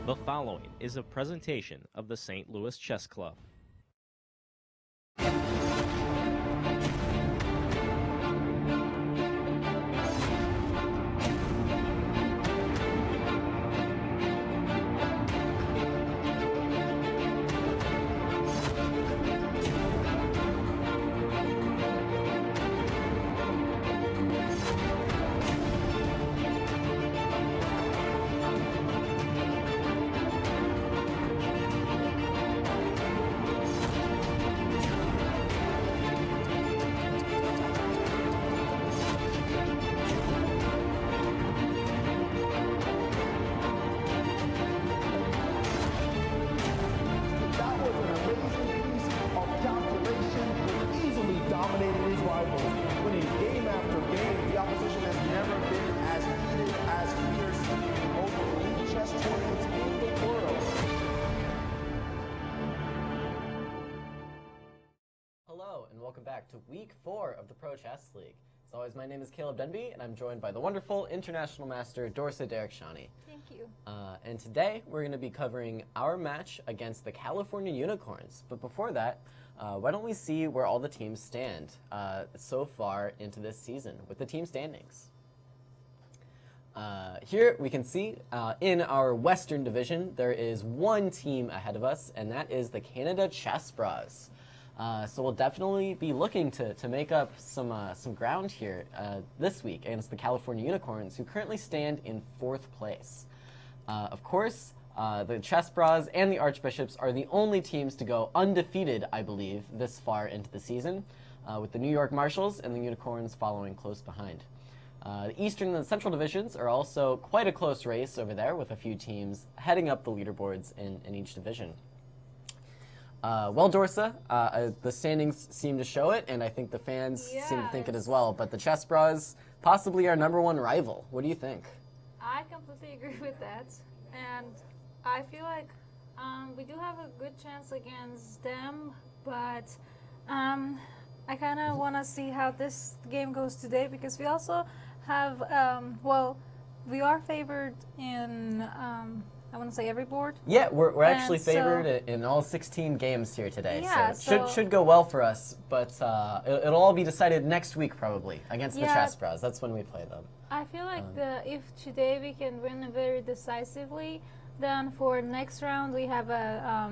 The following is a presentation of the St. Louis Chess Club. Hello and welcome back to week 4 of the Pro Chess League. As always, my name is Caleb Denby and I'm joined by the wonderful international master Dorsa Derakhshani. Thank you. And today we're going to be covering our match against the California Unicorns. But before that, why don't we see where all the teams stand so far into this season with the team standings. Here we can see in our Western Division there is one team ahead of us, and that is the Canada Chess Bras. So we'll definitely be looking to make up some ground here this week against the California Unicorns, who currently stand in 4th place. Of course, the Chess Bras and the Archbishops are the only teams to go undefeated, I believe, this far into the season, with the New York Marshals and the Unicorns following close behind. The Eastern and the Central Divisions are also quite a close race over there, with a few teams heading up the leaderboards in each division. Well, Dorsa, the standings seem to show it, and I think the fans seem to think it as well. But the Chess Bras, possibly our #1 rival. What do you think? I completely agree with that, and I feel like we do have a good chance against them, but I kind of want to see how this game goes today, because we also have, we are favored in I want to say every board. Yeah, we're actually favored in all 16 games here today. Yeah, so it should go well for us, but it'll all be decided next week probably against the Chess Bras. That's when we play them. I feel like if today we can win very decisively, then for next round we have a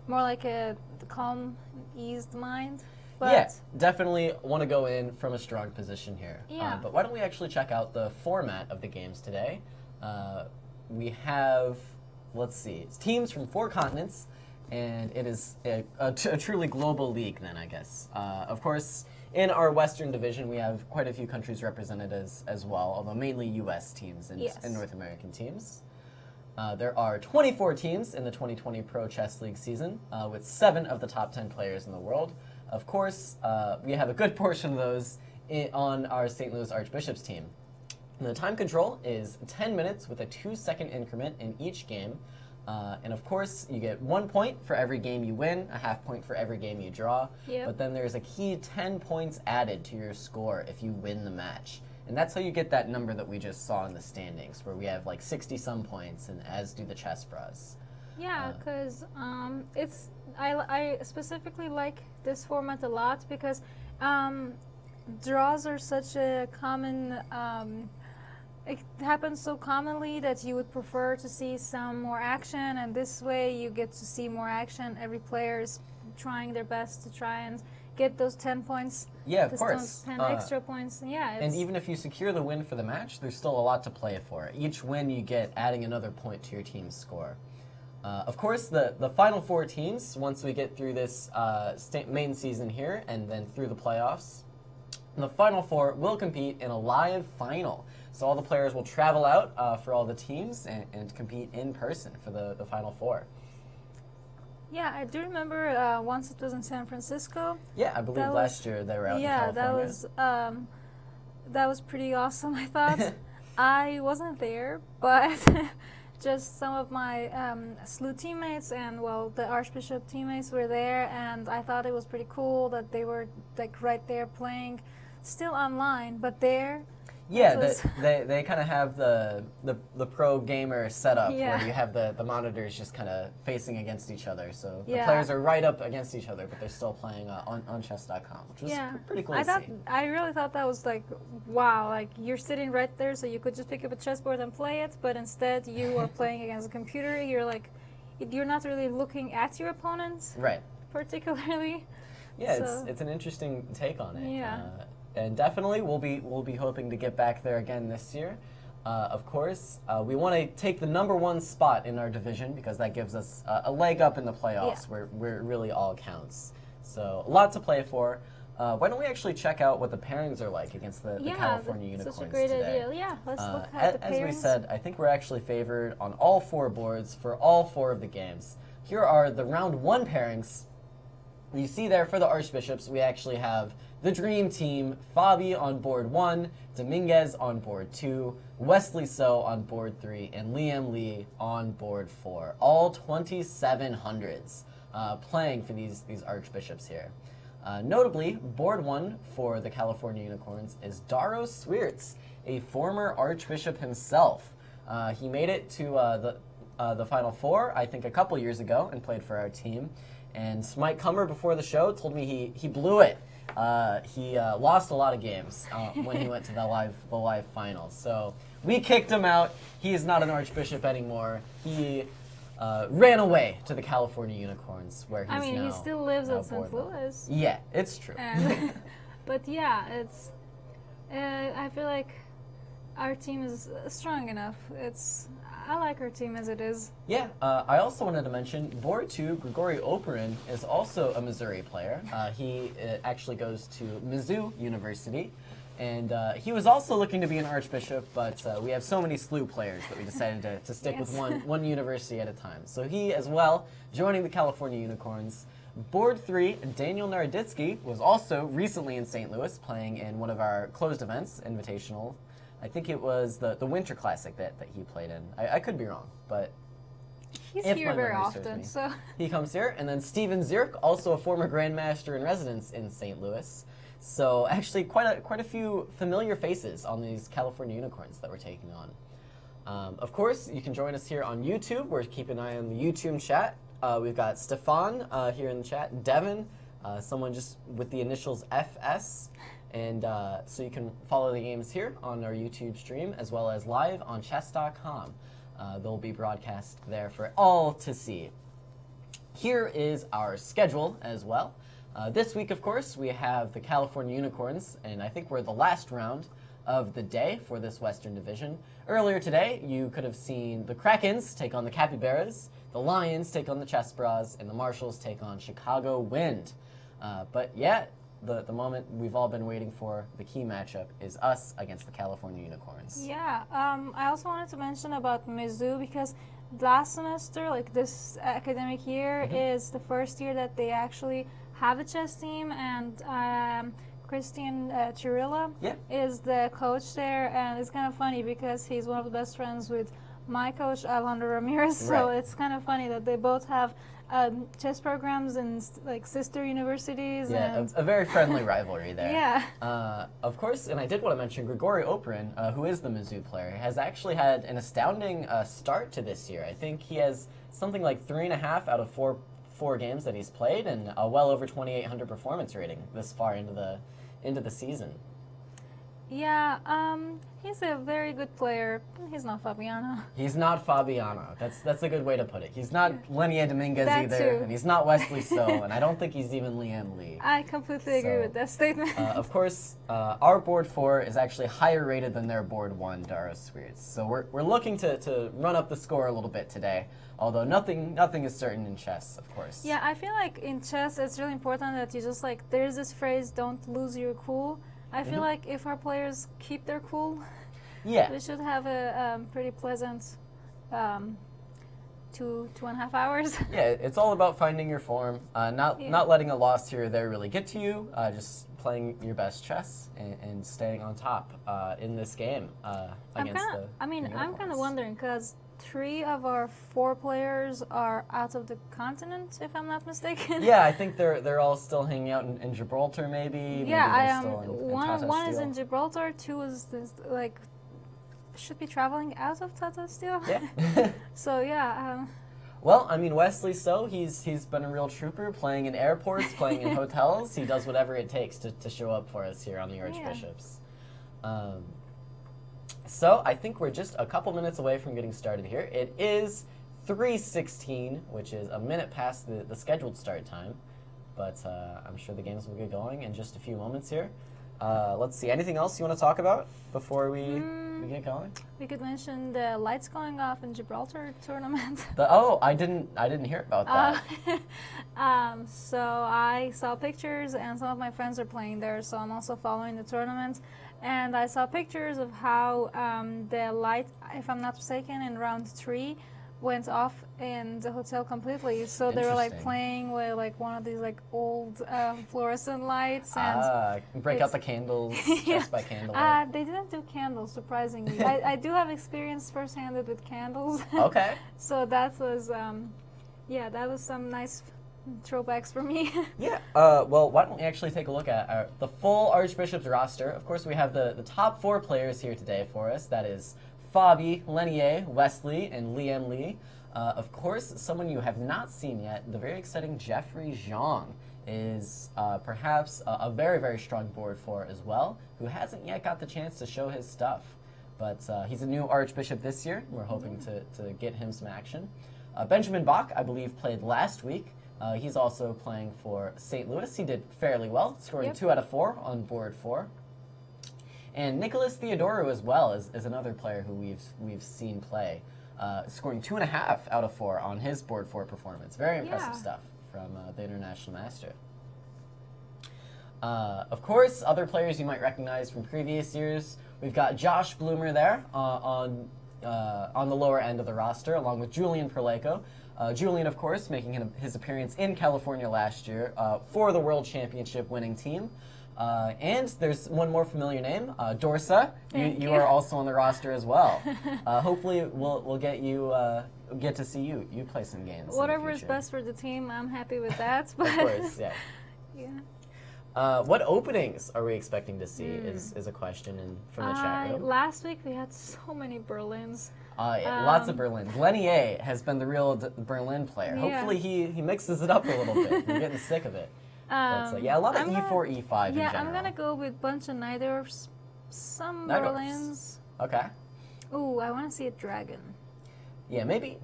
more like a calm, eased mind. But yeah, definitely want to go in from a strong position here. Yeah. But why don't we actually check out the format of the games today? We have, let's see, it's teams from 4 continents, and it is a truly global league then, I guess. Of course, in our Western Division, we have quite a few countries represented as well, although mainly U.S. teams and North American teams. There are 24 teams in the 2020 Pro Chess League season, with 7 of the top 10 players in the world. Of course, we have a good portion of those on our St. Louis Archbishops team. And the time control is 10 minutes with a 2-second increment in each game. And of course, you get 1 point for every game you win, a half point for every game you draw. Yep. But then there's a key 10 points added to your score if you win the match. And that's how you get that number that we just saw in the standings, where we have like 60-some points, and as do the Chess Bras. Yeah, because I specifically like this format a lot, because draws are such a common. It happens so commonly that you would prefer to see some more action, and this way you get to see more action. Every player is trying their best to try and get those 10 points. Yeah, of course. Those 10 extra points. Yeah. And even if you secure the win for the match, there's still a lot to play for. Each win you get adding another point to your team's score. Of course, the final 4 teams, once we get through this main season here and then through the playoffs, the final 4 will compete in a live final. So all the players will travel out for all the teams and compete in person for the final 4. Yeah, I do remember once it was in San Francisco. Yeah, I believe last year they were out in California. Yeah, that was pretty awesome, I thought. I wasn't there, but just some of my SLU teammates and, well, the Archbishop teammates were there, and I thought it was pretty cool that they were like right there playing, still online, but there. Yeah, That was- they kind of have the pro gamer setup Yeah. where you have the monitors just kind of facing against each other. So the Yeah. players are right up against each other, but they're still playing on chess.com, which was pretty cool to see. I really thought that was like, wow, like you're sitting right there, so you could just pick up a chessboard and play it, but instead you are playing against a computer. You're like, you're not really looking at your opponent Right. particularly. Yeah, So- it's an interesting take on it. Yeah. And definitely we'll be hoping to get back there again this year. Of course, we want to take the #1 spot in our division because that gives us a leg up in the playoffs where it really all counts. So a lot to play for. Why don't we actually check out what the pairings are like against the California Unicorns such a great today? idea. Yeah, let's look at the As we pairings. said, I think we're actually favored on all 4 boards for all 4 of the games. Here are the round 1 pairings. You see there for the Archbishops, we actually have the Dream Team, Fabi on board 1, Dominguez on board 2, Wesley So on board 3, and Liem Lee on board 4. All 2700s playing for these Archbishops here. Notably, board 1 for the California Unicorns is Daro Swiertz, a former Archbishop himself. He made it to the Final Four, I think, a couple years ago and played for our team. And Smite Comer before the show told me he blew it. He lost a lot of games when he went to the live finals. So we kicked him out. He is not an Archbishop anymore. He ran away to the California Unicorns, where he's I mean, now, he still lives now at St. board one. Louis. Yeah, it's true. And, but yeah, it's. I feel like our team is strong enough. I like our team as it is. Yeah, I also wanted to mention board 2, Grigory Oparin is also a Missouri player. He actually goes to Mizzou University, and he was also looking to be an Archbishop, but we have so many SLU players that we decided to stick with one university at a time. So he, as well, joining the California Unicorns. Board 3, Daniel Naroditsky was also recently in St. Louis playing in one of our closed events, Invitational. I think it was the Winter Classic that he played in. I could be wrong, but He's if here my very memory serves often, me. so. He comes here. And then Steven Zirk, also a former Grandmaster in residence in St. Louis. So actually quite a few familiar faces on these California Unicorns that we're taking on. Of course, you can join us here on YouTube. We're keeping an eye on the YouTube chat. We've got Stefan here in the chat, Devin, someone just with the initials FS. And so you can follow the games here on our YouTube stream as well as live on chess.com. They'll be broadcast there for all to see. Here is our schedule as well. This week, of course, we have the California Unicorns, and I think we're the last round of the day for this Western Division. Earlier today, you could have seen the Krakens take on the Capybaras, the Lions take on the Chess Bras, and the Marshalls take on Chicago Wind. But yeah, the moment we've all been waiting for, the key matchup, is us against the California Unicorns. Yeah, I also wanted to mention about Mizzou because last semester, like this academic year, is the first year that they actually have a chess team, and Christian Chirilla is the coach there, and it's kind of funny because he's one of the best friends with my coach, Alejandro Ramirez, so it's kind of funny that they both have chess programs in like sister universities. Yeah, and a very friendly rivalry there. Yeah. Of course, and I did want to mention Grigory Oparin, who is the Mizzou player, has actually had an astounding start to this year. I think he has something like 3.5 out of 4 games that he's played, and a well over 2,800 performance rating this far into the season. Yeah, he's a very good player. He's not Fabiano. He's not Fabiano. That's a good way to put it. He's not Leinier Dominguez That either, too. and he's not Wesley So, and I don't think he's even Liem Lee. I completely agree So, with that statement. Of course, our board 4 is actually higher rated than their board 1, Daro Swiertz. So we're looking to run up the score a little bit today, although nothing is certain in chess, of course. Yeah, I feel like in chess it's really important that you just like, there's this phrase, don't lose your cool. I feel like if our players keep their cool, Yeah. we should have a pretty pleasant 2.5 hours. Yeah, it's all about finding your form, not letting a loss here or there really get to you, just playing your best chess and staying on top in this game against the I'm kind of Unicorns. wondering because 3 of our 4 players are out of the continent, if I'm not mistaken. Yeah, I think they're all still hanging out in Gibraltar, maybe. Yeah, maybe I they're am. still in One Tata is Steel. in Gibraltar. 2 is like should be traveling out of Tata Steel. Yeah. So yeah. Well, I mean, Wesley So, he's been a real trooper, playing in airports, playing in hotels. He does whatever it takes to show up for us here on the Archbishops. So I think we're just a couple minutes away from getting started here. It is 3:16, which is a minute past the scheduled start time. But I'm sure the games will get going in just a few moments here. Let's see. Anything else you want to talk about before we get going? We could mention the lights going off in Gibraltar tournament. I didn't hear about that. So I saw pictures, and some of my friends are playing there, so I'm also following the tournament. And I saw pictures of how the light, if I'm not mistaken, in round 3 went off in the hotel completely. So they were like Interesting. playing with like one of these like old fluorescent lights, and Break out the candles Yeah. just by candlelight. they didn't do candles, surprisingly. I do have experience firsthand with candles. Okay. So that was that was some nice throwbacks for me. Yeah. Well, why don't we actually take a look at the full Archbishops roster? Of course, we have the top 4 players here today for us. That is Fabi, Leinier, Wesley, and Liem Lee. Of course, someone you have not seen yet, the very exciting Jeffrey Zhang is perhaps a very, very strong board 4 as well, who hasn't yet got the chance to show his stuff. But he's a new Archbishop this year. We're hoping to get him some action. Benjamin Bach, I believe, played last week. He's also playing for St. Louis. He did fairly well, scoring 2 out of 4 on board 4. And Nicholas Theodorou as well is another player who we've seen play, scoring 2.5 out of 4 on his board 4 performance. Very impressive stuff from the International Master. Of course, other players you might recognize from previous years. We've got Josh Bloomer there on the lower end of the roster, along with Julian Perleco. Julian, of course, making his appearance in California last year for the World Championship winning team. And there's one more familiar name, Dorsa. You are also on the roster as well. Hopefully, we'll get to see you play some games. Whatever is best for the team, I'm happy with that. But Of course, yeah. Yeah. What openings are we expecting to see is a question from the chat room. Last week we had so many Berlins. Lots of Berlins. Leinier has been the real Berlin player. Yeah. Hopefully he mixes it up a little bit. I'm getting sick of it. But, a lot of E4, E5 in general. Yeah, I'm going to go with bunch of Nidorfs, some Nidorfs. Berlins. Okay. Ooh, I want to see a dragon. Yeah, maybe.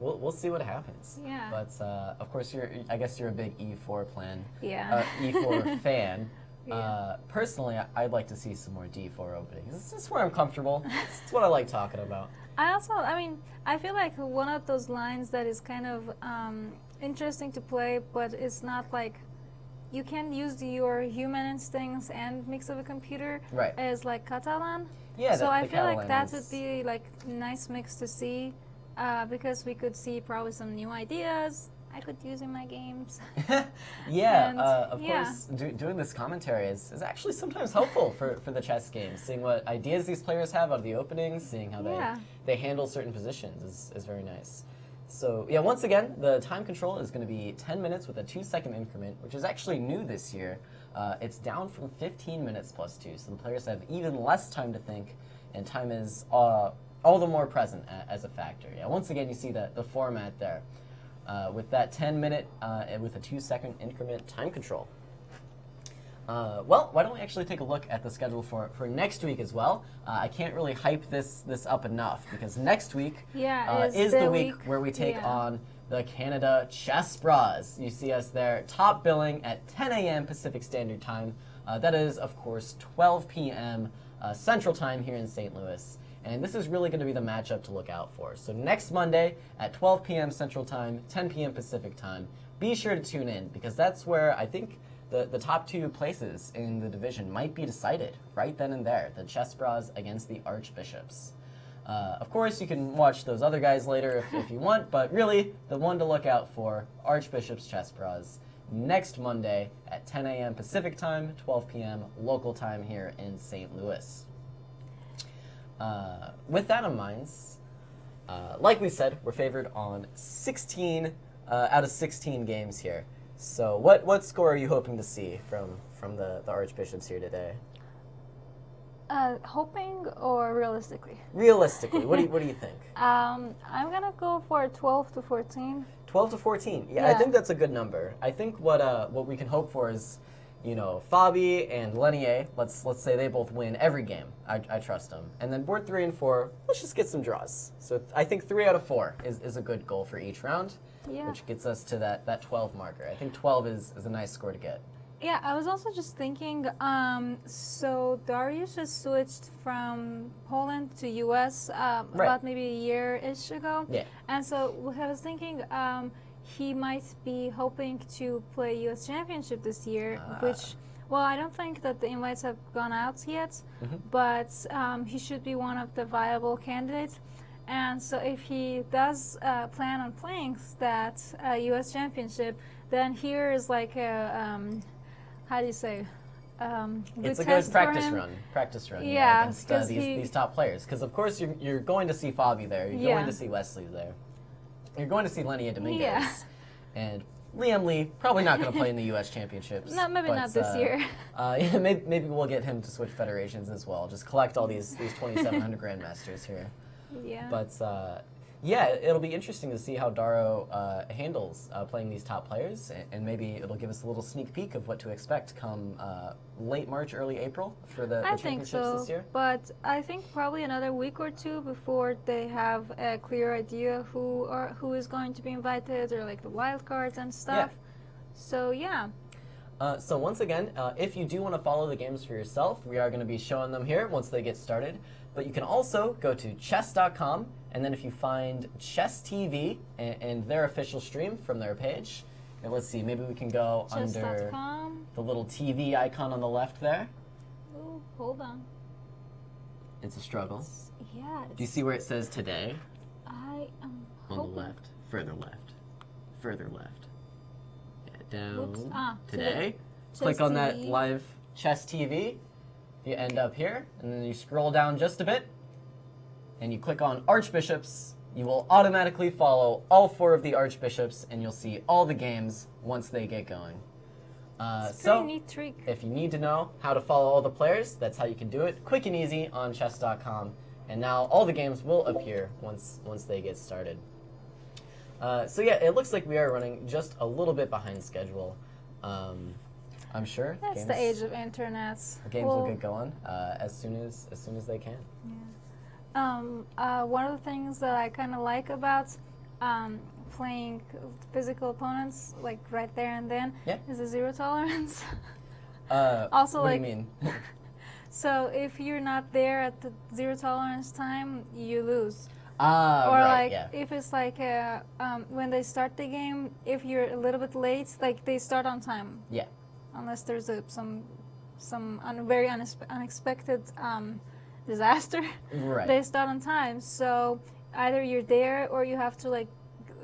We'll see what happens. Yeah. But of course, I guess you're a big E4 Yeah. E4 fan. Yeah. Personally, I'd like to see some more D4 openings. This is where I'm comfortable. It's what I like talking about. I feel like one of those lines that is kind of interesting to play, but it's not like you can use your human instincts and mix of a computer. Right. As like Catalan. Yeah. So I feel like Catalan that is- would be like a nice mix to see, because we could see probably some new ideas I could use in my games. Yeah, And, of yeah. course, doing this commentary is actually sometimes helpful for the chess game. Seeing what ideas these players have out of the openings, seeing how Yeah. they handle certain positions is very nice. So, yeah, once again, the time control is going to be 10 minutes with a 2-second increment, which is actually new this year. It's down from 15 minutes plus 2, so the players have even less time to think, and time is all the more present as a factor. Yeah, once again, you see the format there. With that 10-minute with a 2-second increment time control. Well, why don't we actually take a look at the schedule for next week as well? I can't really hype this up enough because next week is the week where we take on the Canada Chess Bras. You see us there, top billing at 10 a.m. Pacific Standard Time. That is, of course, 12 p.m. Central Time here in St. Louis. And this is really going to be the matchup to look out for. So next Monday at 12 p.m. Central Time, 10 p.m. Pacific Time, be sure to tune in because that's where I think the top 2 places in the division might be decided right then and there. The Chess Bras against the Archbishops. Of course, you can watch those other guys later if you want, but really the one to look out for, Archbishops Chess Bras, next Monday at 10 a.m. Pacific Time, 12 p.m. local time here in St. Louis. With that in mind, Like we said, we're favored on 16 out of 16 games here. So what score are you hoping to see from the Archbishops here today? Hoping or realistically? Realistically, what do you think? I'm gonna go for 12 to 14. 12 to 14. Yeah, I think that's a good number. I think what we can hope for is, Fabi and Leinier, let's say they both win every game. I trust them. And then board 3 and 4, let's just get some draws. So I think 3 out of 4 is a good goal for each round, which gets us to that 12 marker. I think 12 is a nice score to get. Yeah, I was also just thinking, so Darius just switched from Poland to US about maybe a year-ish ago. Yeah. And so I was thinking he might be hoping to play US Championship this year, which, well, I don't think that the invites have gone out yet, but he should be one of the viable candidates. And so if he does plan on playing that US Championship, then here is like a... how do you say? It's a good practice run. Yeah, against these top players. Because of course you're going to see Fabi there. You're going to see Wesley there. You're going to see Leinier Dominguez, and Liem Lee probably not going to play in the U.S. Championships. No, maybe not this year. Yeah, maybe we'll get him to switch federations as well. Just collect all these 2,700 grandmasters here. Yeah. But yeah, it'll be interesting to see how Daro handles playing these top players, and maybe it'll give us a little sneak peek of what to expect come late March, early April for the championships this year. But I think probably another week or two before they have a clear idea who is going to be invited, or like the wild cards and stuff. Yeah. So yeah. So once again, if you do want to follow the games for yourself, we are going to be showing them here once they get started. But you can also go to chess.com, and then if you find Chess TV and their official stream from their page, and let's see, maybe we can go under the little TV icon on the left there. Ooh, hold on. It's a struggle. Yeah. Do you see where it says today? I am on the left, further left, further left. Yeah, down. Whoops. Today. Click Chess on that TV. live Chess TV. You end up here, and then you scroll down just a bit, and you click on Archbishops. You will automatically follow all 4 of the Archbishops, and you'll see all the games once they get going. It's a pretty neat trick. If you need to know how to follow all the players, that's how you can do it. Quick and easy on chess.com. And now all the games will appear once they get started. So yeah, it looks like we are running just a little bit behind schedule. I'm sure That's the age of internet. Games will get going as soon as they can. Yeah. One of the things that I kind of like about playing physical opponents, like right there and then, is the zero tolerance. Also, what like, do you mean? So if you're not there at the zero tolerance time, you lose. Or right, like if it's like when they start the game, if you're a little bit late, like they start on time. Yeah. Unless there's some very unexpected disaster, right. They start on time. So either you're there or you have to like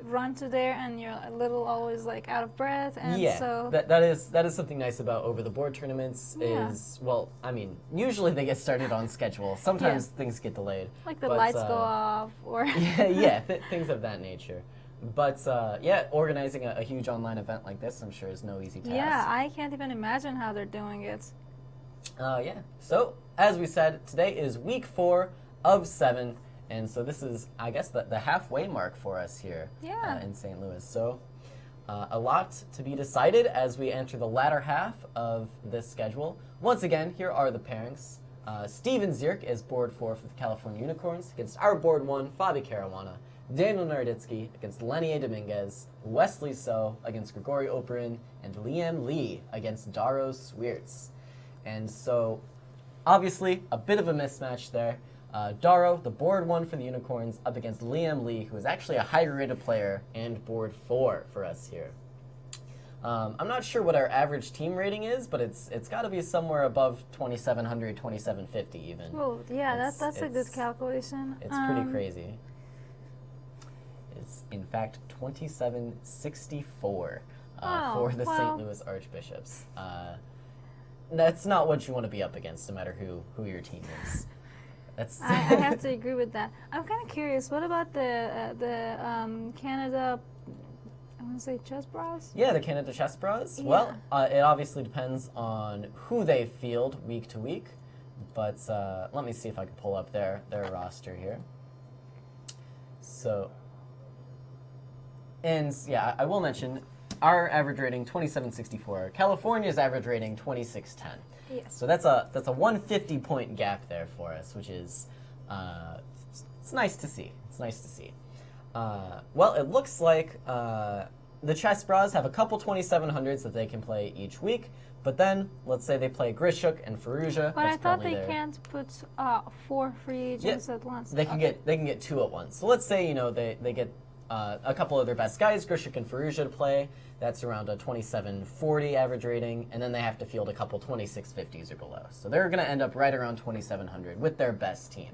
run to there, and you're a little always like out of breath. And so that is something nice about over the board tournaments. Is well, I mean, usually they get started on schedule. Sometimes things get delayed. Like the lights go off, or things of that nature. But yeah, organizing a huge online event like this, I'm sure, is no easy task. Yeah, I can't even imagine how they're doing it. Yeah. So as we said, today is week 4 of 7. And so this is, I guess, the halfway mark for us here in St. Louis. So a lot to be decided as we enter the latter half of this schedule. Once again, here are the pairings. Steven Zierk is board 4 for the California Unicorns against our board 1, Fabiano Caruana. Daniel Naroditsky against Leinier Dominguez. Wesley So against Grigory Operin. And Liem Lee against Daro Swiertz. And so, obviously, a bit of a mismatch there. Daro, the board 1 for the Unicorns, up against Liem Lee, who is actually a higher rated player, and board 4 for us here. I'm not sure what our average team rating is, but it's got to be somewhere above 2,700, 2,750 even. Well, yeah, that's a good calculation. It's pretty crazy. It's, in fact, 2,764 for the St. Louis Archbishops. That's not what you want to be up against, no matter who your team is. That's I have to agree with that. I'm kind of curious. What about the Canada? I want to say chess bras. Yeah, the Canada Chess Bras. Yeah. Well, it obviously depends on who they field week to week, but let me see if I can pull up their roster here. So, and yeah, I will mention our average rating 2764. California's average rating 2610. Yes. So that's a 150 point gap there for us, which is it's nice to see. It's nice to see. Well, it looks like the Chess Bras have a couple 2700s that they can play each week, but then let's say they play Grishuk and Fallujah. But I that's thought probably they can't put 4 free agents at once. They can get 2 at once. So let's say they get a couple of their best guys, Grishuk and Fallujah, to play. That's around a 2740 average rating, and then they have to field a couple 2650s or below. So they're going to end up right around 2700 with their best team.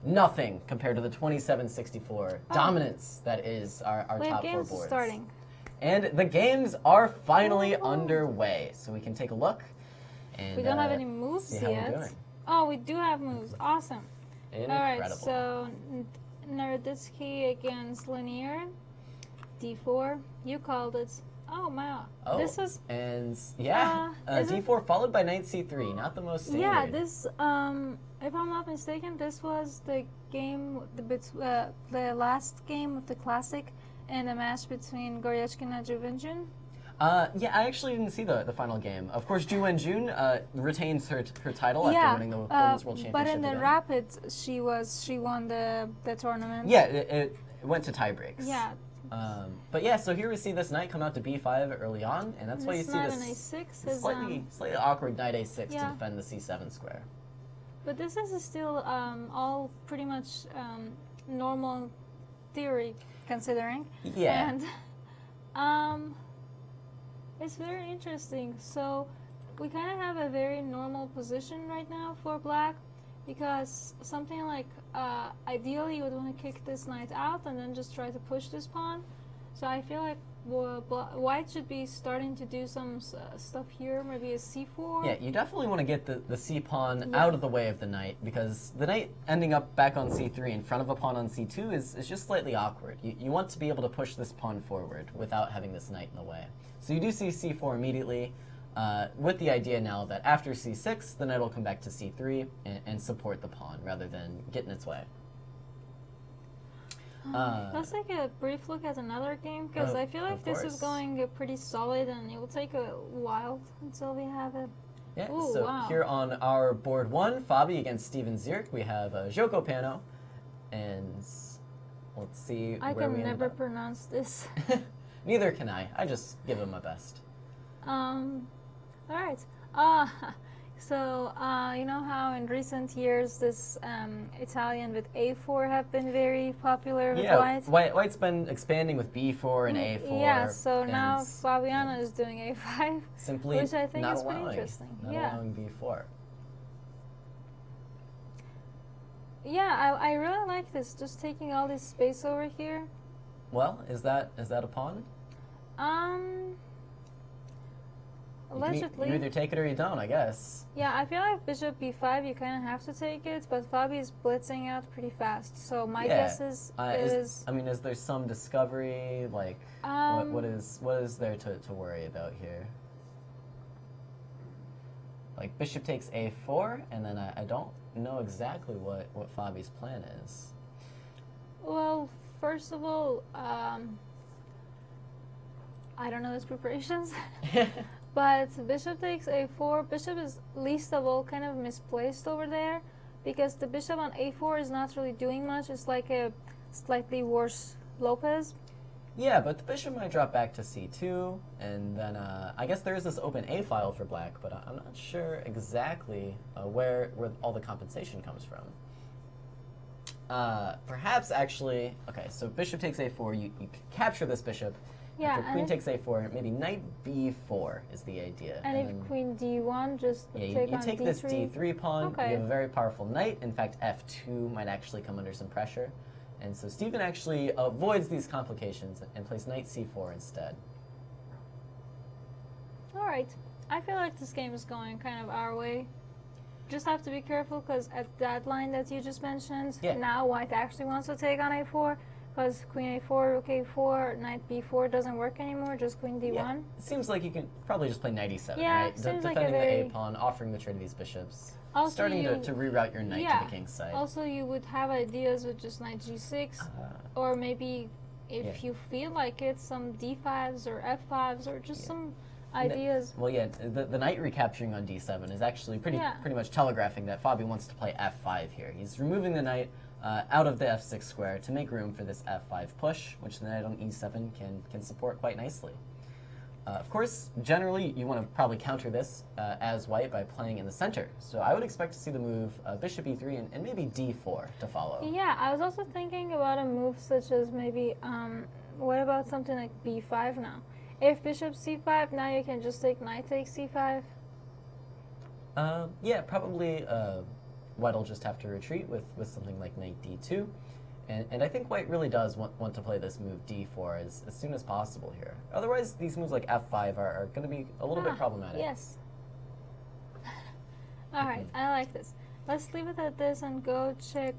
Nothing compared to the 2764 dominance that is our top 4 games boards. starting. And the games are finally underway, so we can take a look. And, We don't have any moves see how we're yet. doing. Oh, we do have moves. Awesome. Incredible. All right, so Naroditsky against Leinier, D4. You called it. Oh, wow. Oh, This is and yeah, is it- D4 followed by knight C3. Not the most standard. yeah. This if I'm not mistaken, this was the game, the last game of the classic, in a match between Goryachkin and Juvenjun. Yeah, I actually didn't see the final game. Of course, Ju Wen-jun retains her title after winning the Women's World Championship. but in the again. rapids, she won the tournament. Yeah, it went to tie breaks. Yeah. But yeah, so here we see this knight come out to B5 early on, and that's why you This see knight this on A6 is slightly awkward knight A6 yeah. to defend the C7 square. but this is still all pretty much normal theory considering. Yeah. And it's very interesting. So we kind of have a very normal position right now for black, because something like ideally you would want to kick this knight out and then just try to push this pawn. So I feel like white should be starting to do some stuff here, maybe a c4. Yeah, you definitely want to get the c pawn Yeah. out of the way of the knight, because the knight ending up back on c3 in front of a pawn on c2 is just slightly awkward. You want to be able to push this pawn forward without having this knight in the way. So you do see c4 immediately, with the idea now that after c6, the knight will come back to c3 and support the pawn rather than get in its way. Let's take a brief look at another game, because I feel like of this course. is going pretty solid, and it will take a while until we have it. Yeah, Ooh, so wow. here on our board 1, Fabi against Steven Zierk, we have Joko Pano, and let's see I where we can ended never up. pronounce this. Neither can I just give it my best. All right. So you know how in recent years this Italian with A4 have been very popular with white? White's been expanding with B4 and A4. Yeah, so and now Fabiano is doing A5, simply which I think not is pretty allowing, interesting. Not Yeah. allowing B4. Yeah, I really like this, just taking all this space over here. Well, is that a pawn? Allegedly. You either take it or you don't, I guess. Yeah, I feel like bishop b5, you kind of have to take it, but Fabi is blitzing out pretty fast. So my guess is is there some discovery? Like, what is there to worry about here? Like, bishop takes a4, and then I don't know exactly what Fabi's plan is. Well, first of all, I don't know his preparations. But bishop takes a4. Bishop is least of all kind of misplaced over there, because the bishop on a4 is not really doing much. It's like a slightly worse Lopez. Yeah, but the bishop might drop back to c2, and then I guess there is this open a file for black, but I'm not sure exactly where all the compensation comes from. Perhaps actually, okay, so bishop takes a4, you capture this bishop. Yeah, After queen takes a4, maybe knight b4 is the idea. And if queen d1, just yeah, take you on take d3. this d3 pawn, Okay. you have a very powerful knight. In fact, f2 might actually come under some pressure. And so Steven actually avoids these complications and plays knight c4 instead. All right. I feel like this game is going kind of our way. just have to be careful because at that line that you just mentioned, Yeah. now white actually wants to take on a4 because queen a4, rook a4, knight b4 doesn't work anymore, just queen d1. Yeah. It seems like you can probably just play knight e7, Yeah, right? it seems like Defending a very- the a-pawn, offering the trade of these bishops. Also, Starting you- to reroute your knight to the king's side. Also, you would have ideas with just knight g6, or maybe if you feel like it, some d5s or f5s or just some ideas. Well, yeah, the knight recapturing on d7 is actually pretty much telegraphing that Fabi wants to play f5 here. He's removing the knight out of the f6 square to make room for this f5 push, which the knight on e7 can support quite nicely. Of course, generally, you want to probably counter this as white by playing in the center. So I would expect to see the move bishop e3 and maybe d4 to follow. Yeah, I was also thinking about a move such as maybe, what about something like b5 now? If bishop c5, now you can just take knight takes c5. Yeah, probably white will just have to retreat with something like knight d2. And I think white really does want to play this move d4 as soon as possible here. Otherwise, these moves like f5 are going to be a little bit problematic. Yes. All right, I like this. Let's leave it at this and go check,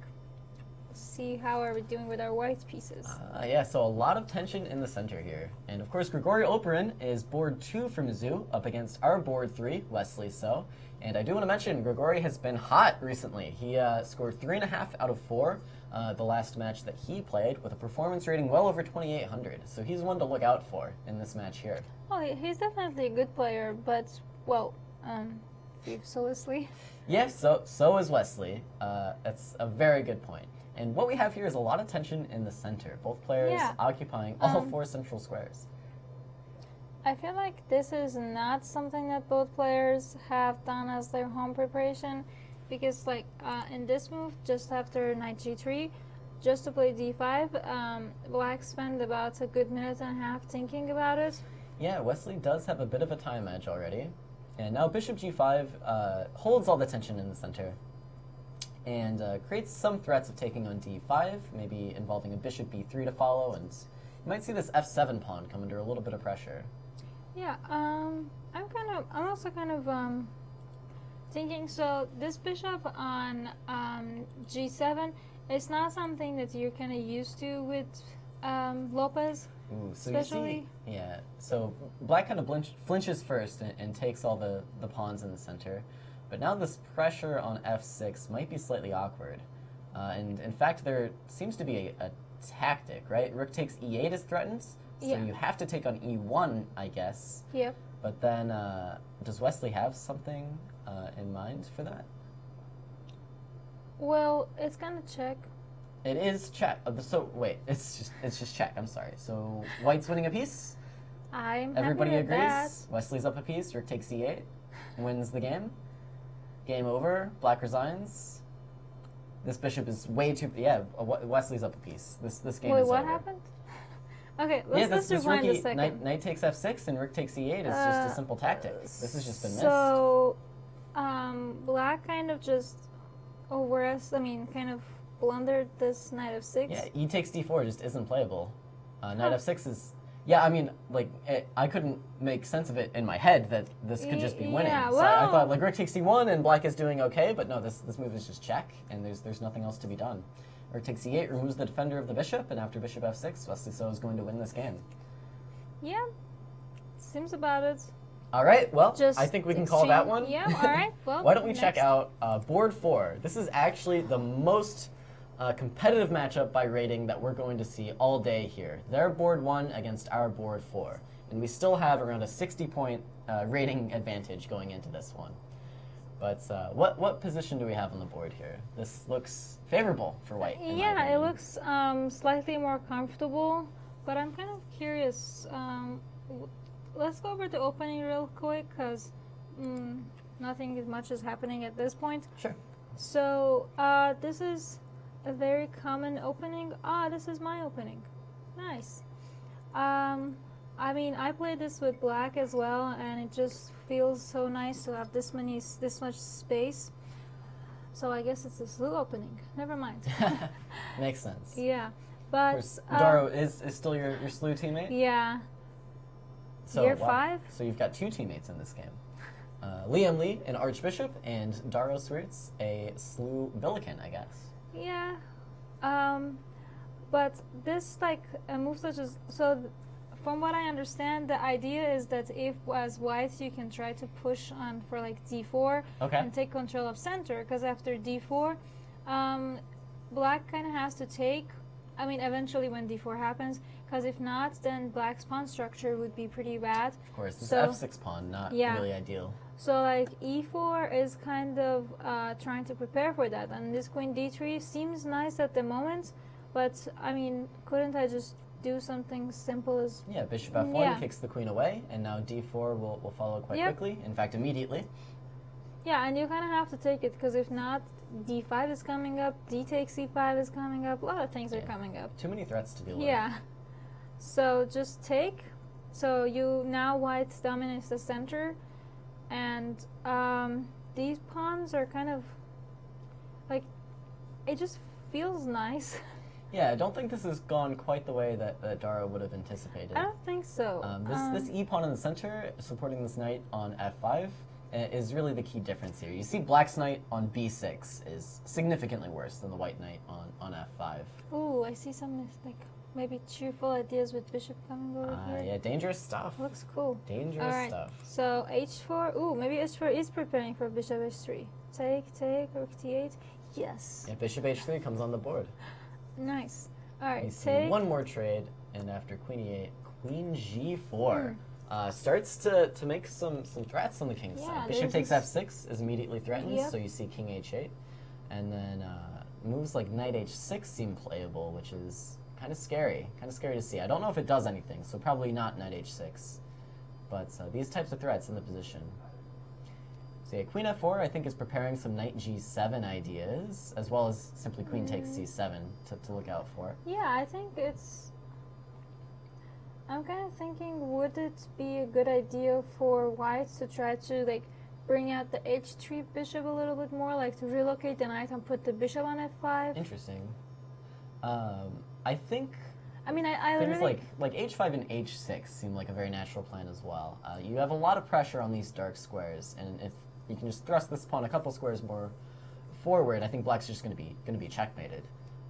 see how are we doing with our white pieces. Yeah, so a lot of tension in the center here. And of course, Grigori Oparin is board 2 from Mizzou up against our board 3, Wesley So. And I do want to mention, Grigori has been hot recently. He scored 3.5 out of 4 the last match that he played with a performance rating well over 2,800. So he's one to look out for in this match here. Oh, he's definitely a good player, but, well, so Wesley. Yes, so is Wesley. That's a very good point. And what we have here is a lot of tension in the center. Both players occupying all 4 central squares. I feel like this is not something that both players have done as their home preparation, because like in this move, just after knight g3, just to play d5, black spent about a good minute and a half thinking about it. Yeah, Wesley does have a bit of a time edge already. And now bishop g5 holds all the tension in the center and creates some threats of taking on d5, maybe involving a bishop b3 to follow, and you might see this f7 pawn come under a little bit of pressure. Yeah, I'm also kind of thinking, so this bishop on g7 is not something that you're kind of used to with Lopez. Ooh, so especially. You see, yeah, so black kind of flinches first and takes all the pawns in the center. But now this pressure on f6 might be slightly awkward. And in fact, there seems to be a tactic, right? Rook takes e8 is threatened, so you have to take on e1, I guess. Yep. But then, does Wesley have something in mind for that? Well, it's gonna check. It is check. So wait, it's just check. I'm sorry. So white's winning a piece. Everybody happy with agrees. that. Wesley's up a piece. Rook takes e8, wins the game. Game over. Black resigns. This bishop is way too. Yeah, Wesley's up a piece. This game is Wait, what over. happened? Okay, let's rewind a second. Knight takes f6 and rook takes e8 is just a simple tactic. This has just been missed. So, black kind of just, kind of blundered this knight of 6. Yeah, e takes d4 just isn't playable. Knight f6 is. Yeah, I mean, like, I couldn't make sense of it in my head that this could just be winning. Yeah, So I well- thought, like, rook takes d1 and black is doing okay, but no, this move is just check, and there's nothing else to be done. Rook takes e8, removes the defender of the bishop, and after bishop f6, Wesley So is going to win this game. Yeah, seems about it. All right, well, Just I think we can call that one. Yeah, all right. Well, Why don't we check next. out board 4? This is actually the most competitive matchup by rating that we're going to see all day here. Their board 1 against our board 4. And we still have around a 60-point rating advantage going into this one. But what position do we have on the board here? This looks favorable for white. in my Yeah, it opinion. looks slightly more comfortable, but I'm kind of curious. Let's go over the opening real quick, because nothing much is happening at this point. Sure. So this is a very common opening. This is my opening. Nice. I mean, I played this with black as well, and it just feels so nice to have this much space. So I guess it's a slew opening. Never mind. Makes sense. Yeah, Of but course, Daro is still your slew teammate? yeah. So, Year wow. 5? So you've got 2 teammates in this game. Liam Lee, an archbishop, and Daros Roots, a slew Billiken, I guess. Yeah. But this a move such as from what I understand, the idea is that if as white you can try to push on for d4 and take control of center, because after d4, black kind of has to take. I mean, eventually when d4 happens, because if not, then black's pawn structure would be pretty bad. Of course, this f6 pawn, not really ideal. So e4 is kind of trying to prepare for that, and this queen d3 seems nice at the moment, but I mean, couldn't I just do something simple as bishop f1 kicks the queen away, and now d4 will follow quite quickly. In fact, immediately. Yeah, and you kind of have to take it, because if not, d5 is coming up, d takes c5 is coming up, a lot of things are coming up. Too many threats to deal with. Yeah. So just take. So now white dominates the center, and these pawns are kind of it just feels nice. Yeah, I don't think this has gone quite the way that Dara would have anticipated. I don't think so. This e pawn in the center, supporting this knight on f5, is really the key difference here. You see black's knight on b6 is significantly worse than the white knight on f5. Ooh, I see some maybe cheerful ideas with bishop coming over here. Yeah, dangerous stuff. Looks cool. Dangerous stuff. So h4. Ooh, maybe h4 is preparing for bishop h3. Take, rook d8. Yes. Yeah, bishop h3 comes on the board. Nice. All right, You see one more trade, and after queen e8, queen g4 starts to make some threats on the king's side. Bishop takes f6 is immediately threatened, so you see king h8, and then moves like knight h6 seem playable, which is kind of scary to see. I don't know if it does anything, so probably not knight h6, but these types of threats in the position. So yeah, queen f4 I think is preparing some knight g7 ideas, as well as simply queen takes c7 to look out for. Yeah, I think I'm kind of thinking, would it be a good idea for white to try to bring out the h3 bishop a little bit more, to relocate the knight and put the bishop on f5? Interesting. I think I mean, I things literally... like h5 and h6 seem like a very natural plan as well. You have a lot of pressure on these dark squares, and if you can just thrust this pawn a couple squares more forward, I think black's just going to be checkmated.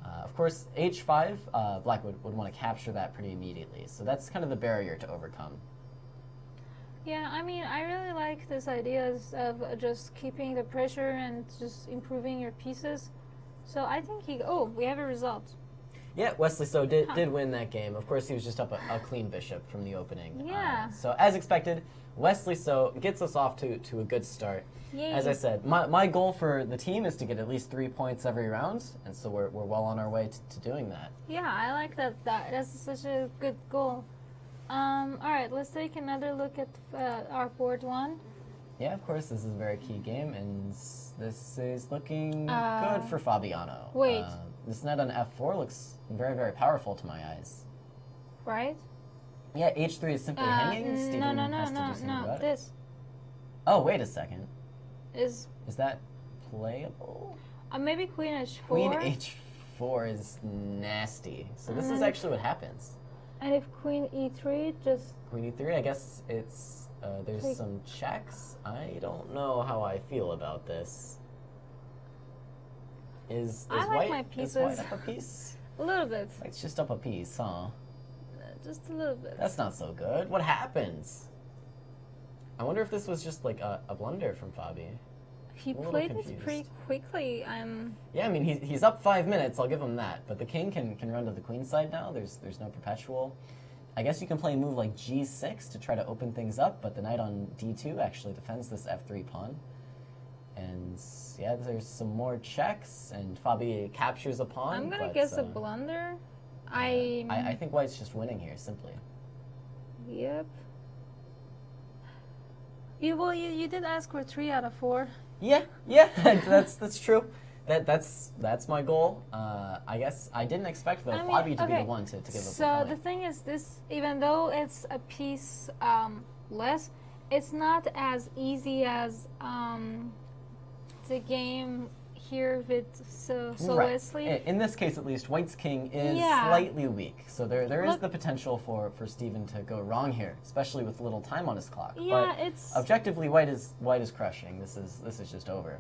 Of course, h5, black would want to capture that pretty immediately, so that's kind of the barrier to overcome. Yeah, I mean, I really like this idea of just keeping the pressure and just improving your pieces. So I think we have a result. Yeah, Wesley So did win that game. Of course, he was just up a clean bishop from the opening. Yeah. So as expected, Wesley So gets us off to a good start. Yay. As I said, my goal for the team is to get at least 3 points every round, and so we're well on our way to doing that. Yeah, I like that. That's such a good goal. All right, let's take another look at our board one. Yeah, of course, this is a very key game, and this is looking good for Fabiano. Wait. This knight on f4 looks very, very powerful to my eyes. Right? Yeah, h3 is simply hanging. Steven has to do something about it. This Oh, wait a second. is that playable? maybe queen h4. Queen h4 is nasty. So this is actually what happens. And if queen e3, just... Queen e3, I guess it's... there's some checks. I don't know how I feel about this. Is I like white, my pieces. Is white up a piece? A little bit. It's just up a piece, huh? Just a little bit. That's not so good. What happens? I wonder if this was just like a blunder from Fabi. He played this pretty quickly. Yeah, I mean, he's up 5 minutes, I'll give him that. But the king can run to the queen side now. There's no perpetual. I guess you can play a move like g6 to try to open things up, but the knight on d2 actually defends this f3 pawn. And yeah, there's some more checks, and Fabi captures a pawn. I'm gonna guess a blunder. I think white's just winning here, simply. Yep. You did ask for 3 out of 4. Yeah, that's true. That's my goal. I guess I didn't expect though Fabi to be the one to give up. So the thing is, this, even though it's a piece less, it's not as easy as the game here with so Right. Wesley. In this case, at least, White's king is Yeah. slightly weak, so there is Look- the potential for Steven to go wrong here, especially with little time on his clock. Yeah, but it's objectively, White is crushing. This is just over.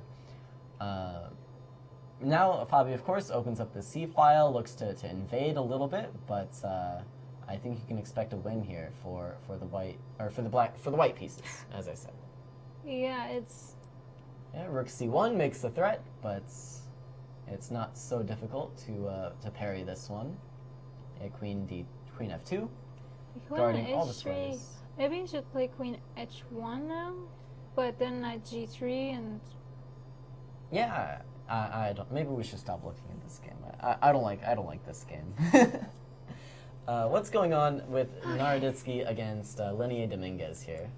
Now Fabi, of course, opens up the C file, looks to invade a little bit, but I think you can expect a win here for the white or for the white pieces, as I said. yeah, it's Yeah, Rook C1 makes the threat, but it's not so difficult to parry this one. Yeah, Queen F2, Queen guarding all the H3. squares. Maybe you should play Queen H1 now, but then Knight G3 and Yeah, I don't. Maybe we should stop looking at this game. I don't like this game. What's going on with Naroditsky against Leinier Dominguez here?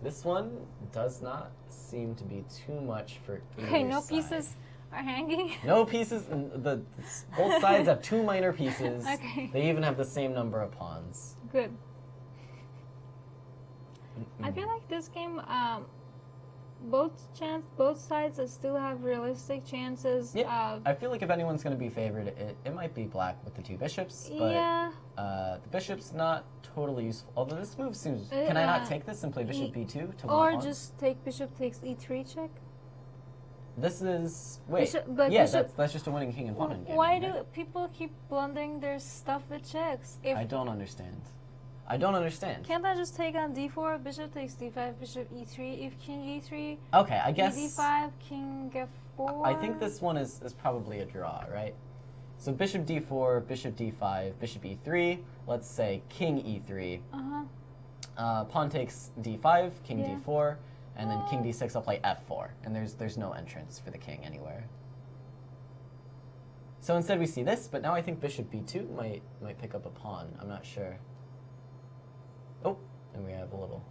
This one does not seem to be too much for either okay, no side. pieces are hanging. No pieces. Both sides have 2 minor pieces. Okay. They even have the same number of pawns. Good. I feel like this game, both sides still have realistic chances Yeah, of. I feel like if anyone's going to be favored, it might be black with the 2 bishops. But Yeah. the bishop's not totally useful. Although this move seems. Can I not take this and play bishop b2 to win Or pawns? just take bishop takes e3 check. This is wait. But yeah, bishop- that's just a winning king and pawn in game. Why isn't do it? people keep blending their stuff with checks? If I don't understand. I don't understand. can't I just take on d4, bishop takes d5, bishop e3, if king e3, Okay, I guess. d5, king f4. I think this one is probably a draw, right? So bishop d4, bishop d5, bishop e3. Let's say king e3. Pawn takes d5, king Yeah. d4, and then king d6. I'll play f4, and there's no entrance for the king anywhere. So instead we see this, but now I think bishop b2 might pick up a pawn. I'm not sure. Oh, and we have a little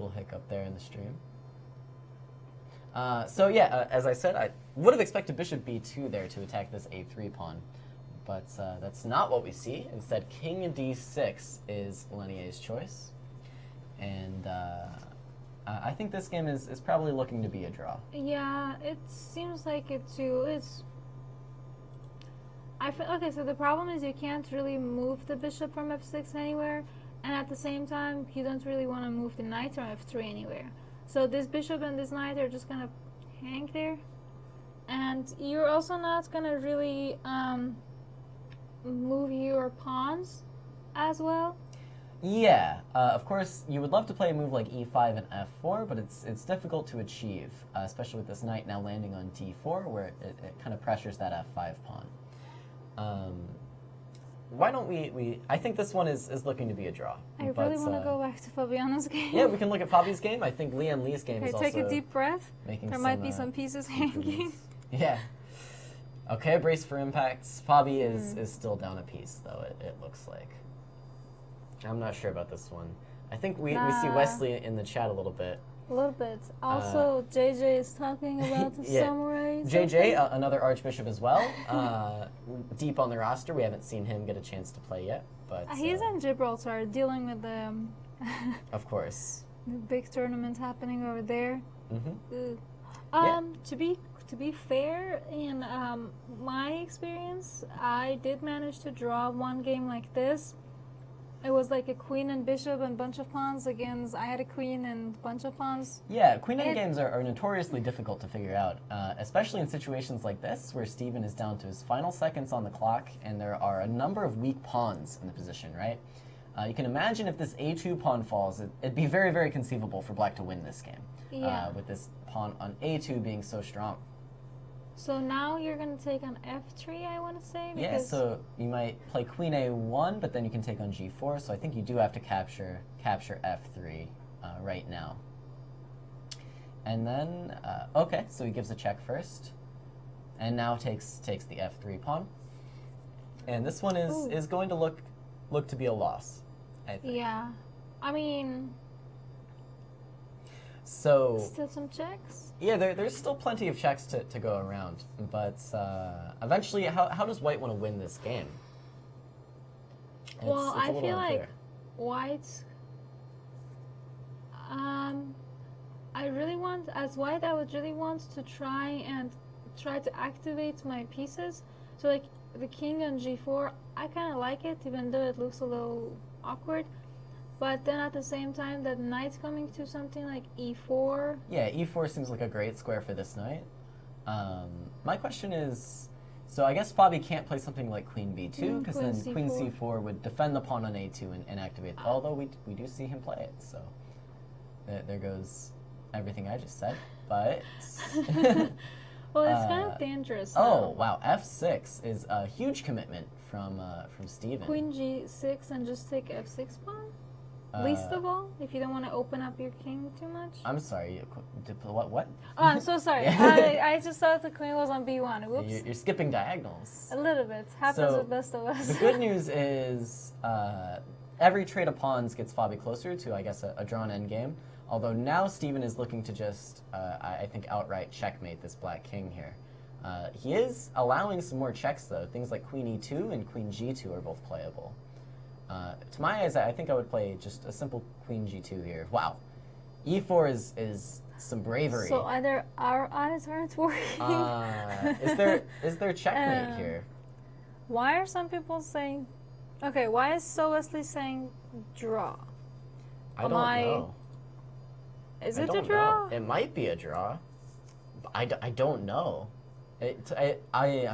hiccup there in the stream. So yeah, as I said, I would have expected bishop b2 there to attack this a3 pawn, but that's not what we see. Instead, king d6 is Leinier's choice, and I think this game is probably looking to be a draw. Yeah, it seems like it too. I feel okay. So the problem is you can't really move the bishop from f6 anywhere, and at the same time you don't really want to move the knight from f3 anywhere. So this bishop and this knight are just gonna hang there, and you're also not gonna really move your pawns as well. Yeah, of course, you would love to play a move like e5 and f4, but it's difficult to achieve, especially with this knight now landing on d4, where it kind of pressures that f5 pawn. Why don't we I think this one is looking to be a draw. I really want to go back to Fabiano's game. Yeah, we can look at Fabi's game. I think Lee's game Okay, is take also a deep breath. making There some, might be some pieces hanging. improvements. Yeah. Okay, brace for impacts. Fabi is still down a piece, though, it looks like. I'm not sure about this one. I think we see Nah. Wesley in the chat a little bit. A little bit. Also, JJ is talking about the Yeah. samurais. JJ, another Archbishop as well. Deep on the roster. We haven't seen him get a chance to play yet, but He's in Gibraltar dealing with the of course. the big tournament happening over there. Mm-hmm. Yeah. To be fair, in my experience, I did manage to draw one game like this. It was like a queen and bishop and bunch of pawns against. I had a queen and bunch of pawns. Yeah, queen endgames are notoriously difficult to figure out, especially in situations like this where Steven is down to his final seconds on the clock and there are a number of weak pawns in the position, right? You can imagine if this a2 pawn falls, it'd be very, very conceivable for black to win this game, Yeah. with this pawn on a2 being so strong. So now you're gonna take on f3, I want to say. Yeah, Because so you might play queen a1, but then you can take on g4, so I think you do have to capture f3 right now. And then, okay, so he gives a check first, and now takes the f3 pawn. And this one is going to look to be a loss, I think. Yeah, I mean, So still some checks. yeah, there's still plenty of checks to go around, but eventually, how does White want to win this game? Well, a I little feel like unclear. White. I really want, as white, I would really want to try to activate my pieces. So like the king on g4, I kind of like it, even though it looks a little awkward. But then at the same time, that knight's coming to something like e4. Yeah, e4 seems like a great square for this knight. My question is, so I guess Fabi can't play something like queen b2, because then queen c4 would defend the pawn on a2 and activate. Although we do see him play it, so there goes everything I just said. But well, it's kind of dangerous. Oh wow, f6 is a huge commitment from Steven. Queen g6 and just take f6 pawn. Least of all, if you don't want to open up your king too much. I'm sorry. What? Oh, I'm so sorry. I just thought the queen was on b1. Whoops. You're skipping diagonals. A little bit. Happens with best of us. The good news is every trade of pawns gets Fabi closer to, I guess, a drawn endgame. Although now Steven is looking to just, I think, outright checkmate this black king here. He is allowing some more checks, though. Things like queen e2 and queen g2 are both playable. To my eyes, I think I would play just a simple queen g2 here. Wow. e4 is some bravery. So either our odds aren't working. Is there checkmate here? Why are some people saying... Okay, why is So Wesley saying draw? I don't know. Is it a draw? It might be a draw. I don't know. I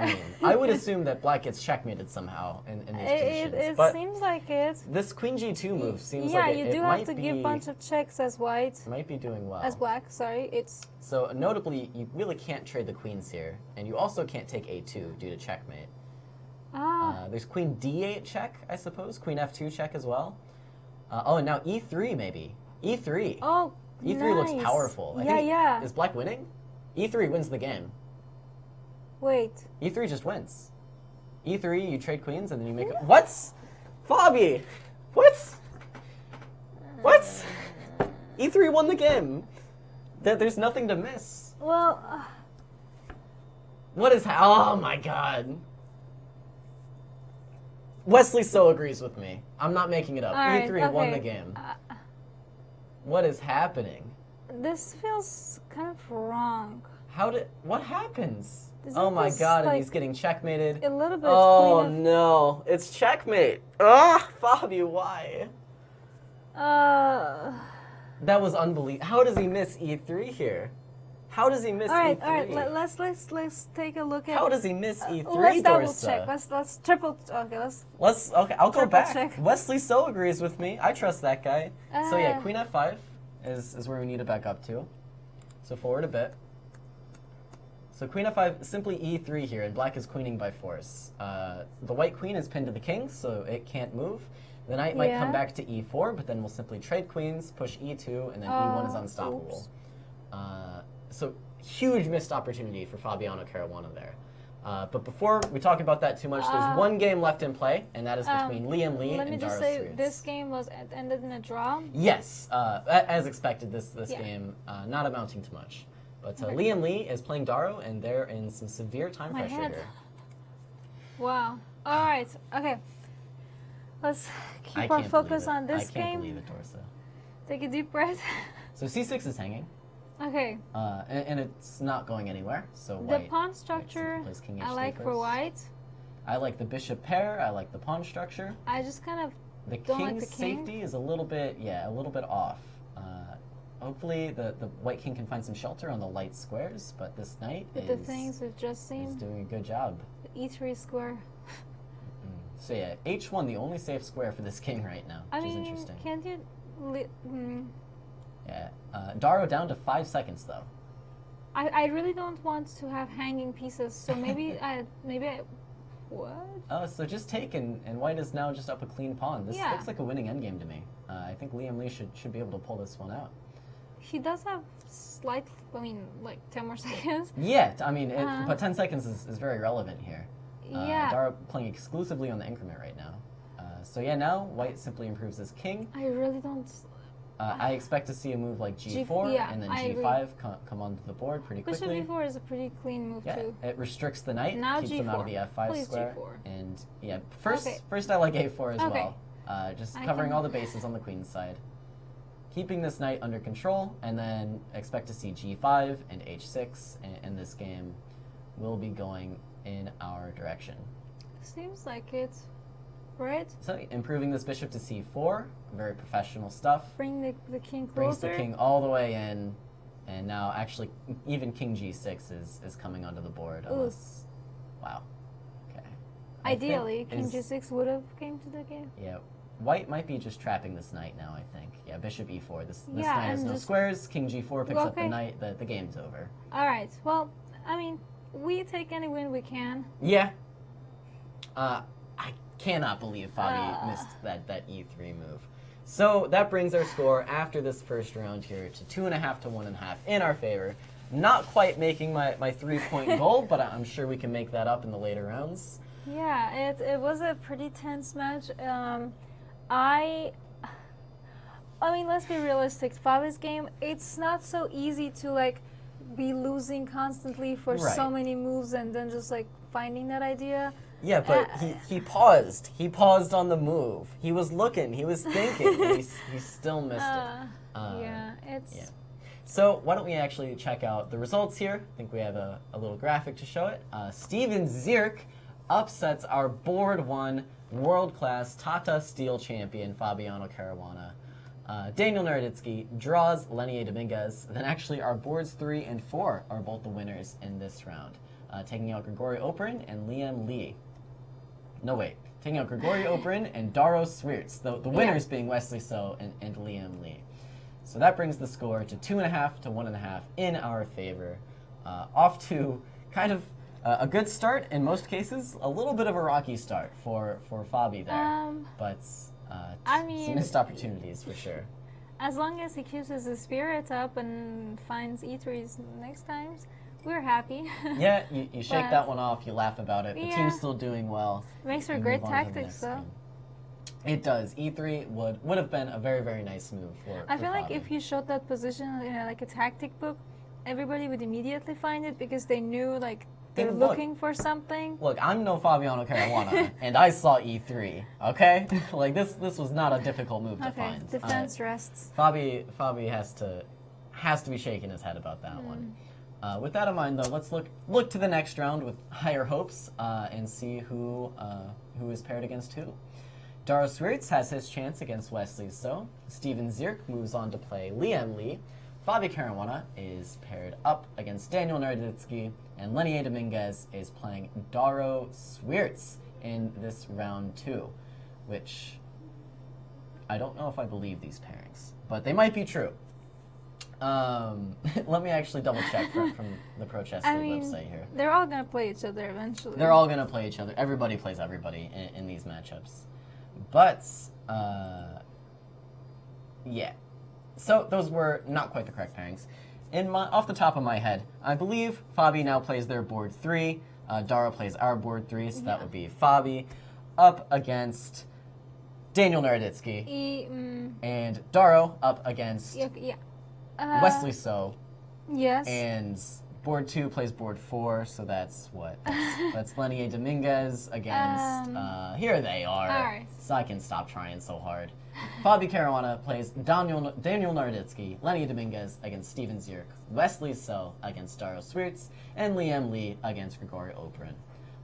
mean, I would assume that black gets checkmated somehow in these positions. It seems like it. This queen g2 move seems like it you do have to give a bunch of checks as white. Might be doing well. As black, sorry. So notably, you really can't trade the queens here, and you also can't take a2 due to checkmate. There's queen d8 check, I suppose. Queen f2 check as well. And now e3 maybe. e3. Oh, e3 nice. looks powerful. Yeah. Is black winning? e3 wins the game. Wait. e3 just wins. e3, you trade queens, and then you make it. What? Fabi! What? What? e3 won the game. There's nothing to miss. Well. What is? Oh my god. Wesley So agrees with me. I'm not making it up. Right, e3 won the game. What is happening? This feels kind of wrong. What happens? Isn't oh my god, like and he's getting checkmated. A little bit. Oh no, it's checkmate. Fabi, why? That was unbelievable. How does he miss e3 here? How does he miss e3? All right. Let's take a look at. How does he miss e3, let's double Dorsa? check. Let's triple. Okay, I'll go back. check. Wesley So agrees with me. I trust that guy. So yeah, queen f5 is where we need to back up to. So forward a bit. So queen f5, simply e3 here, and black is queening by force. The white queen is pinned to the king, so it can't move. The knight might come back to e4, but then we'll simply trade queens, push e2, and then e1 is unstoppable. So huge missed opportunity for Fabiano Caruana there. But before we talk about that too much, there's one game left in play, and that is between Liem Lee and Dorsa. Let me just say, this game ended in a draw. Yes, as expected, this game not amounting to much. But Liem Lee is playing Daro, and they're in some severe time pressure here. Wow. All right. Okay. Let's keep our focus on this game. I can't believe it, Dorsa. Take a deep breath. So c6 is hanging. Okay. And it's not going anywhere. So the pawn structure I like for white. I like the bishop pair. I like the pawn structure. I just kind of the don't king's like the king. Safety is a little bit off. Hopefully the white king can find some shelter on the light squares, but this knight the things we've just seen is doing a good job. The e3 square. So yeah, h1 the only safe square for this king right now, which is interesting. Can't you? Yeah, Daro down to 5 seconds though. I really don't want to have hanging pieces, so maybe I what? Oh, so just take and white is now just up a clean pawn. This looks like a winning endgame to me. I think Liem Lee should be able to pull this one out. He does have like 10 more seconds. Yeah, I mean, but 10 seconds is very relevant here. Yeah. Daro playing exclusively on the increment right now. So yeah, now white simply improves his king. I really don't. I expect to see a move like g4 and then g5 come onto the board pretty quickly. Bishop e4 is a pretty clean move too. It restricts the knight, now keeps g4. him out of the f5 Please square. g4. And yeah, first I like a4 as well. Just covering all the bases on the queen's side. keeping this knight under control, and then expect to see g5 and h6, and this game will be going in our direction. Seems like it, right? So improving this bishop to c4, very professional stuff. Bring the king closer. Brings the king all the way in, and now actually even king g6 is coming onto the board. Unless, wow. Okay. Ideally, king g6 would have came to the game. Yeah. White might be just trapping this knight now, I think. Yeah, bishop e4. This Yeah, knight has and no just- squares. King g4 picks up the Okay. knight. The game's over. All right. Well, I mean, we take any win we can. Yeah. I cannot believe Fabi missed that e3 move. So that brings our score after this first round here to 2.5 to 1.5 in our favor. Not quite making my 3-point goal, but I'm sure we can make that up in the later rounds. Yeah, it was a pretty tense match. I mean, let's be realistic. Fabi's game, it's not so easy to like be losing constantly for Right. so many moves and then just like finding that idea. Yeah, but he paused. He paused on the move. He was looking. He was thinking. and he still missed it. Yeah, it's. Yeah. So why don't we actually check out the results here? I think we have a little graphic to show it. Steven Zierk upsets our board 1 world-class Tata Steel champion, Fabiano Caruana. Daniel Naroditsky draws Leinier Dominguez. Then actually our boards 3 and 4 are both the winners in this round. Taking out Grigori Operin and Liem Lee. No, wait. Taking out Grigori Operin and Daro Swirts. The winners being Wesley So and Liem Lee. So that brings the score to 2.5 to 1.5 in our favor. Off to kind of a good start in most cases, a little bit of a rocky start for Fabi there. But I mean, some missed opportunities for sure. As long as he keeps his spirit up and finds E3s next times, we're happy. Yeah, you shake But- that one off, you laugh about it. The Yeah. team's still doing well. Makes for You great move on to the tactics, next though. game. It does. E3 would have been a very, very nice move for I feel like Fabi. if you showed that position in like a tactic book, everybody would immediately find it because they knew like they're Look. looking for something. Look, I'm no Fabiano Caruana, and I saw E3, okay? Like, this was not a difficult move to Okay, find. defense rests. Fabi has to be shaking his head about that one. With that in mind, though, let's look to the next round with higher hopes and see who is paired against who. Daro Swirts has his chance against Wesley So. Steven Zierk moves on to play Liem Lee. Fabi Caruana is paired up against Daniel Naroditsky, and Leinier Dominguez is playing Daro Swirts in this round 2, which I don't know if I believe these pairings, but they might be true. Let me actually double check from the Pro Chess I League mean, website here. they're all gonna play each other eventually. They're all going to play each other. Everybody plays everybody in these matchups. But, yeah. So those were not quite the correct pairings. Off the top of my head, I believe Fabi now plays their board 3. Daro plays our board 3, so that would be Fabi up against Daniel Naroditsky. And Daro up against Yeah. Wesley So. Yes. And board 2 plays board 4, so that's what? That's Leinier Dominguez against, here they are. all right. So I can stop trying so hard. Fabi Caruana plays Daniel Naroditsky, Leinier Dominguez against Steven Zierk, Wesley So against Daro Swirts, and Liem Lee against Grigori Operin.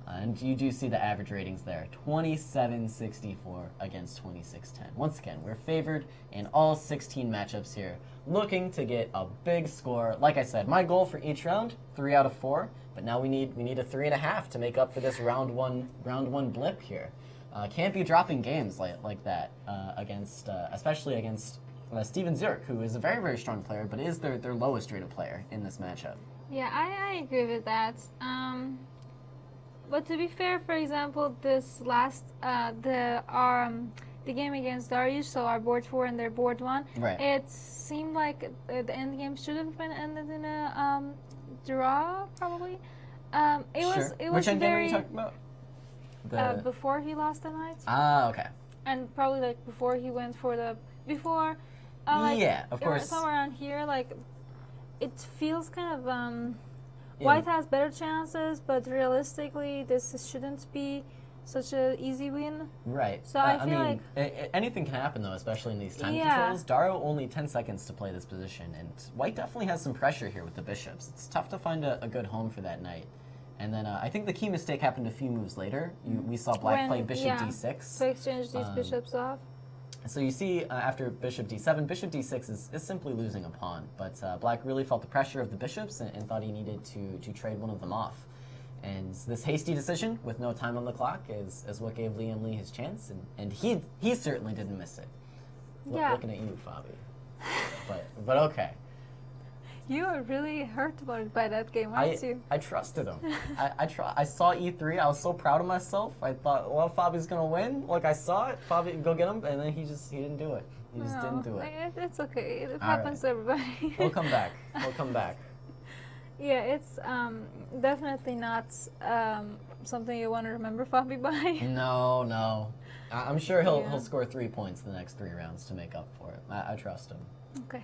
And you do see the average ratings there, 27-64 against 26-10. Once again, we're favored in all 16 matchups here, looking to get a big score. Like I said, my goal for each round, 3 out of 4, but now we need a 3.5 to make up for this round one blip here. Can't be dropping games like that against, especially against Steven Zierk, who is a very, very strong player, but is their lowest rated player in this matchup. Yeah, I agree with that. But to be fair, for example, this last the game against Darius, so our board 4 and their board 1, Right. it seemed like the end game should have been ended in a draw, probably. It was Which end game are very you talking about? before he lost the night, Okay. and probably like before he went for the Yeah, of course. somewhere around here, like it feels kind of Yeah. White has better chances, but realistically, this shouldn't be such a easy win. Right. So I feel mean, anything can happen though, especially in these time Yeah. controls. Daro only 10 seconds to play this position, and White definitely has some pressure here with the bishops. It's tough to find a good home for that knight. And then I think the key mistake happened a few moves later. We saw Black play bishop d6. To exchange these bishops off. So you see, after bishop d7, bishop d6 is simply losing a pawn. But Black really felt the pressure of the bishops and thought he needed to trade one of them off. And this hasty decision with no time on the clock is what gave Liam Lee his chance, and he certainly didn't miss it. Yeah. Looking at you, Fabi. But okay. You were really hurt by that game, aren't you? I trusted him. I saw e3. I was so proud of myself. I thought, well, Fabi's gonna win. Like I saw it. Fabi, go get him, and then he didn't do it. He just didn't do it. It's okay. It All happens to everybody. He'll come back. He'll come back. Yeah, it's definitely not something you want to remember Fabi by. No. I'm sure he'll score 3 points in the next 3 rounds to make up for it. I trust him. Okay.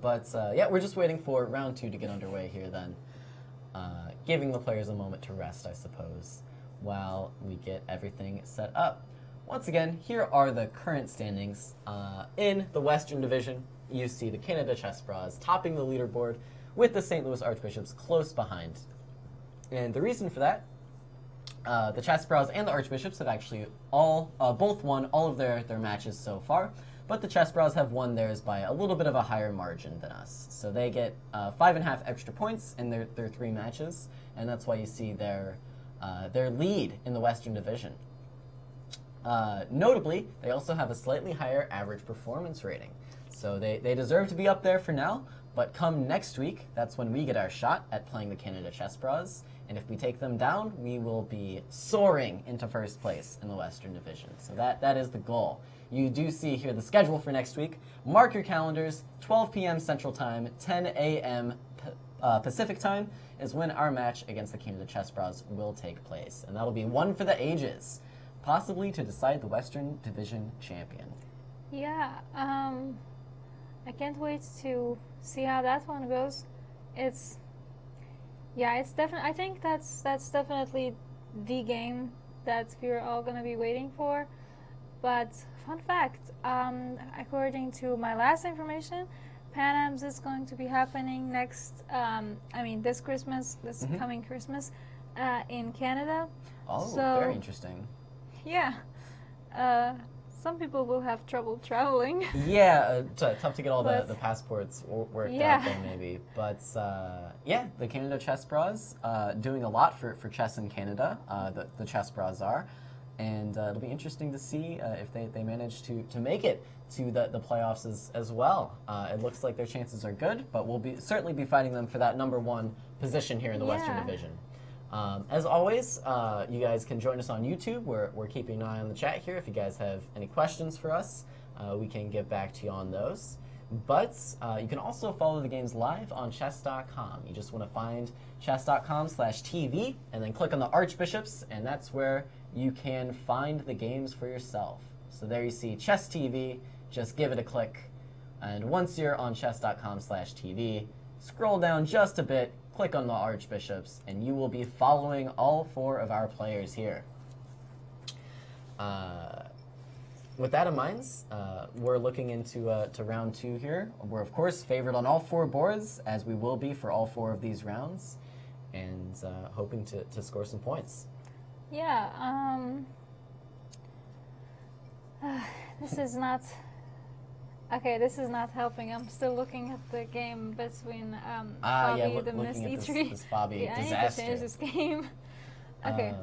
But yeah, we're just waiting for round 2 to get underway here then. Giving the players a moment to rest, I suppose, while we get everything set up. Once again, here are the current standings. In the Western Division, you see the Canada Chess Bras topping the leaderboard with the St. Louis Archbishops close behind. And the reason for that, the Chess Bras and the Archbishops have actually both won all of their matches so far, but the Chess Bras have won theirs by a little bit of a higher margin than us. So they get 5.5 extra points in their 3 matches, and that's why you see their lead in the Western Division. Notably, they also have a slightly higher average performance rating. So they deserve to be up there for now, but come next week, that's when we get our shot at playing the Canada Chess Bras. And if we take them down, we will be soaring into first place in the Western Division. So that is the goal. You do see here the schedule for next week. Mark your calendars, 12 p.m. Central Time, 10 a.m. Pacific Time is when our match against the Canada Chess Bras will take place. And that'll be one for the ages, possibly to decide the Western Division champion. Yeah, I can't wait to see how that one goes. It's definitely. I think that's definitely the game that we're all gonna be waiting for. But fun fact, according to my last information, Pan Am's is going to be happening this Christmas, coming Christmas, in Canada. Oh, so, very interesting. Yeah. Some people will have trouble traveling. Yeah, tough to get all the passports worked out there maybe. But yeah, the Canada Chess Bras doing a lot for chess in Canada, the Chess Bras are. And it'll be interesting to see if they manage to make it to the playoffs as well. It looks like their chances are good, but we'll certainly be fighting them for that #1 position here in the Western Division. As always, you guys can join us on YouTube. We're keeping an eye on the chat here. If you guys have any questions for us, we can get back to you on those. But you can also follow the games live on chess.com. You just want to find chess.com/TV and then click on the Archbishops, and that's where you can find the games for yourself. So there you see Chess TV. Just give it a click. And once you're on chess.com/TV, scroll down just a bit, click on the Archbishops, and you will be following all 4 of our players here. With that in mind, we're looking into to round 2 here. We're, of course, favored on all 4 boards, as we will be for all 4 of these rounds, and hoping to score some points. Yeah, this is not... Okay, this is not helping. I'm still looking at the game between Fabi, the missed E3. This Fabi yeah, disaster. I need to change this game. Okay,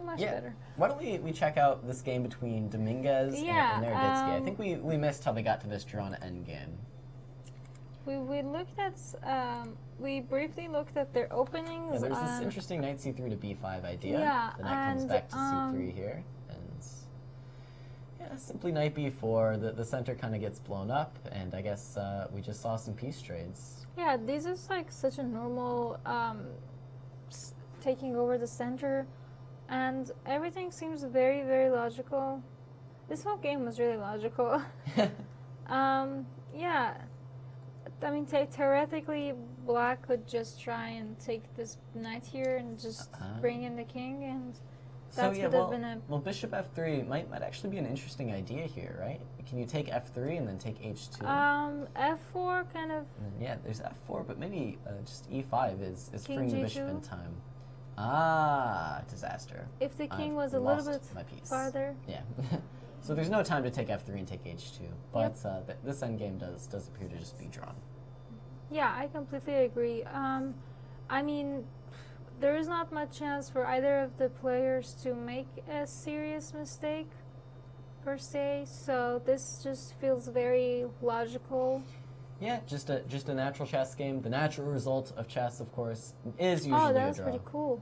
much better. Why don't we check out this game between Dominguez and Naroditsky? I think we missed how they got to this draw on endgame. We looked at we briefly looked at their openings. Yeah, there's this interesting knight c3 to b5 idea. Yeah, the knight comes back to c3 here, and yeah, simply knight b4. The center kind of gets blown up, and I guess we just saw some piece trades. Yeah, this is like such a normal taking over the center, and everything seems very, very logical. This whole game was really logical. Yeah. I mean, theoretically, Black could just try and take this knight here and just bring in the king, and That yeah, would have been a... well, bishop f3 might actually be an interesting idea here, right? Can you take f3 and then take h2? F4 kind of... And then, yeah, there's f4, but maybe just e5 is King freeing the bishop G2. in time. Ah, disaster. If the king I've was a little lost bit my piece. farther. Yeah. So there's no time to take f3 and take h2, but this endgame does appear to just be drawn. Yeah, I completely agree. I mean, there is not much chance for either of the players to make a serious mistake, per se, so this just feels very logical. Yeah, just a natural chess game. The natural result of chess, of course, is usually Oh, a that's draw. pretty cool.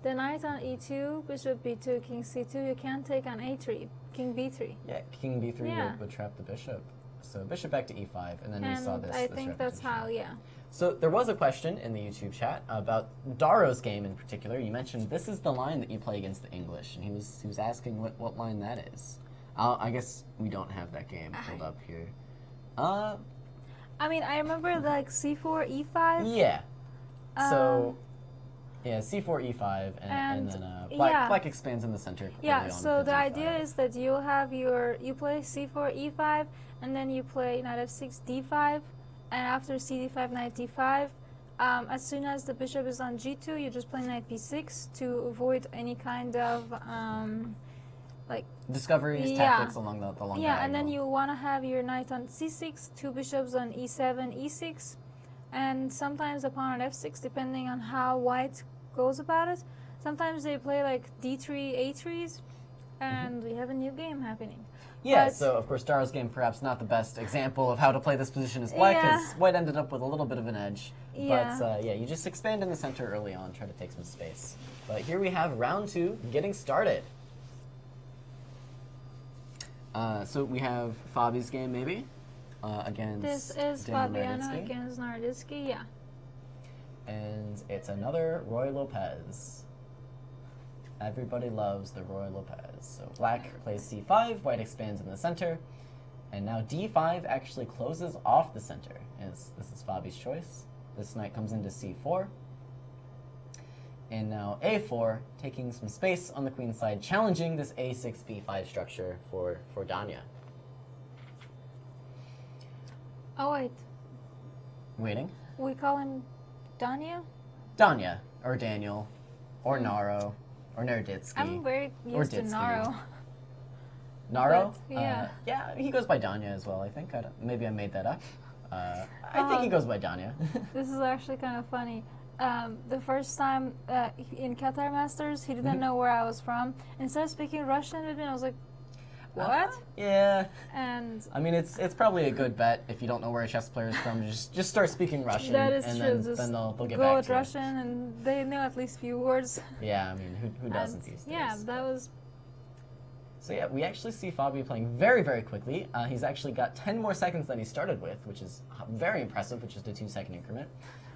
The knight on e2, bishop b2, king c2, you can't take on a3, king b3. Yeah, king b3 Yeah. would trap the bishop. So bishop back to e5, and then we saw And this. I this think that's repetition. how, yeah. So there was a question in the YouTube chat about Daro's game in particular. You mentioned this is the line that you play against the English, and he was asking what line that is. I guess we don't have that game pulled up here. I mean, I remember like c4, e5. Yeah. So yeah, c4, e5, and then black expands in the center. Yeah, early on so with the d5. idea is that you have you play c4, e5, and then you play knight f6, d5, and after cd5, knight d5. As soon as the bishop is on g2, you just play knight b6 to avoid any kind of like discoveries, tactics along the long yeah, diagonal. and then you want to have your knight on c6, two bishops on e7, e6, and sometimes a pawn on f6, depending on how white goes about it. Sometimes they play like d3, a3s, and we have a new game happening. Yeah, But- so of course Daro's game perhaps not the best example of how to play this position as black, because Yeah. white ended up with a little bit of an edge. Yeah. But yeah, you just expand in the center early on, try to take some space. But here we have round 2 getting started. So we have Fabi's game maybe against This is Denby Fabiano Naroditsky. against Naroditsky, yeah. And it's another Roy Lopez. Everybody loves the Roy Lopez. So black plays c5, white expands in the center, and now d5 actually closes off the center. This is Fabi's choice. This knight comes into c4, and now a4, taking some space on the queen side, challenging this a6, b5 structure for Danya. Oh wait, Waiting. we call him Danya? Danya, or Daniel, or Naro, or Naroditsky. I'm very used to Ditsky. Naro. Naro? But, yeah. Yeah, he goes by Danya as well, I think. Maybe I made that up. I think he goes by Danya. This is actually kind of funny. The first time in Qatar Masters, he didn't know where I was from. Instead of speaking Russian with me, I was like, what? Yeah. And I mean, it's probably a good bet if you don't know where a chess player is from. Just start speaking Russian, that is and true. then Just they'll get go back with to you. Russian, and they know at least few words. Yeah, I mean, who doesn't And, these days? yeah, that was... So yeah, we actually see Fabi playing very, very quickly. He's actually got 10 more seconds than he started with, which is very impressive, which is the 2-second increment.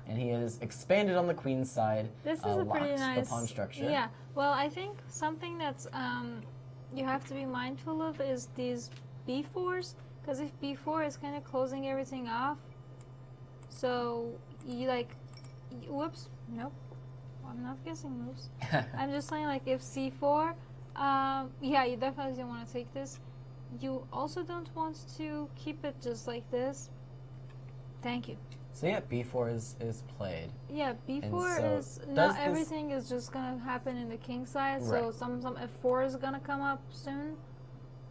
And he has expanded on the queen's side, This is a pretty locked nice... the pawn structure. Yeah, well, I think something that's you have to be mindful of is these b4s, because if b4 is kind of closing everything off, so you like... Whoops, nope. I'm not guessing moves. I'm just saying, like, if c4, yeah, you definitely don't want to take this. You also don't want to keep it just like this. Thank you. So yeah, b4 is played. Yeah, b4 so is does not this- everything is just gonna happen in the king side. So Right. some f4 is gonna come up soon,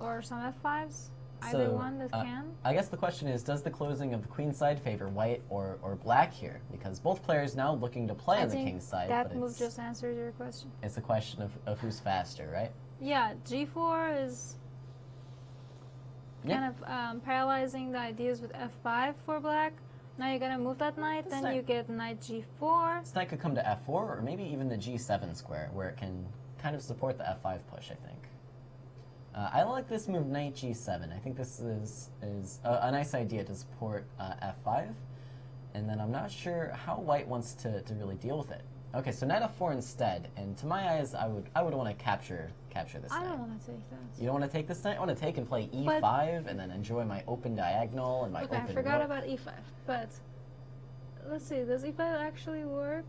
or some f5s. Either So, one that can. I guess the question is, does the closing of the queen side favor white or black here? Because both players now looking to play I on the think king side, that but move it's, just answered your question. it's a question of who's faster, right? Yeah, g4 is Yeah. kind of paralyzing the ideas with f5 for black. Now you're gonna move that knight, This then knight- you get knight g4. This knight could come to f4, or maybe even the g7 square, where it can kind of support the f5 push, I think. I like this move, knight g7. I think this is a nice idea to support f5. And then I'm not sure how white wants to really deal with it. Okay, so knight f4 instead. And to my eyes, I would want to capture this I knight. don't want to take that. You don't want to take this knight? I want to take and play e5 and then enjoy my open diagonal and my Okay, open I forgot rook. about e5, but let's see, does e5 actually work?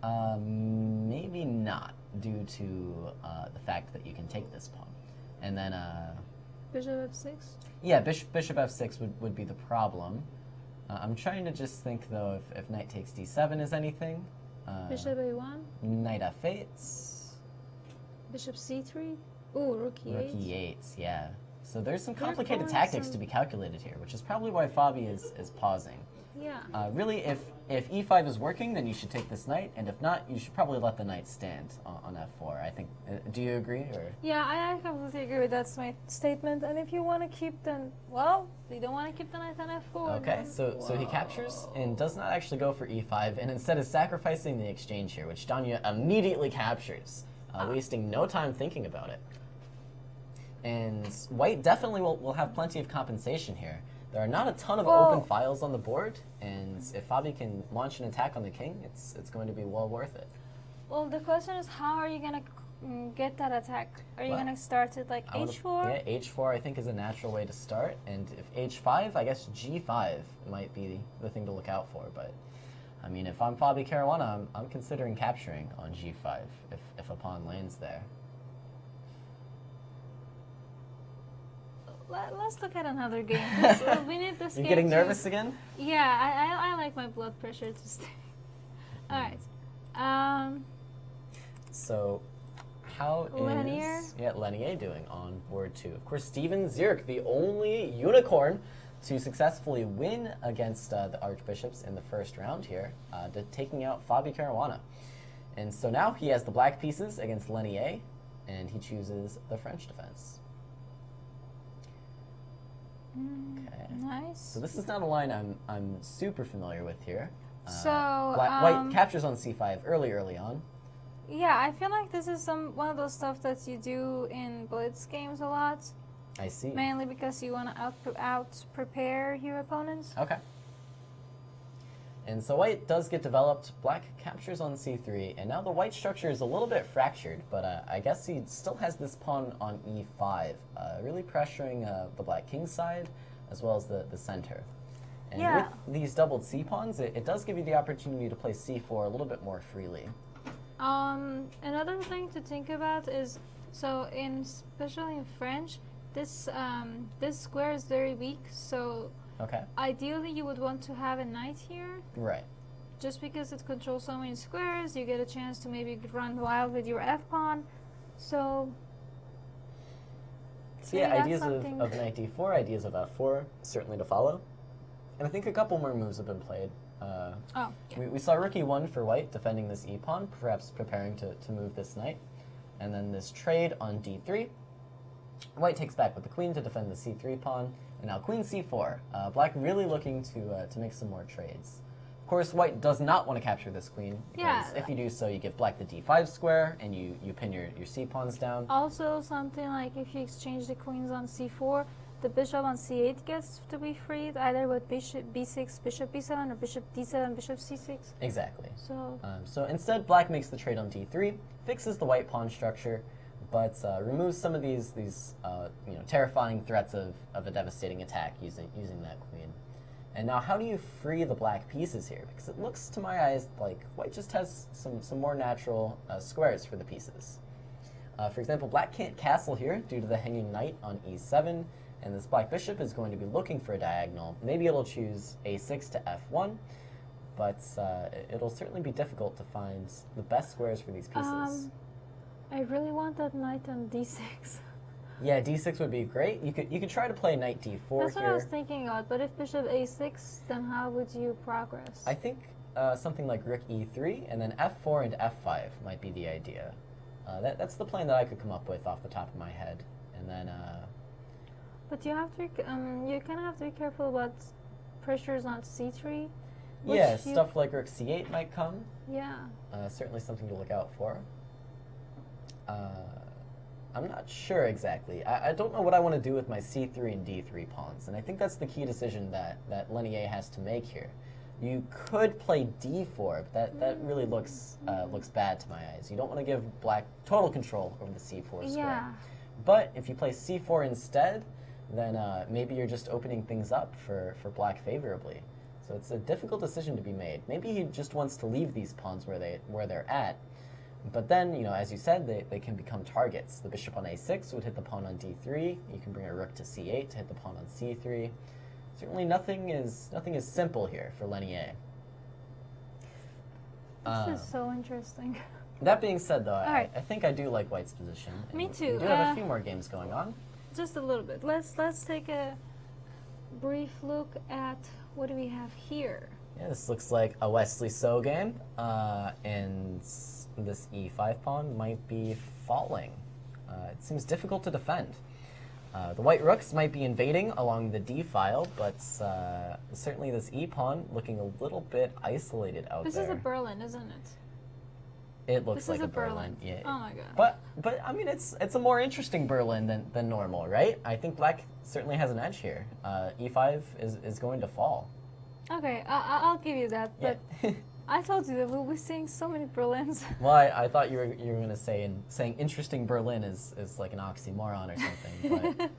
Maybe not. due to the fact that you can take this pawn. And then, Bishop f6. yeah, bishop f6 would be the problem. I'm trying to just think, though, if knight takes d7 is anything. Bishop a1. Knight f8. Bishop c3. Ooh, rook e8. Rook e8, yeah. So there's some They're complicated going tactics some- to be calculated here, which is probably why Fabi is pausing. Yeah. Really, if e5 is working, then you should take this knight, and if not, you should probably let the knight stand on f4. I think. Do you agree? Or Yeah, I completely agree with that's my statement. And if you want to keep then, well, you don't want to keep the knight on f4. okay, then- so he captures and does not actually go for e5, and instead is sacrificing the exchange here, which Danya immediately captures, wasting no time thinking about it. And White definitely will have plenty of compensation here. There are not a ton of Well- open files on the board, and if Fabi can launch an attack on the king, it's going to be well worth it. Well, the question is, how are you gonna get that attack? Are you Well, gonna start it like I wanna- h4? Yeah, h4 I think is a natural way to start, and if h5, I guess g5 might be the thing to look out for. But I mean, if I'm Fabi Caruana, I'm considering capturing on g5 if a pawn lands there. Let's look at another game. We need this You're game getting to- nervous again? Yeah, I like my blood pressure to stay. All right. So, how Leinier? is Leinier doing on board 2? Of course, Steven Zierk, the only unicorn to successfully win against the Archbishops in the first round here, taking out Fabi Caruana. And so now he has the black pieces against Leinier, and he chooses the French defense. Okay. Nice. So this is not a line I'm super familiar with here. So, White captures on c5 early on. Yeah, I feel like this is one of those stuff that you do in blitz games a lot, I see. mainly because you want to out prepare your opponents. Okay. And so white does get developed. Black captures on c3, and now the white structure is a little bit fractured, but I guess he still has this pawn on e5, really pressuring the black king side as well as the center. And Yeah. with these doubled c pawns, it does give you the opportunity to play c4 a little bit more freely. Another thing to think about is, so especially in French, this square is very weak, so Okay. ideally you would want to have a knight here. Right. Just because it controls so many squares, you get a chance to maybe run wild with your f-pawn. So So maybe yeah, that's ideas something- of knight d4, ideas of f4, certainly to follow. And I think a couple more moves have been played. oh, yeah. We saw rook e1 for white, defending this e-pawn, perhaps preparing to move this knight. And then this trade on d3. White takes back with the queen to defend the c3 pawn. And now queen c4. Black really looking to make some more trades. Of course, white does not want to capture this queen, because Yeah. if you do so, you give black the d5 square, and you pin your c-pawns down. Also, something like if you exchange the queens on c4, the bishop on c8 gets to be freed, either with bishop b6, bishop b7, or bishop d7, bishop c6. Exactly. So So instead, black makes the trade on d3, fixes the white pawn structure, but removes some of these terrifying threats of a devastating attack using that queen. And now, how do you free the black pieces here? Because it looks to my eyes like white just has some more natural squares for the pieces. For example, black can't castle here due to the hanging knight on e7, and this black bishop is going to be looking for a diagonal. Maybe it'll choose a6 to f1, but it'll certainly be difficult to find the best squares for these pieces. I really want that knight on d6. Yeah, d6 would be great. You could try to play knight d4 That's what I here. was thinking of, but if bishop a6, then how would you progress? I think something like rook e3 and then f4 and f5 might be the idea. That's the plan that I could come up with off the top of my head. And then But you have to, you kind of have to be careful about pressures on c3. yeah, which you- stuff like rook c8 might come. Yeah. Certainly something to look out for. I'm not sure exactly. I don't know what I want to do with my c3 and d3 pawns, and I think that's the key decision that Leinier has to make here. You could play d4, but that really looks bad to my eyes. You don't want to give black total control over the c4 square. Yeah. But if you play c4 instead, then maybe you're just opening things up for black favorably. So it's a difficult decision to be made. Maybe he just wants to leave these pawns where they're at, But then, as you said, they can become targets. The bishop on a6 would hit the pawn on d3. You can bring a rook to c8 to hit the pawn on c3. Certainly nothing is simple here for Leinier. This is so interesting. That being said, though, right. I think I do like White's position. And Me too. We do have a few more games going on. Just a little bit. Let's take a brief look at what do we have here. Yeah, this looks like a Wesley So game, and this e5 pawn might be falling. It seems difficult to defend. The white rooks might be invading along the d file, but certainly this e pawn looking a little bit isolated out there. This is a Berlin, isn't it? It looks This like is a Berlin. Yeah. Oh my god. But I mean, it's a more interesting Berlin than normal, right? I think black certainly has an edge here. E5 is going to fall. Okay, I'll give you that. But Yeah. I told you that we'll be seeing so many Berlins. Well, I thought you were going to say saying interesting Berlin is like an oxymoron or something.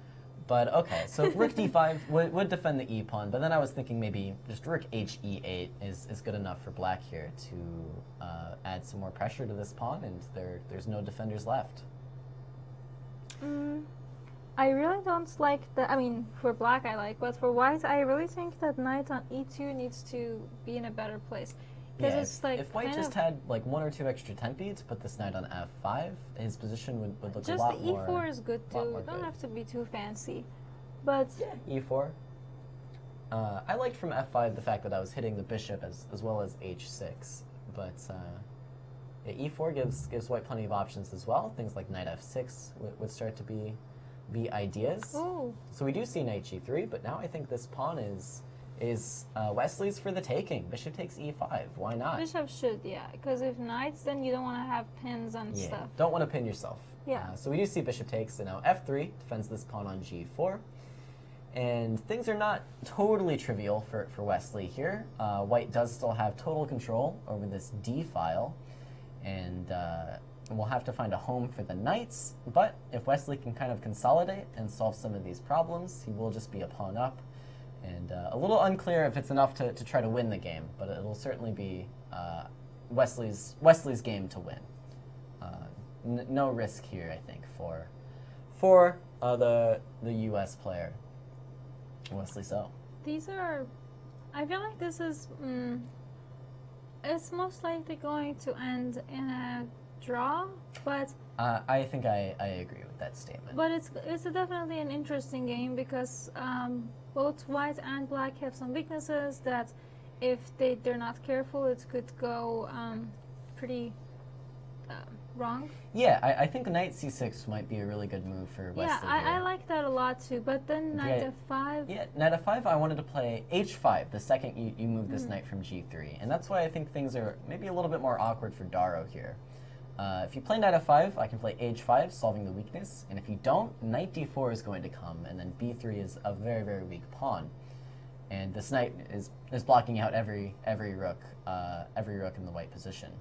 But okay, so rook d5 would defend the e pawn, but then I was thinking maybe just rook h e8 is good enough for black here to add some more pressure to this pawn, and there's no defenders left. I really don't like that. I mean, for black I like, but for white I really think that knight on e2 needs to be in a better place. Because Yeah, it's like if white just had like 1 or 2 extra tempi to put this knight on f5, his position would look just a lot the more. e4 is good lot too. more You don't good. have to be too fancy. But e4. I liked from f5 the fact that I was hitting the bishop as well as h6, but yeah, e4 gives white plenty of options as well. Things like knight f6 would start to be ideas. ooh, So we do see knight g3, but now I think this pawn is Wesley's for the taking. Bishop takes e5. Why not? bishop should, yeah. Because if knights, then you don't want to have pins and Yeah, stuff. don't want to pin yourself. Yeah. So we do see bishop takes, and now f3 defends this pawn on g4. And things are not totally trivial for Wesley here. White does still have total control over this d file, and we'll have to find a home for the knights. But if Wesley can kind of consolidate and solve some of these problems, he will just be a pawn up. And a little unclear if it's enough to try to win the game, but it'll certainly be Wesley's game to win. No risk here, I think, for the U.S. player, Wesley So. These are, I feel like this is, it's most likely going to end in a draw, but I think I agree with that statement. but it's definitely an interesting game because both white and black have some weaknesses that if they're not careful, it could go pretty wrong. Yeah, I think knight c6 might be a really good move for Wesley. Yeah, I here. like that a lot too. But then knight Yeah. f5. Yeah, knight f5, I wanted to play h5 the second you move this knight from g3. And that's why I think things are maybe a little bit more awkward for Daro here. If you play knight f5, I can play h5, solving the weakness. And if you don't, knight d4 is going to come, and then b3 is a very, very weak pawn. And this knight is blocking out every rook in the white position.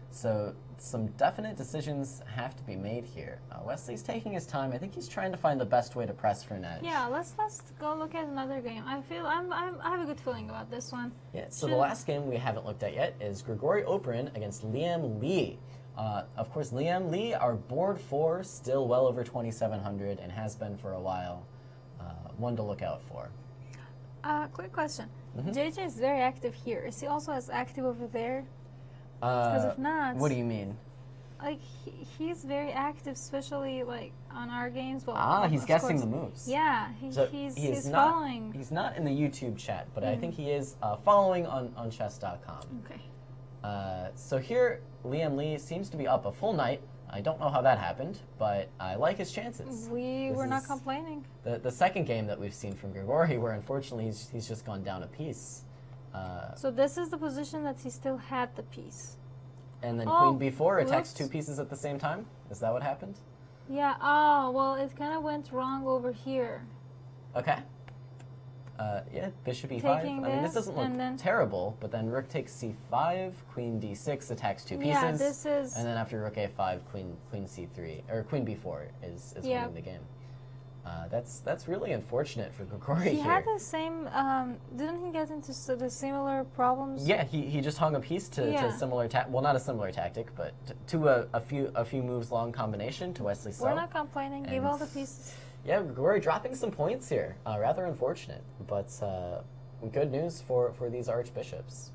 So some definite decisions have to be made here. Wesley's taking his time. I think he's trying to find the best way to press for an edge. Yeah, let's go look at another game. I have a good feeling about this one. Yeah, so the last game we haven't looked at yet is Grigori Operin against Liem Lee. Of course, Liem Lee, our board 4, still well over 2,700 and has been for a while. One to look out for. Quick question. JJ is very active here. Is he also as active over there? Because if not, What do you mean? like he's very active, especially like on our games. Well, He's of guessing course. the moves. Yeah, So he's not, following. He's not in the YouTube chat, but I think he is following on chess.com. Okay. So here, Liem Lee seems to be up a full knight. I don't know how that happened, but I like his chances. We This were not is complaining. The second game that we've seen from Grigori, where unfortunately he's just gone down a piece. So this is the position that he still had the piece. And then Oh, Queen b4 attacks whoops. 2 pieces at the same time? Is that what happened? Yeah. Oh well, it kind of went wrong over here. Okay. Yeah, bishop e5. Taking I mean, this this, doesn't and look then- terrible, but then rook takes c5, queen d6 attacks 2 pieces. Yeah, this is. And then after rook a5, queen c3, or queen b4 is Yeah. winning the game. That's really unfortunate for Grigori He here. had the same. Didn't he get into the similar problems? Yeah, he just hung a piece to Yeah. similar well, not a similar tactic, but to a few moves long combination to Wesley So. We're not complaining. Give And- all the pieces. Yeah, Grigori dropping some points here. Rather unfortunate, but good news for these archbishops.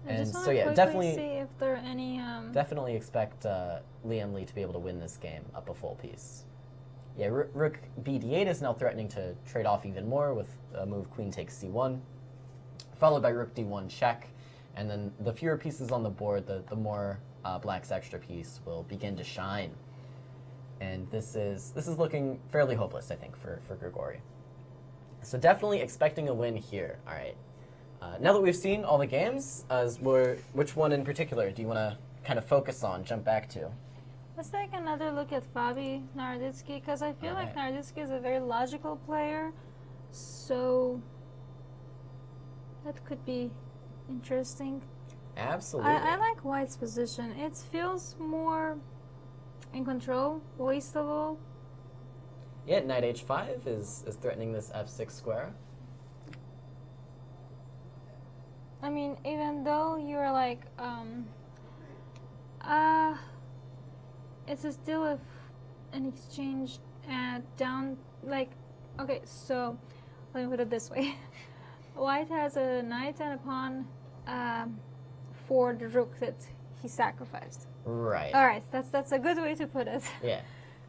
I And just want so to yeah, quickly definitely see if there are any. definitely expect Liem Lee to be able to win this game up a full piece. Yeah, Rook B8 is now threatening to trade off even more with a move Queen takes C1, followed by Rook D1 check, and then the fewer pieces on the board, the more Black's extra piece will begin to shine. And this is looking fairly hopeless, I think, for Grigori. So definitely expecting a win here. All right. Now that we've seen all the games, which one in particular do you want to kind of focus on, jump back to? Let's take another look at Fabi Naroditsky, because I feel like Alright. Naroditsky is a very logical player, so that could be interesting. Absolutely. I like White's position. It feels more in control, wastable. Yeah, Knight H5 is threatening this F6 square. I mean, even though you're like, it's still an exchange down, like, okay, so let me put it this way. White has a knight and a pawn for the rook that he sacrificed. Right. All right, that's a good way to put it. Yeah.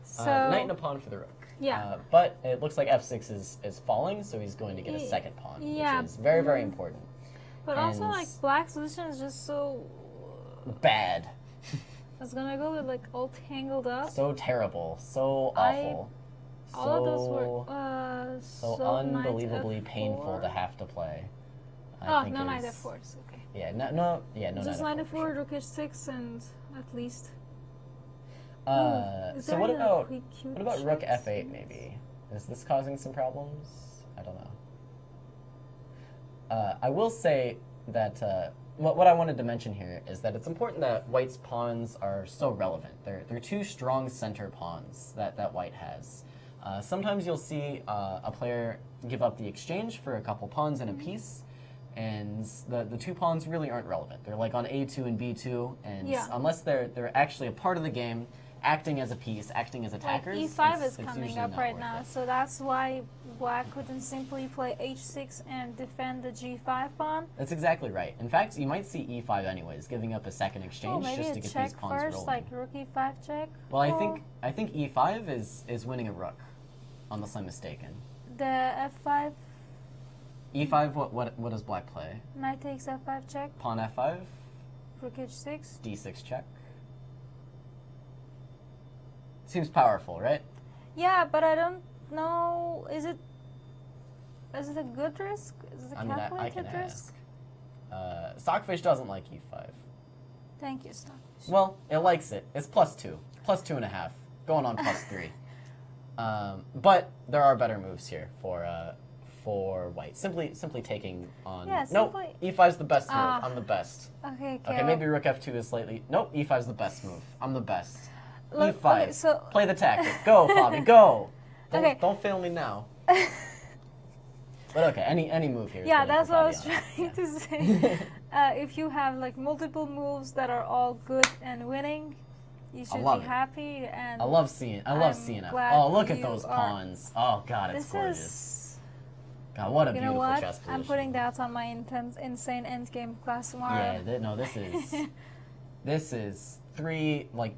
So Knight and a pawn for the rook. yeah, But it looks like F6 is falling, so he's going to get a second pawn, yeah. which is very, very important. but also and- like Black's position is just so. Bad. It's gonna go with like all tangled up. So terrible. So awful. All of those were so knight unbelievably F4. painful to have to play. Oh, think no knight is- F4, it's okay. Yeah, no Just knight knight F4 F4, for sure. rook H6, and at least. Is So there what any, about quick cute what about rook checks? F8 maybe? Is this causing some problems? I don't know. I will say that what I wanted to mention here is that it's important that White's pawns are so relevant. They're two strong center pawns that White has. Sometimes you'll see a player give up the exchange for a couple pawns and a piece, and the two pawns really aren't relevant. They're like on A2 and B2, and Yeah. unless they're actually a part of the game, acting as a piece, acting as Like attackers, E5 it's is coming usually up not right worth now, it. so that's why Black couldn't simply play H6 and defend the G5 pawn. That's exactly right. In fact, you might see E5 anyways, giving up a second Oh, exchange maybe just a to get check these pawns first, rolling. like rook E5 check. Well, Oh, I think E5 is winning a rook, unless I'm mistaken. the F5 E5, what does Black play? knight takes F5 check, Pawn F5, rook H6. D6 check. Seems powerful, right? Yeah, but I don't know. Is it a good risk? Is it a I mean, I calculated can risk? ask. Stockfish doesn't like E5. Thank you, Stockfish. Well, it likes it. It's +2, +2.5, going on +3. But there are better moves here for White. Simply taking on. Yeah, nope. simply- E5's the best move. Ah. I'm the best. Okay, Okay, maybe Rook F2 is slightly. Nope. E5's the best move. I'm the best. Look, E5. okay, so- Play the tactic. Go, Fabi. Go. Okay. Don't fail me now. But okay, any move here. is Yeah, better that's for what I was Fabiano. trying to say. If you have like multiple moves that are all good and winning, you should love be it. happy. And I love seeing it. I'm glad Oh, look at you those are- pawns. Oh God, it's this gorgeous. is. God, what a You know beautiful what? chess position. I'm putting that on my insane endgame class tomorrow. Yeah, this is three like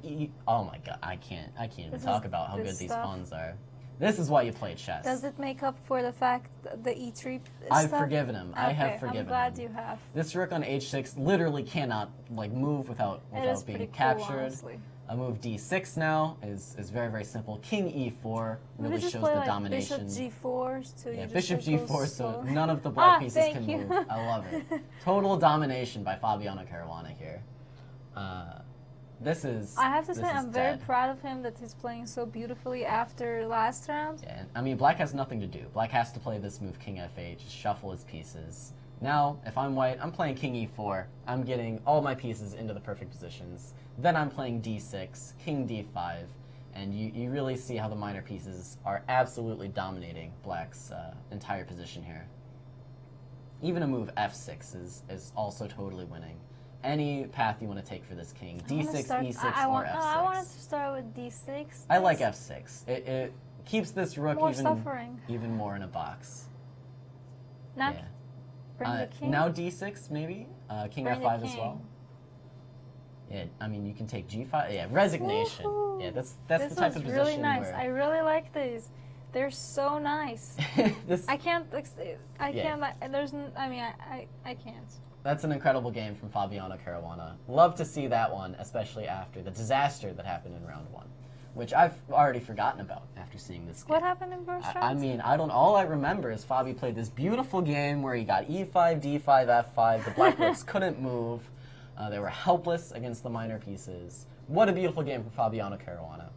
oh my God, I can't even This talk is about how good good these stuff. pawns are. This is why you play chess. Does it make up for the fact that the E3 I've stuff? forgiven him. I have Okay, forgiven I'm glad him. you have. This rook on H6 literally cannot like move without It is being pretty cool, captured. honestly. A move D6 now is very, very simple. King E4 Maybe really just shows play the like domination. Bishop G4 so Yeah, you just Bishop like, go G4 so slow. none of the black pieces thank can you. move. I love it. Total domination by Fabiano Caruana here. This is I have to this say, is I'm very dead. proud of him that he's playing so beautifully after last round. Yeah, I mean, black has nothing to do. Black has to play this move, King F8, just shuffle his pieces. Now, if I'm white, I'm playing King E4. I'm getting all my pieces into the perfect positions. Then I'm playing D6, King D5, And you really see how the minor pieces are absolutely dominating Black's entire position here. Even a move f6 is also totally winning. Any path you want to take for this king, d6, e6, or f6. I wanted to start with d6. I like f6. It keeps this rook suffering. even more in a box. Now, bring the king. Now d6 maybe. King Bring f5 the as king. well. Yeah, I mean you can take g5. Yeah, resignation. Woohoo. Yeah, that's This the type was of position really nice. where I really like these. They're so nice. this. I can't. I Yeah. can't. There's. I mean, I can't. That's an incredible game from Fabiano Caruana. Love to see that one, especially after the disaster that happened in round 1, which I've already forgotten about after seeing this game. What happened in first round? I mean, all I remember is Fabi played this beautiful game where he got e5, d5, f5. The black rooks couldn't move. They were helpless against the minor pieces. What a beautiful game from Fabiano Caruana.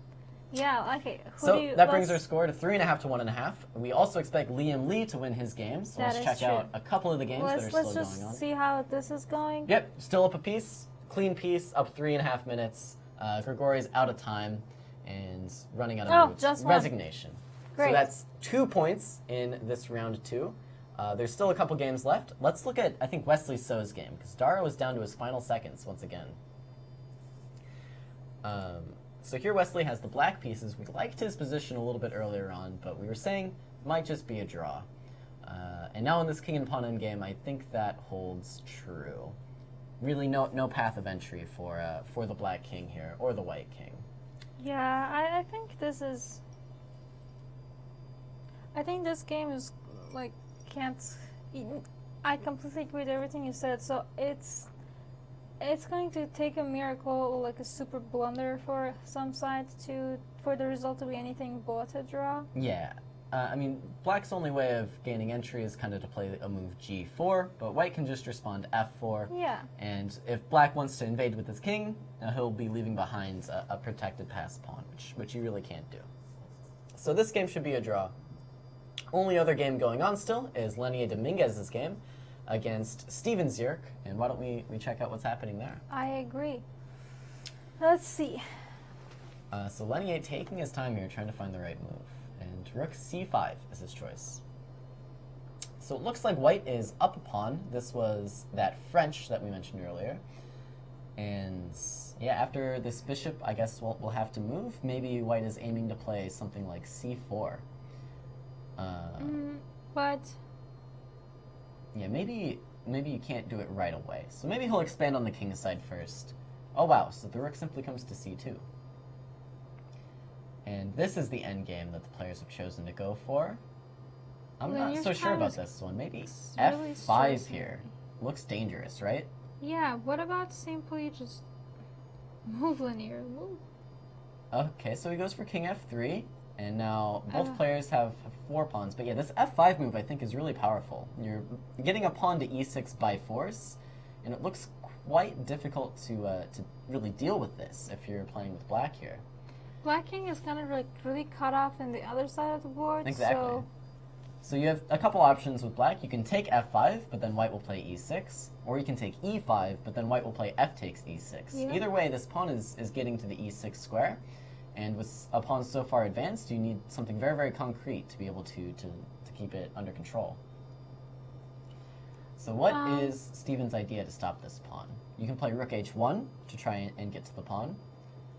Yeah. Okay. So that brings our score to 3.5 to 1.5. We also expect Liam Lee to win his game. So let's check out a couple of the games that are still going on. Let's just see how this is going. Yep, still up a piece. Clean piece, up 3.5 minutes. Grigori's out of time and running out of moves. Just one. Resignation. Great. So that's 2 points in this round 2. There's still a couple games left. Let's look at, I think, Wesley So's game, because Dara was down to his final seconds once again. So here Wesley has the black pieces. We liked his position a little bit earlier on, but we were saying it might just be a draw. And now in this king and pawn endgame, I think that holds true. Really no path of entry for the black king here, or the white king. Yeah, I think this is. I think this game is like can't. I completely agree with everything you said. So it's going to take a miracle, like a super blunder for some side for the result to be anything but a draw. Yeah. I mean, black's only way of gaining entry is kind of to play a move g4, but white can just respond f4. Yeah. And if black wants to invade with his king, he'll be leaving behind a protected passed pawn, which you really can't do. So this game should be a draw. Only other game going on still is Leinier Dominguez's game against Steven Zierk, and why don't we check out what's happening there? I agree. Let's see. So Leinier taking his time here, trying to find the right move. And rook c5 is his choice. So it looks like white is up a pawn. This was that French that we mentioned earlier. And yeah, after this bishop, I guess we'll have to move. Maybe white is aiming to play something like c4. But yeah, maybe you can't do it right away. So maybe he'll expand on the king's side first. Oh wow, so the rook simply comes to c2. And this is the endgame that the players have chosen to go for. I'm not so sure about this one. Maybe really f5 here. Looks dangerous, right? yeah, what about simply just move Leinier? Move. Okay, so he goes for king f3. And now both players have 4 pawns. But yeah, this f5 move I think is really powerful. You're getting a pawn to e6 by force. And it looks quite difficult to really deal with this if you're playing with black here. Black king is kind of like really cut off in the other side of the board. Exactly. So you have a couple options with black. You can take f5, but then white will play e6. Or you can take e5, but then white will play f takes e6. Yeah. Either way, this pawn is getting to the e6 square. And with a pawn so far advanced, you need something very, very concrete to be able to keep it under control. So what is Steven's idea to stop this pawn? You can play rook h1 to try and get to the pawn.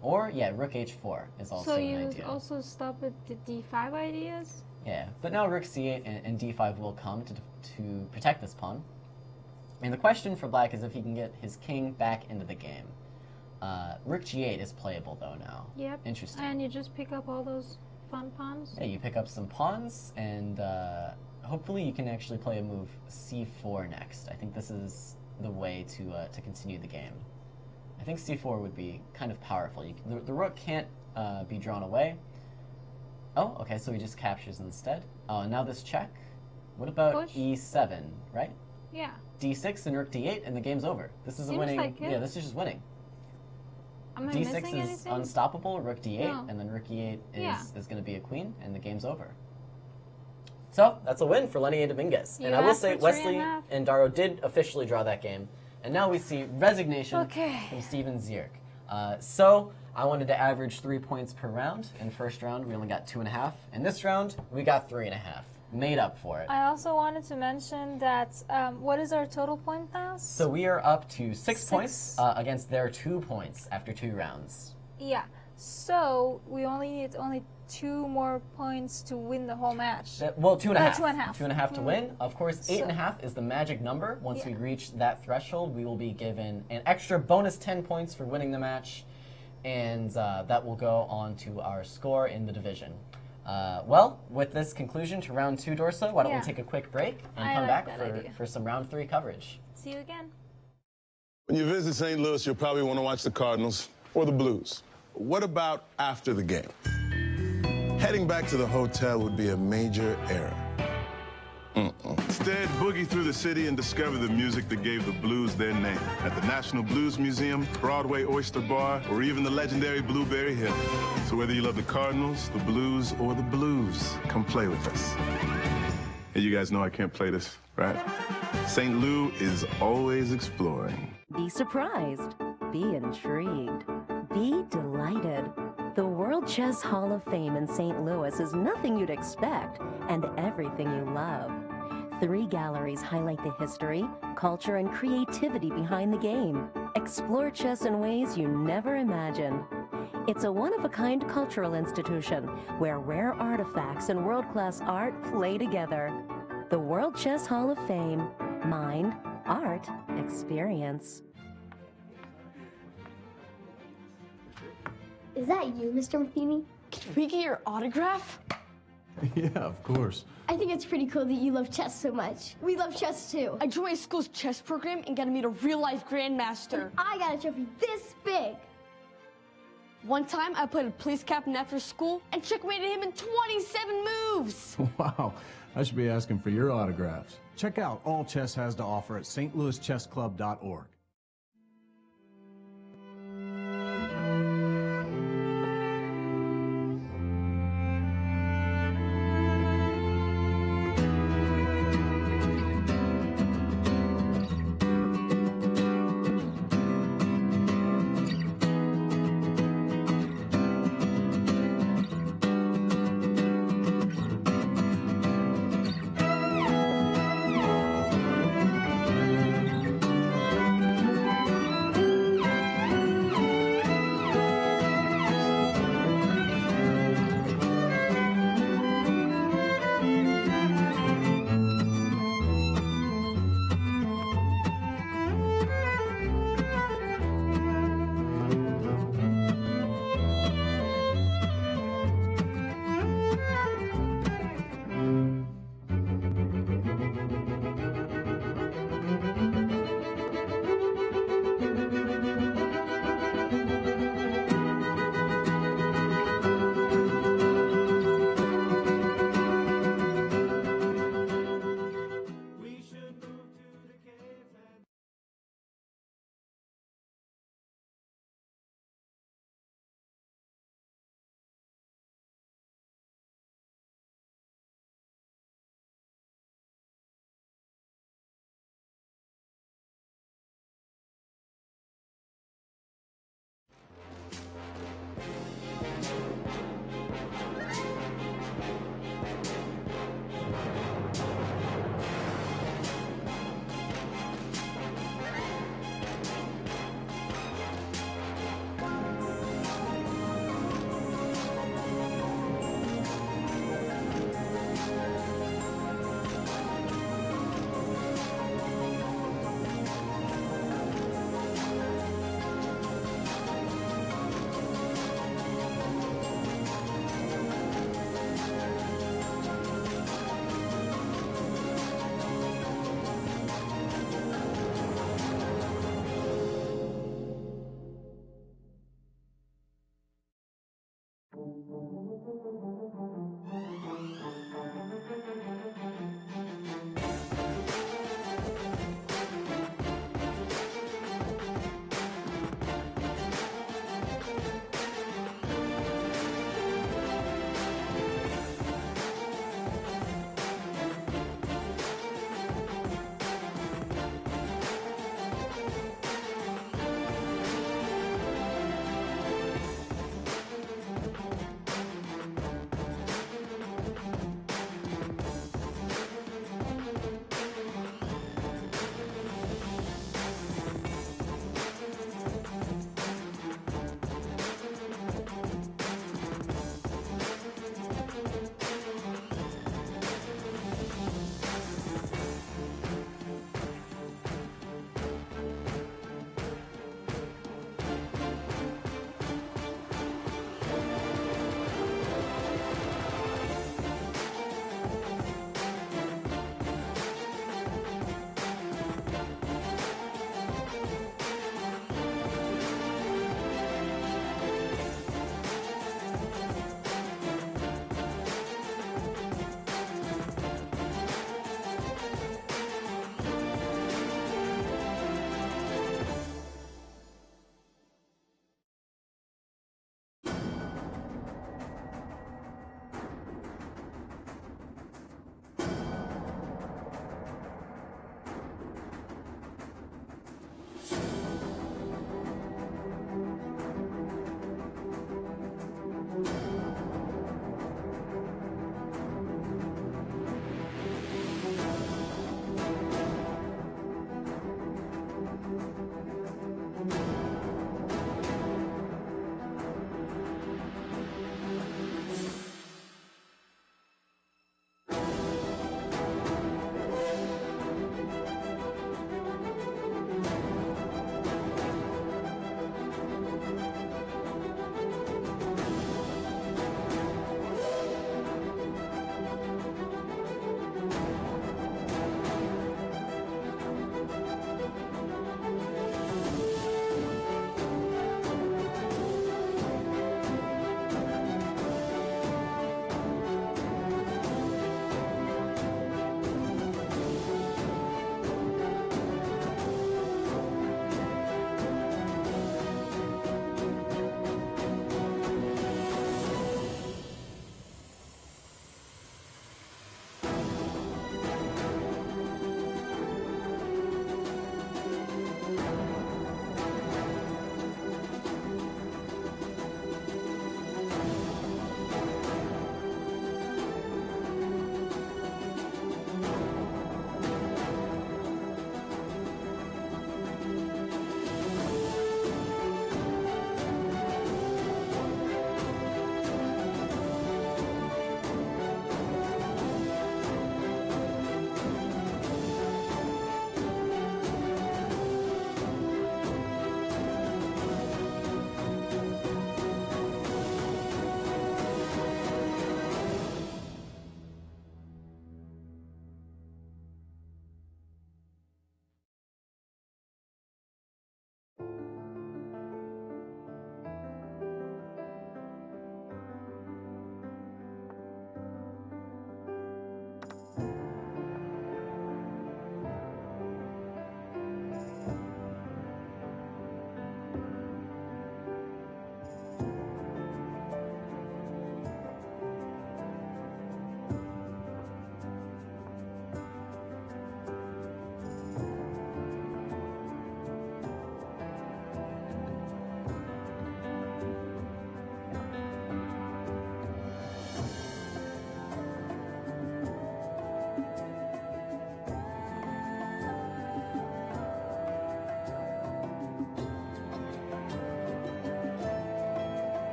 Or, yeah, rook h4 is also an idea. So you also stop with the d5 ideas? Yeah, but now rook c8 and d5 will come to protect this pawn. And the question for black is if he can get his king back into the game. Rook g8 is playable though now. Yep. Interesting. And you just pick up all those fun pawns? Yeah, you pick up some pawns, and hopefully you can actually play a move c4 next. I think this is the way to continue the game. I think c4 would be kind of powerful. The rook can't be drawn away. Oh, okay, so he just captures instead. Oh, and now this check. What about Push. e7, right? Yeah. d6 and rook d8, and the game's over. This is a Seems winning. like it. Yeah, this is just winning. Am I d6 missing is anything? unstoppable. Rook d8, No. and then rook e8 Yeah. is going to be a queen, and the game's over. So that's a win for Leinier Dominguez. You And I will asked say for Wesley 3.5. and Daro did officially draw that game, and now we see resignation Okay. from Steven Zierk. So I wanted to average 3 points per round. In first round, we only got 2.5. In this round, we got 3.5. Made up for it. I also wanted to mention that what is our total point now? So we are up to 6 points against their 2 points after 2 rounds. Yeah. So we only need 2 more points to win the whole match. Well, 2.5. 2.5. 2.5 to win. Of course, 8.5 is the magic number. Once we reach that threshold, we will be given an extra bonus 10 points for winning the match, and that will go on to our score in the division. Well, with this conclusion to round 2, Dorsa, why don't we take a quick break and come back for some round 3 coverage. See you again. When you visit St. Louis, you'll probably want to watch the Cardinals or the Blues. What about after the game? Heading back to the hotel would be a major error. Instead, boogie through the city and discover the music that gave the Blues their name at the National Blues Museum, Broadway Oyster Bar, or even the legendary Blueberry Hill. So whether you love the Cardinals, the Blues, or the Blues, come play with us. Hey, you guys know I can't play this, right? St. Lou is always exploring. Be surprised. Be intrigued. Be delighted. The World Chess Hall of Fame in St. Louis is nothing you'd expect and everything you love. 3 galleries highlight the history, culture, and creativity behind the game. Explore chess in ways you never imagined. It's a one-of-a-kind cultural institution where rare artifacts and world-class art play together. The World Chess Hall of Fame. Mind, art, experience. Is that you, Mr. Matheny? Can we get your autograph? Yeah, of course. I think it's pretty cool that you love chess so much. We love chess too. I joined my school's chess program and got to meet a real-life grandmaster. I got a trophy this big. One time, I played a police captain after school and checkmated him in 27 moves. Wow, I should be asking for your autographs. Check out all chess has to offer at stlouischessclub.org.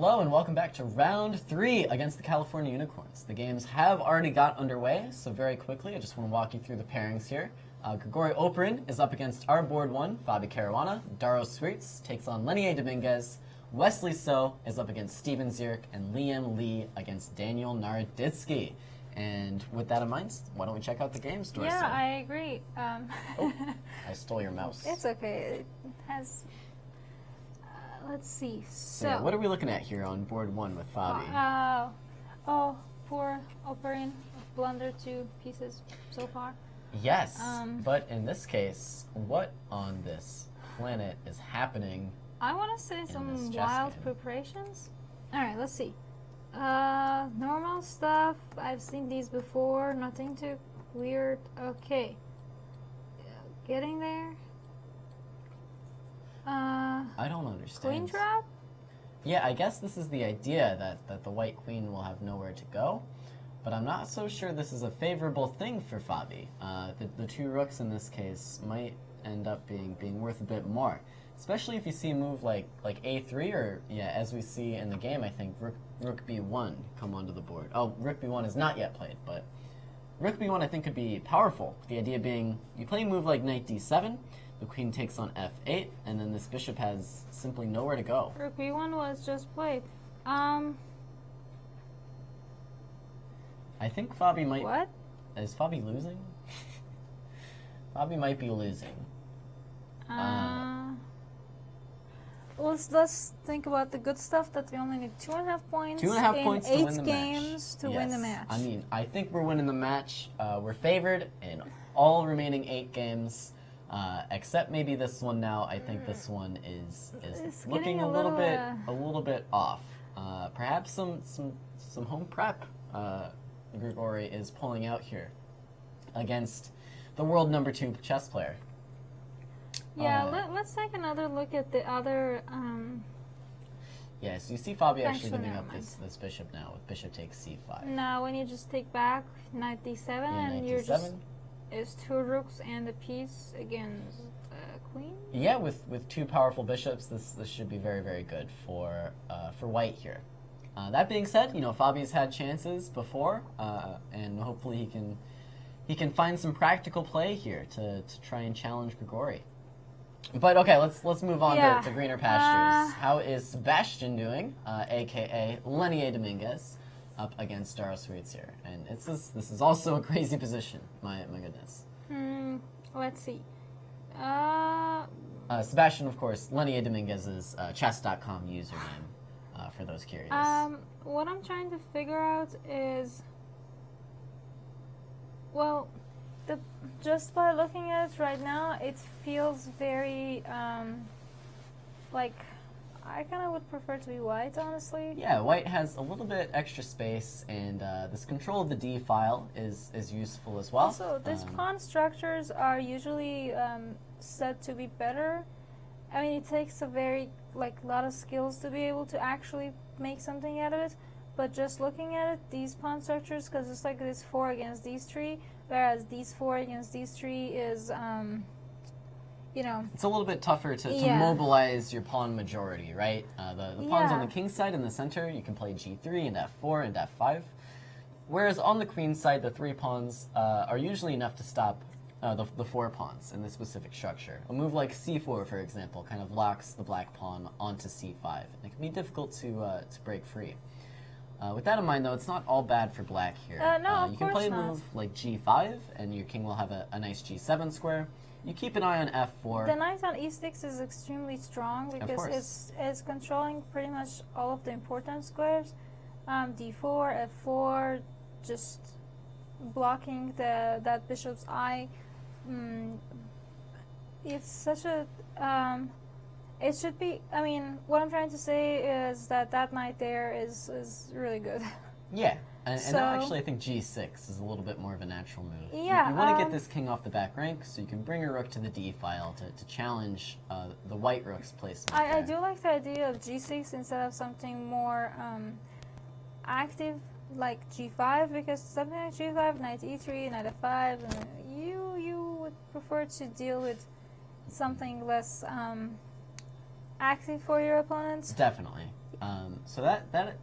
Hello and welcome back to round 3 against the California Unicorns. The games have already got underway, so very quickly I just want to walk you through the pairings here. Grigori Operin is up against our board 1, Fabiano Caruana. Daro Sweets takes on Leinier Dominguez. Wesley So is up against Steven Zierk, and Liem Lee against Daniel Naroditsky. And with that in mind, why don't we check out the games, Dorsa? Yeah, I agree. Oh, I stole your mouse. It's okay. It has... let's see. So, yeah, what are we looking at here on board 1 with Fabi? Poor Operin blundered 2 pieces so far. Yes, but in this case, what on this planet is happening? I want to say some wild preparations. All right, let's see. Normal stuff. I've seen these before. Nothing too weird. Okay. Getting there. I don't understand. Queen trap? Yeah, I guess this is the idea that the white queen will have nowhere to go, but I'm not so sure this is a favorable thing for Fabi. The 2 rooks in this case might end up being worth a bit more, especially if you see a move like a3 or, yeah, as we see in the game, I think rook b1 come onto the board. Oh, rook b1 is not yet played, but rook b1 I think could be powerful. The idea being you play a move like knight d7, the queen takes on f8, and then this bishop has simply nowhere to go. Rook b1 was just played. I think Fabi might... What? Is Fabi losing? Fabi might be losing. Let's think about the good stuff that we only need 2.5 points 2.5 points to win the in 8 games to win the match. I mean, I think we're winning the match. We're favored in all remaining 8 games. Except maybe this one now. I think this one is looking a little bit off. Perhaps some home prep Grigori is pulling out here against the world number 2 chess player. Yeah, let's take another look at the other. Yeah, so you see Fabi actually giving up this bishop now with bishop takes c5. Now when you just take back knight d7 and you're just is 2 rooks and a piece against queen. Yeah, with 2 powerful bishops, this should be very, very good for white here. That being said, you know, Fabi's had chances before, and hopefully he can find some practical play here to try and challenge Grigori. But okay, let's move on to greener pastures. How is Sebastian doing, aka Leinier Dominguez, up against Daro Sweets here? And this is also a crazy position. My goodness. Let's see. Sebastian, of course, Leinier Dominguez's chess.com username, for those curious. What I'm trying to figure out is, well, just by looking at it right now, it feels very, like, I kind of would prefer to be white, honestly. Yeah, white has a little bit extra space, and this control of the D file is useful as well. Also, these pawn structures are usually said to be better. I mean, it takes a very, lot of skills to be able to actually make something out of it. But just looking at it, these pawn structures, because it's like this 4 against these 3, whereas these 4 against these 3 is, you know... It's a little bit tougher to mobilize your pawn majority, right? The pawns on the king's side in the center, you can play g3 and f4 and f5. Whereas on the queen's side, the 3 pawns are usually enough to stop the 4 pawns in this specific structure. A move like c4, for example, kind of locks the black pawn onto c5. And it can be difficult to break free. With that in mind, though, it's not all bad for black here. No, of you can play a not. move like g5, and your king will have a nice g7 square. You keep an eye on f4. The knight on e6 is extremely strong because it's controlling pretty much all of the important squares. d4, f4, just blocking that bishop's eye. It's such a... it should be, I mean, what I'm trying to say is that knight there is really good. Yeah, and now actually I think g6 is a little bit more of a natural move. Yeah. You want to get this king off the back rank, so you can bring your rook to the d file to challenge the white rook's placement. I do like the idea of g6 instead of something more active like g5, because something like g5, knight e3, knight f5, you would prefer to deal with something less active for your opponents. Definitely. So that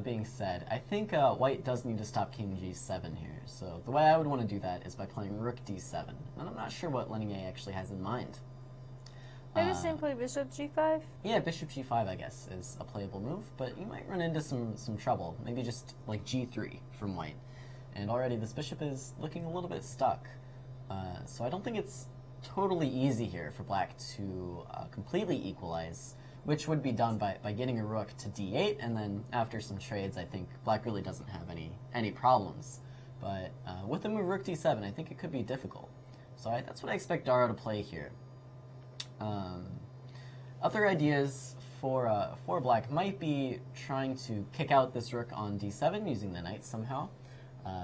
being said, I think white does need to stop king g7 here. So the way I would want to do that is by playing rook d7. And I'm not sure what Leinier actually has in mind. Maybe simply bishop g5? Yeah, bishop g5, I guess, is a playable move, but you might run into some trouble. Maybe just like g3 from white. And already this bishop is looking a little bit stuck. So I don't think it's totally easy here for black to completely equalize, which would be done by getting a rook to d8, and then after some trades, I think black really doesn't have any problems. But with the move rook d7, I think it could be difficult. So that's what I expect Dara to play here. Other ideas for black might be trying to kick out this rook on d7 using the knight somehow.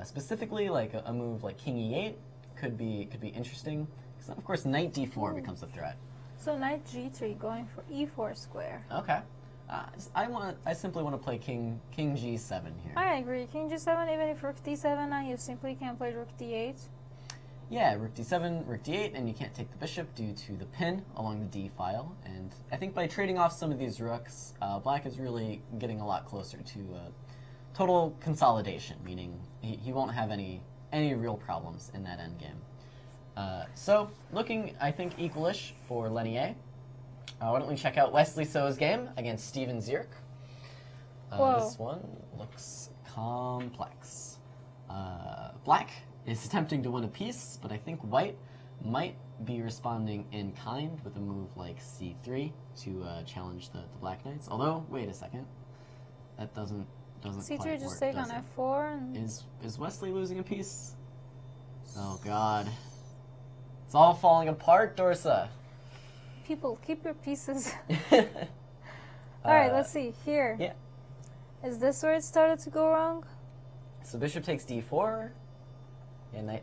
Specifically, like a move like king e8 could be interesting, because then of course knight d4 becomes a threat. So knight g3 going for e4 square. Okay. I simply want to play king g7 here. I agree. King g7, even if rook d7, now you simply can't play rook d8. Yeah, rook d7, rook d8, and you can't take the bishop due to the pin along the d file. And I think by trading off some of these rooks, black is really getting a lot closer to total consolidation, meaning he won't have any real problems in that endgame. So, looking, I think, equalish for Leinier. Why don't we check out Wesley So's game against Steven Zierk. This one looks complex. Black is attempting to win a piece, but I think white might be responding in kind with a move like c3 to challenge the black knights. Although, wait a second, that doesn't c3 quite just work, take does on it? f4. And Is Wesley losing a piece? Oh god. It's all falling apart, Dorsa. people, keep your pieces. Alright, let's see. Here. Yeah. Is this where it started to go wrong? So bishop takes d4. Yeah, knight.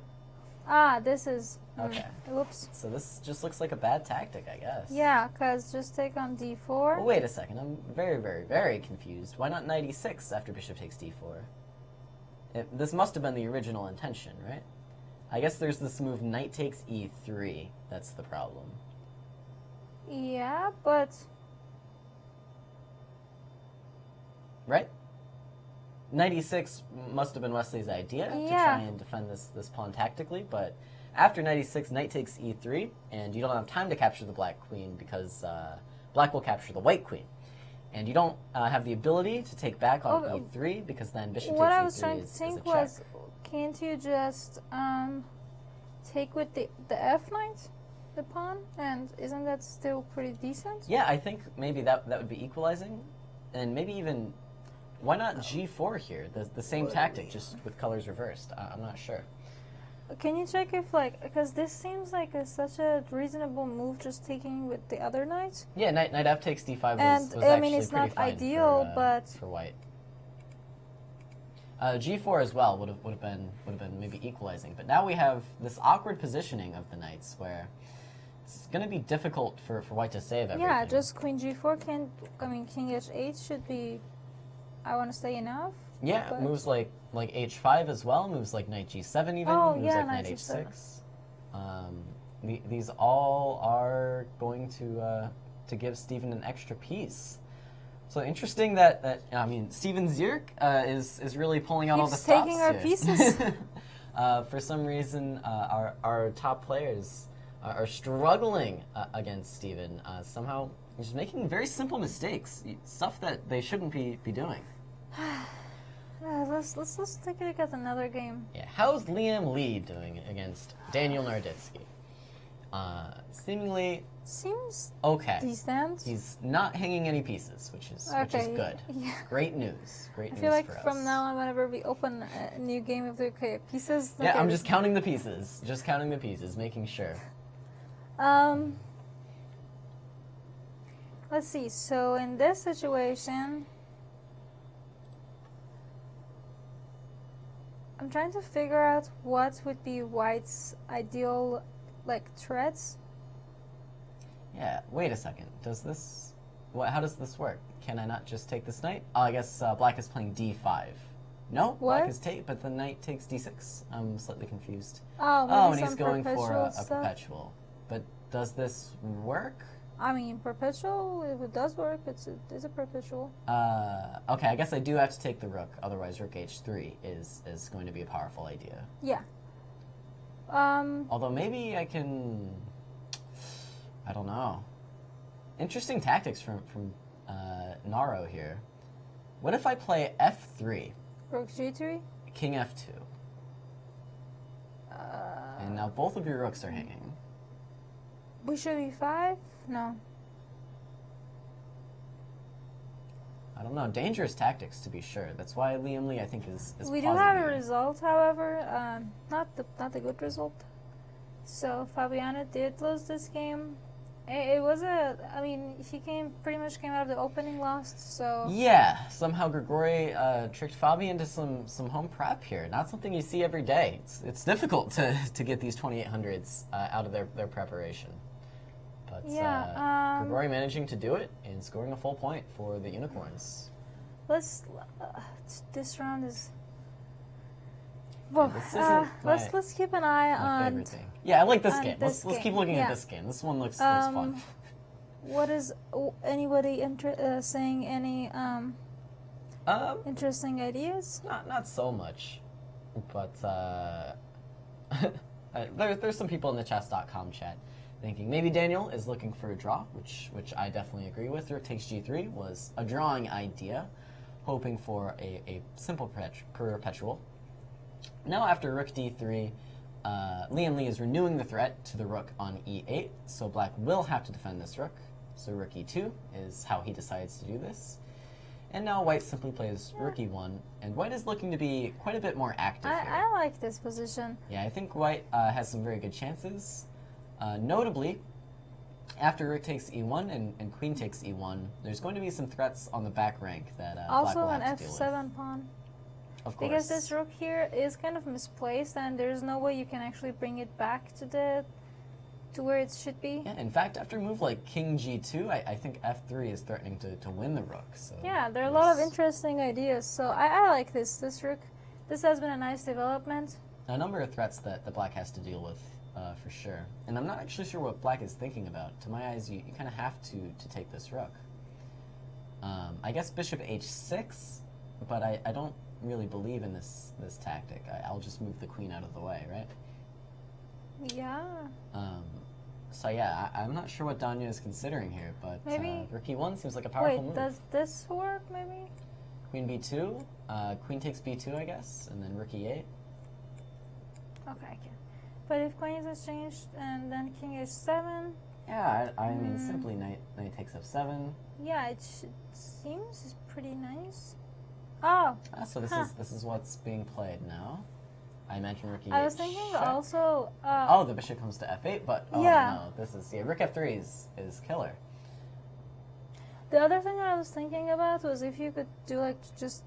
Ah, this is... Okay. Whoops. So this just looks like a bad tactic, I guess. Yeah, because just take on d4. Well, wait a second. I'm very, very, very confused. Why not knight e6 after bishop takes d4? This must have been the original intention, right? I guess there's this move knight takes e3. That's the problem. Yeah, but... Right? Knight e6 must have been Wesley's idea to try and defend this pawn tactically, but after knight e6, knight takes e3, and you don't have time to capture the black queen because black will capture the white queen. And you don't have the ability to take back on e3 because then bishop takes e3 What I was trying to is think a was, check. can't you just take with the f knight, the pawn, and isn't that still pretty decent? Yeah, I think maybe that would be equalizing, and maybe even, why not g4 here? The same tactic, just with colors reversed. I'm not sure. Can you check if, like, because this seems like such a reasonable move, just taking with the other knight? Yeah, knight f takes d5 and was I mean, actually it's pretty not fine ideal, but for white. G4 as well would have been maybe equalizing, but now we have this awkward positioning of the knights where it's going to be difficult for white to save everything. yeah, just queen g4 can't. I mean, king h8 should be, I want to say, enough. Yeah, but moves like h5 as well, moves like knight g7 even, moves yeah, like knight h6. These all are going to give Steven an extra piece. So interesting that I mean, Steven Zierk is really pulling out all the stops taking our here. pieces. For some reason, our top players are struggling against Steven. Somehow, just making very simple mistakes, stuff that they shouldn't be doing. Let's take a look at another game. Yeah, how's Liem Lee doing against Daniel Naroditsky? Seemingly Seems okay. decent. He's not hanging any pieces, which is good. Yeah. Great news. Great I news feel like for us. from now on, whenever we open a new game of the pieces. Yeah, okay, I'm just counting the pieces. Just counting the pieces, making sure. Let's see. So in this situation, I'm trying to figure out what would be white's ideal, like, threats. Yeah, wait a second. Does this... how does this work? Can I not just take this knight? Oh, I guess black is playing d5. No? What? Black is but the knight takes d6. I'm slightly confused. Oh, maybe and some he's going for a stuff. perpetual. But does this work? I mean, perpetual, if it does work, it's a perpetual. Okay, I guess I do have to take the rook, otherwise rook h3 is going to be a powerful idea. Yeah. Although maybe I can... I don't know. Interesting tactics from Naro here. What if I play f3? Rook g3? King f2. And now both of your rooks are hanging. Bishop e5? No. I don't know. Dangerous tactics, to be sure. That's why Liam Lee, I think, is We do positive have a here. result, however, not the good result. So Fabiano did lose this game. It was I mean, he pretty much came out of the opening lost, so... Yeah, somehow Grigori tricked Fabi into some home prep here. Not something you see every day. It's difficult to get these 2800s out of their preparation. But yeah, Grigori managing to do it and scoring a full point for the Unicorns. This round is... Well, this isn't let's keep an eye my on... favorite thing. Yeah, I like this game. this Let's keep looking game, at yeah. this game. This one looks fun. What is anybody saying any interesting ideas? Not so much, but there's some people in the chess.com chat thinking maybe Daniel is looking for a draw, which I definitely agree with. Rook takes g3 was a drawing idea, hoping for a simple perpetual. Now after rook d3, Liam Lee is renewing the threat to the rook on e8, so black will have to defend this rook. So rook e2 is how he decides to do this. And now white simply plays rook e1, and white is looking to be quite a bit more active here. I like this position. Yeah, I think white has some very good chances. Notably, after rook takes e1 and queen takes e1, there's going to be some threats on the back rank that black Also will an have to deal with. f7 pawn. Of course. Because this rook here is kind of misplaced, and there's no way you can actually bring it back to where it should be. Yeah, in fact, after a move like king g2, I think f3 is threatening to win the rook. So Yeah, there are a lot of interesting ideas. So I like this rook. This has been a nice development. a number of threats that the black has to deal with, for sure. And I'm not actually sure what black is thinking about. To my eyes, you kind of have to take this rook. I guess bishop h6, but I don't really believe in this tactic. I'll just move the queen out of the way, right? Yeah. So yeah, I'm not sure what Danya is considering here, but Maybe- rook e1 seems like a powerful move. Does this work, maybe? Queen b2, queen takes b2, I guess, and then rook e8. Okay, I can. But if queen is exchanged and then king h7, Yeah, I mean, simply knight takes f7. yeah, it seems pretty nice. Oh, So this is what's being played now. I mentioned rook e8. I was thinking check. also... Oh, the bishop comes to f8, but Yeah. no, this is rook f3 is killer. The other thing I was thinking about was if you could do like just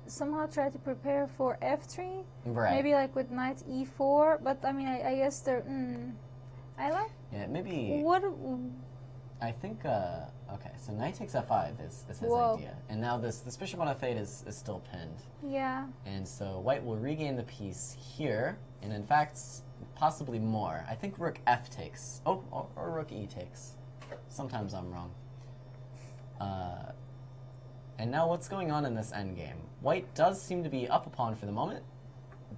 somehow try to prepare for f3, Right. maybe like with knight e4. But I mean, I guess they're. I like. Yeah, maybe. What? I think. Okay, so knight takes f5 is his Whoa. idea, and now this bishop on f8 is still pinned, Yeah. and so white will regain the piece here, and in fact, possibly more. I think rook f takes. Oh, or rook e takes. Sometimes I'm wrong. And now what's going on in this endgame? White does seem to be up a pawn for the moment,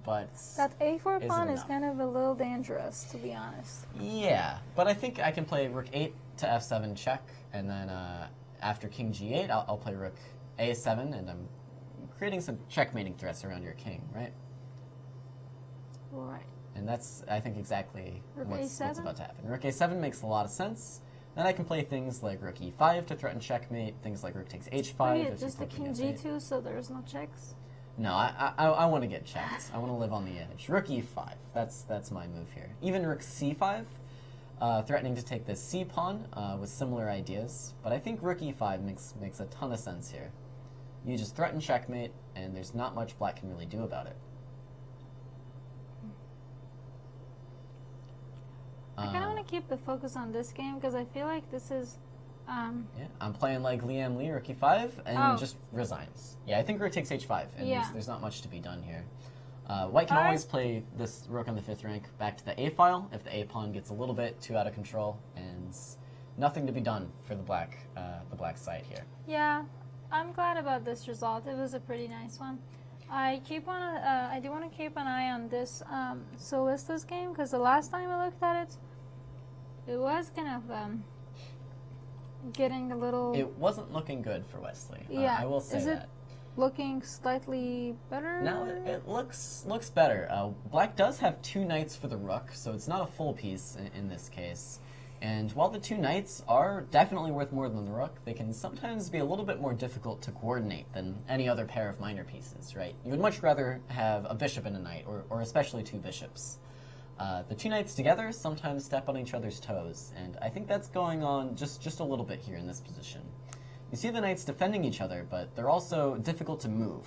but That a4 isn't pawn is enough. kind of a little dangerous, to be honest. Yeah, but I think I can play rook 8 to f7 check, and then after king g8, I'll play rook a7, and I'm creating some checkmating threats around your king, right? Right. And that's, I think, exactly Rook what's a7? about to happen. Rook a7 makes a lot of sense. Then I can play things like rook e5 to threaten checkmate, things like rook takes h5. Maybe if you just the play king f8. g2, so there's no checks. No, I want to get checked. I want to live on the edge. Rook e5. That's my move here. Even rook c5, threatening to take this c pawn with similar ideas. But I think rook e5 makes a ton of sense here. You just threaten checkmate, and there's not much black can really do about it. I kind of want to keep the focus on this game because I feel like this is. Yeah, I'm playing like Liam Lee, rook e5, and just resigns. Yeah, I think rook takes h5, and Yeah. there's not much to be done here. White can always play this rook on the 5th rank back to the a file if the a pawn gets a little bit too out of control, and nothing to be done for the black side here. Yeah, I'm glad about this result. It was a pretty nice one. I do want to keep an eye on this Solistas game, because the last time I looked at it, it was kind of getting a little. It wasn't looking good for Wesley. Yeah, I will say is that. it looking slightly better? Now it looks better. Black does have 2 knights for the rook, so it's not a full piece in this case. And while the 2 knights are definitely worth more than the rook, they can sometimes be a little bit more difficult to coordinate than any other pair of minor pieces, right? You would much rather have a bishop and a knight, or especially 2 bishops. The 2 knights together sometimes step on each other's toes, and I think that's going on just a little bit here in this position. You see the knights defending each other, but they're also difficult to move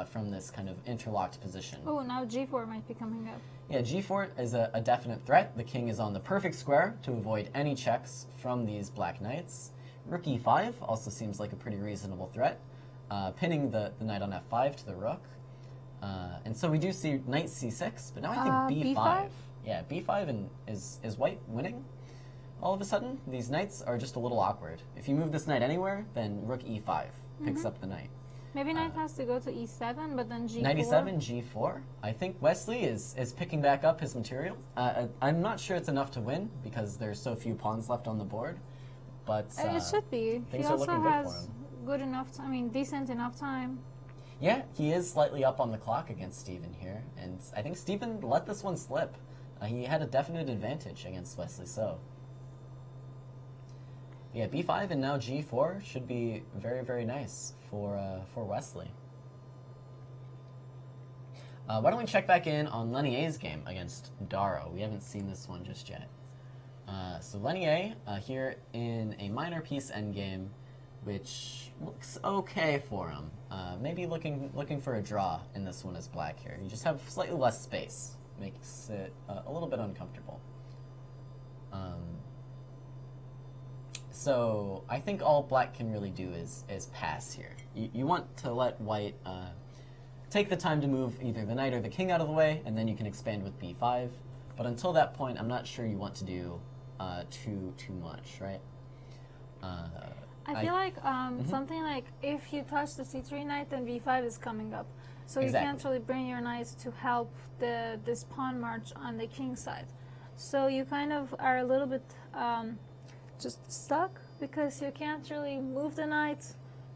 from this kind of interlocked position. Oh, now g4 might be coming up. Yeah, g4 is a definite threat. The king is on the perfect square to avoid any checks from these black knights. Rook e5 also seems like a pretty reasonable threat, pinning the knight on f5 to the rook. And so we do see knight c6, but now I think b5. b5? Yeah, b5 is white winning. All of a sudden, these knights are just a little awkward. If you move this knight anywhere, then rook e5 picks up the knight. Maybe knight has to go to e7, but then g4. Knight e7, g4. I think Wesley is picking back up his material. I'm not sure it's enough to win because there's so few pawns left on the board, but It should be. things He are also looking good for has him. good enough, decent enough time. Yeah, he is slightly up on the clock against Steven here, and I think Steven let this one slip. He had a definite advantage against Wesley So. Yeah, b5 and now g4 should be very, very nice for Wesley. Why don't we check back in on Leinier's game against Dara? We haven't seen this one just yet. So Leinier here in a minor piece endgame, which looks okay for him. Maybe looking for a draw in this one as black here. You just have slightly less space, makes it a little bit uncomfortable. So I think all black can really do is pass here. You want to let white take the time to move either the knight or the king out of the way, and then you can expand with b5. But until that point, I'm not sure you want to do too much, right? I feel like something like if you touch the c3 knight, then b5 is coming up. So you can't really bring your knights to help this pawn march on the king side. So you kind of are a little bit just stuck because you can't really move the knight,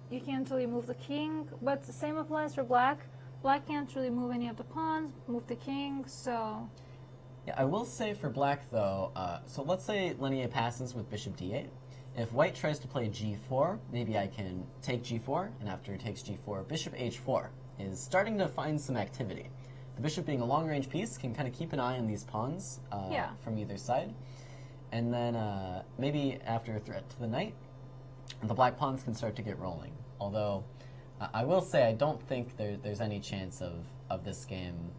you can't really move the king, but the same applies for black. Black can't really move any of the pawns, move the king, so... Yeah, I will say for black though, so let's say Leinier passes with bishop d8. If white tries to play g4, maybe I can take g4, and after it takes g4, bishop h4 is starting to find some activity. The bishop being a long-range piece can kind of keep an eye on these pawns from either side. And then maybe after a threat to the knight, the black pawns can start to get rolling. Although, I will say I don't think there's any chance of this game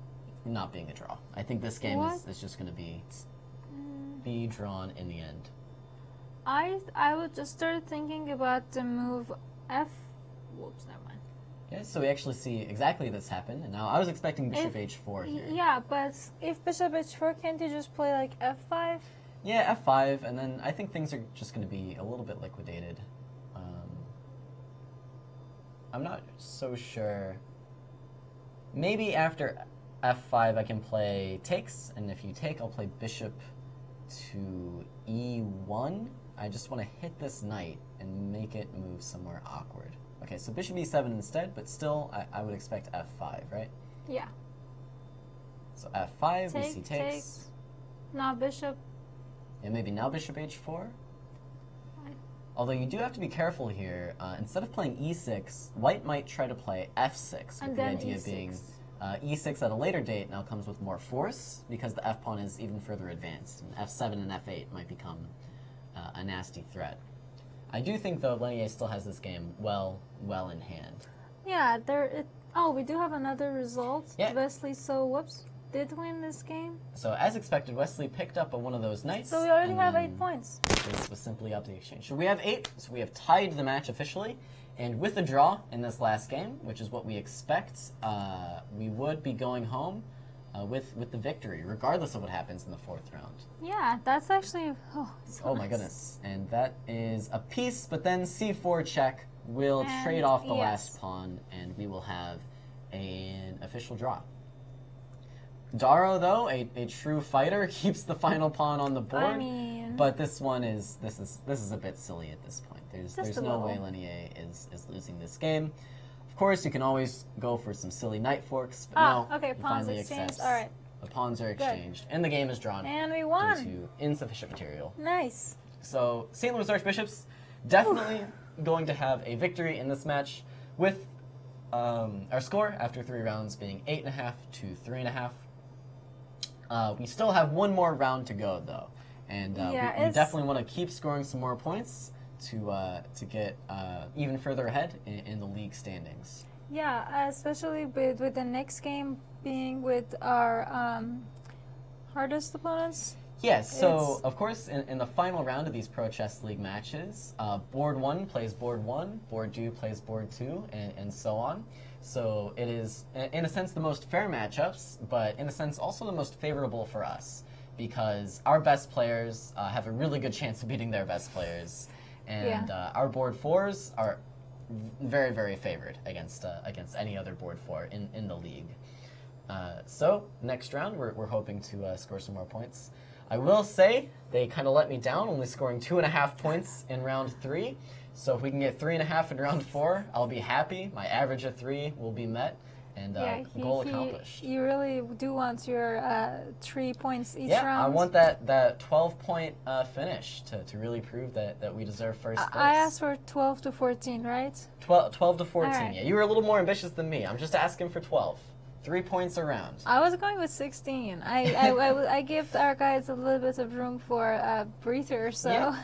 not being a draw. I think this game is just going to be drawn in the end. I would just start thinking about the move f... Whoops, never mind. Yeah, so we actually see exactly this happen, and now I was expecting bishop h4 here. Yeah, but if bishop h4, can't you just play like f5? Yeah, f5, and then I think things are just going to be a little bit liquidated. I'm not so sure. Maybe after f5 I can play takes, and if you take, I'll play bishop to e1. I just want to hit this knight and make it move somewhere awkward. Okay, so bishop e7 instead, but still I would expect f5, right? Yeah. So f5, we see takes. Now bishop. Yeah, maybe now bishop h4. Although you do have to be careful here. Instead of playing e6, white might try to play f6, with the idea e6. being e6 at a later date now comes with more force because the f-pawn is even further advanced, and f7 and f8 might become a nasty threat. I do think, though, Leinier still has this game well in hand. Yeah, we do have another result. Yeah. Wesley So, did win this game. So, as expected, Wesley picked up one of those knights. So we already have 8 points. This was simply up the exchange. So we have 8, so we have tied the match officially. And with a draw in this last game, which is what we expect, we would be going home with the victory, regardless of what happens in the 4th round. Yeah, that's actually Oh my goodness. And that is a piece, but then c4 check will And trade off the yes. last pawn, and we will have an official draw. Daro, though, a true fighter, keeps the final pawn on the board. I mean, But this one is this is a bit silly at this point. There's a no little. way Leinier is losing this game. Of course, you can always go for some silly knight forks, but no. okay, he pawns finally exchanged. accepts. All right, The pawns are exchanged, and the game is drawn and we due won. to insufficient material. Nice. So St. Louis Archbishops definitely going to have a victory in this match, with our score after 3 rounds being 8.5 to 3.5. We still have one more round to go, though, and we definitely want to keep scoring some more points to get even further ahead in the league standings. Yeah, especially with the next game being with our hardest opponents. Yes, so of course in the final round of these Pro Chess League matches, Board 1 plays Board 1, Board 2 plays Board 2, and so on. So it is, in a sense, the most fair matchups, but in a sense also the most favorable for us, because our best players have a really good chance of beating their best players, and our Board 4s are very, very favored against any other Board 4 in the league. So next round, we're hoping to score some more points. I will say they kind of let me down, only scoring 2.5 points in round 3. So if we can get 3.5 in round 4, I'll be happy. My average of 3 will be met, and goal accomplished. You really do want your 3 points each round. Yeah, I want that 12-point finish to really prove that we deserve first place. I asked for 12 to 14, right? 12 to 14. All right. Yeah, you were a little more ambitious than me. I'm just asking for 12. 3 points a round. I was going with 16. I give our guys a little bit of room for a breather, so.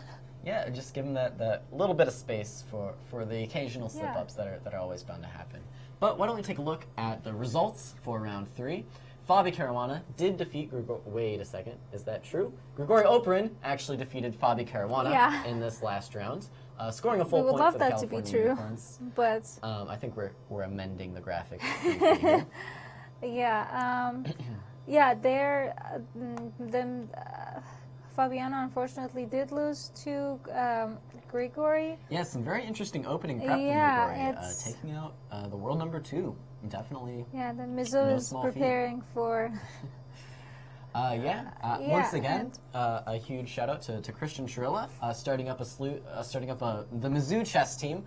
Yeah, just give them that little bit of space for the occasional slip-ups that are always bound to happen. But why don't we take a look at the results for round 3. Fabi Caruana did defeat wait a second, is that true? Grigori Operin actually defeated Fabi Caruana in this last round, scoring a full We would point love for the that to be California true, Unicorns. but I think we're amending the graphic. Fabiano unfortunately did lose to Grigori. Yeah, some very interesting opening prep from Grigori, taking out the world number 2. Definitely. Yeah, then Mizo is preparing for. Once again, a huge shout out to Christian Chirilla, starting up the Mizzou chess team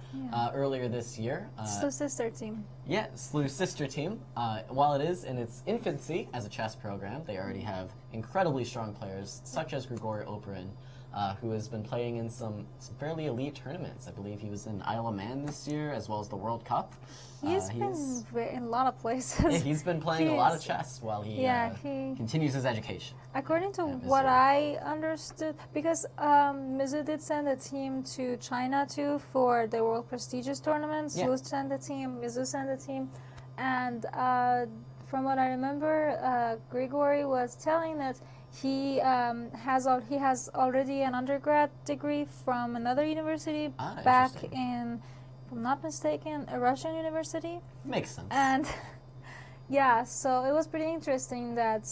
earlier this year. SLU sister team. Yeah, SLU sister team. While it is in its infancy as a chess program, they already have incredibly strong players such as Grigori Operin, who has been playing in some fairly elite tournaments. I believe he was in Isle of Man this year, as well as the World Cup. He's been in a lot of places. Yeah, he's been playing a lot of chess while he continues his education. According to what I understood, because Mizu did send a team to China too for the World Prestigious tournaments. SLU sent a team, Mizu sent a team, and from what I remember, Grigori was telling that he has already an undergrad degree from another university back in, if I'm not mistaken, a Russian university. Makes sense. And so it was pretty interesting that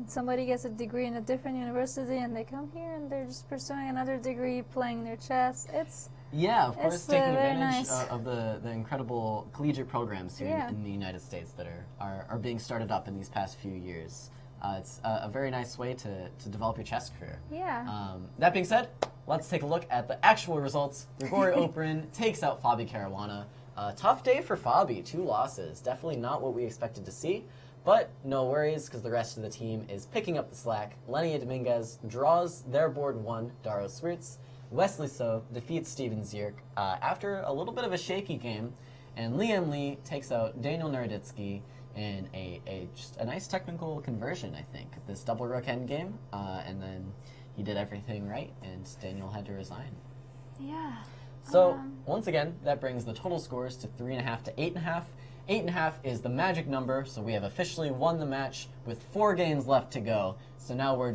somebody gets a degree in a different university and they come here and they're just pursuing another degree, playing their chess. Of course, taking advantage nice. of the incredible collegiate programs here in the United States that are being started up in these past few years. It's a very nice way to develop your chess career. Yeah. That being said, let's take a look at the actual results. Grigori Operin takes out Fabi Caruana. Tough day for Fabi, 2 losses. Definitely not what we expected to see. But no worries, because the rest of the team is picking up the slack. Leinier Dominguez draws their board 1, Daro Swirtz. Wesley So defeats Steven Zierk after a little bit of a shaky game. And Liem Lee takes out Daniel Naroditsky in just a nice technical conversion, I think. This double rook endgame, and then he did everything right, and Daniel had to resign. Yeah. So, once again, that brings the total scores to 3.5 to 8.5. 8.5 is the magic number, so we have officially won the match with 4 games left to go. So now we're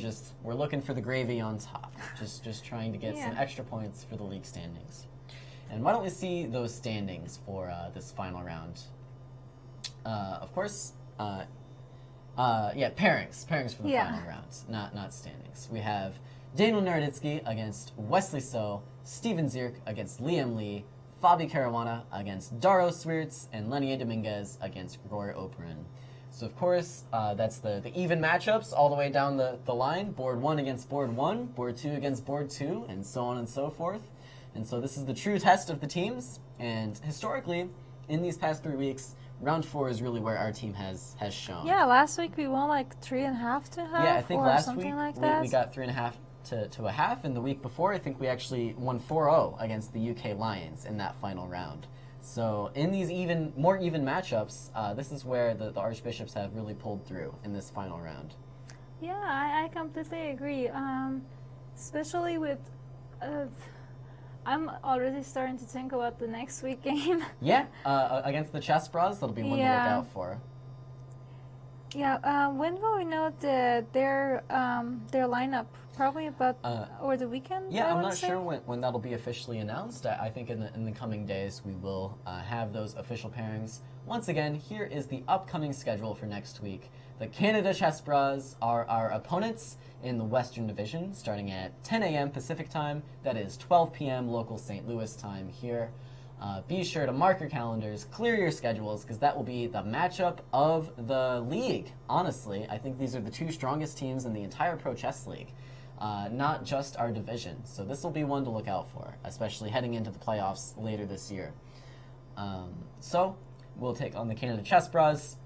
looking for the gravy on top, just trying to get some extra points for the league standings. And why don't we see those standings for this final round? of course, pairings for the final round, not standings. We have Daniel Naroditsky against Wesley So, Steven Zierk against Liam Lee, Fabi Caruana against Daro Swiertz, and Leinier Dominguez against Grigor Operin. So of course, that's the even matchups all the way down the line, board 1 against board 1, board 2 against board 2, and so on and so forth. And so this is the true test of the teams, and historically, in these past 3 weeks, round 4 is really where our team has shown. Yeah, last week we won like 3.5 to half. Yeah, I think or last something week like that. we got 3.5 to a half, and the week before I think we actually won 4-0 against the UK Lions in that final round. So in these more even matchups, this is where the Archbishops have really pulled through in this final round. Yeah, I completely agree. Especially with, I'm already starting to think about the next week game. Yeah, against the Chess Bros, that'll be one to look out for. Yeah, when will we know their lineup? Probably about over the weekend. Yeah, I'm not say? sure when that'll be officially announced. I think in the coming days we will have those official pairings. Once again, here is the upcoming schedule for next week. The Canada Chess Bros are our opponents in the Western Division, starting at 10 a.m. Pacific time. That is 12 p.m. local St. Louis time here. Be sure to mark your calendars, clear your schedules, because that will be the matchup of the league. Honestly, I think these are the two strongest teams in the entire Pro Chess League, not just our division. So this will be one to look out for, especially heading into the playoffs later this year. So we'll take on the Canada Chess Bros.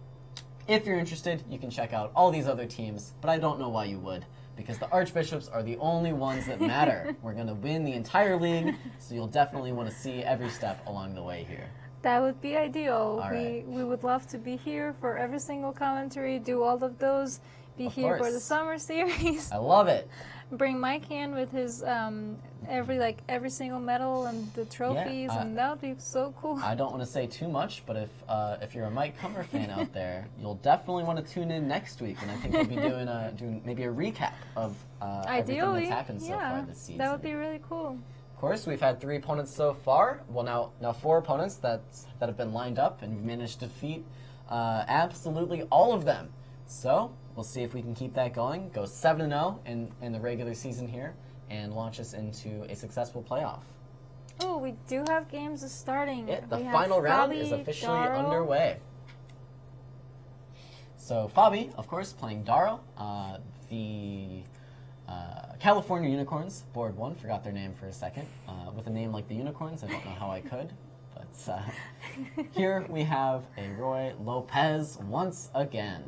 If you're interested, you can check out all these other teams, but I don't know why you would, because the Archbishops are the only ones that matter. We're going to win the entire league, so you'll definitely want to see every step along the way here. That would be ideal. All right. We would love to be here for every single commentary, do all of those, be here for the summer series. I love it. Bring Mike in with his every single medal and the trophies, and that would be so cool. I don't want to say too much, but if you're a Mike Cummer fan out there, you'll definitely want to tune in next week, and I think we'll be doing maybe a recap of everything that's happened so far this season. That would be really cool. Of course, we've had 3 opponents so far. Well, now 4 opponents that have been lined up, and we've managed to defeat absolutely all of them. So we'll see if we can keep that going, go 7-0 in the regular season here, and launch us into a successful playoff. Oh, we do have games starting. The final round is officially underway. So Fabi, of course, playing Daro. The California Unicorns, board 1, forgot their name for a second. With a name like the Unicorns, I don't know how I could. But here we have a Roy Lopez once again.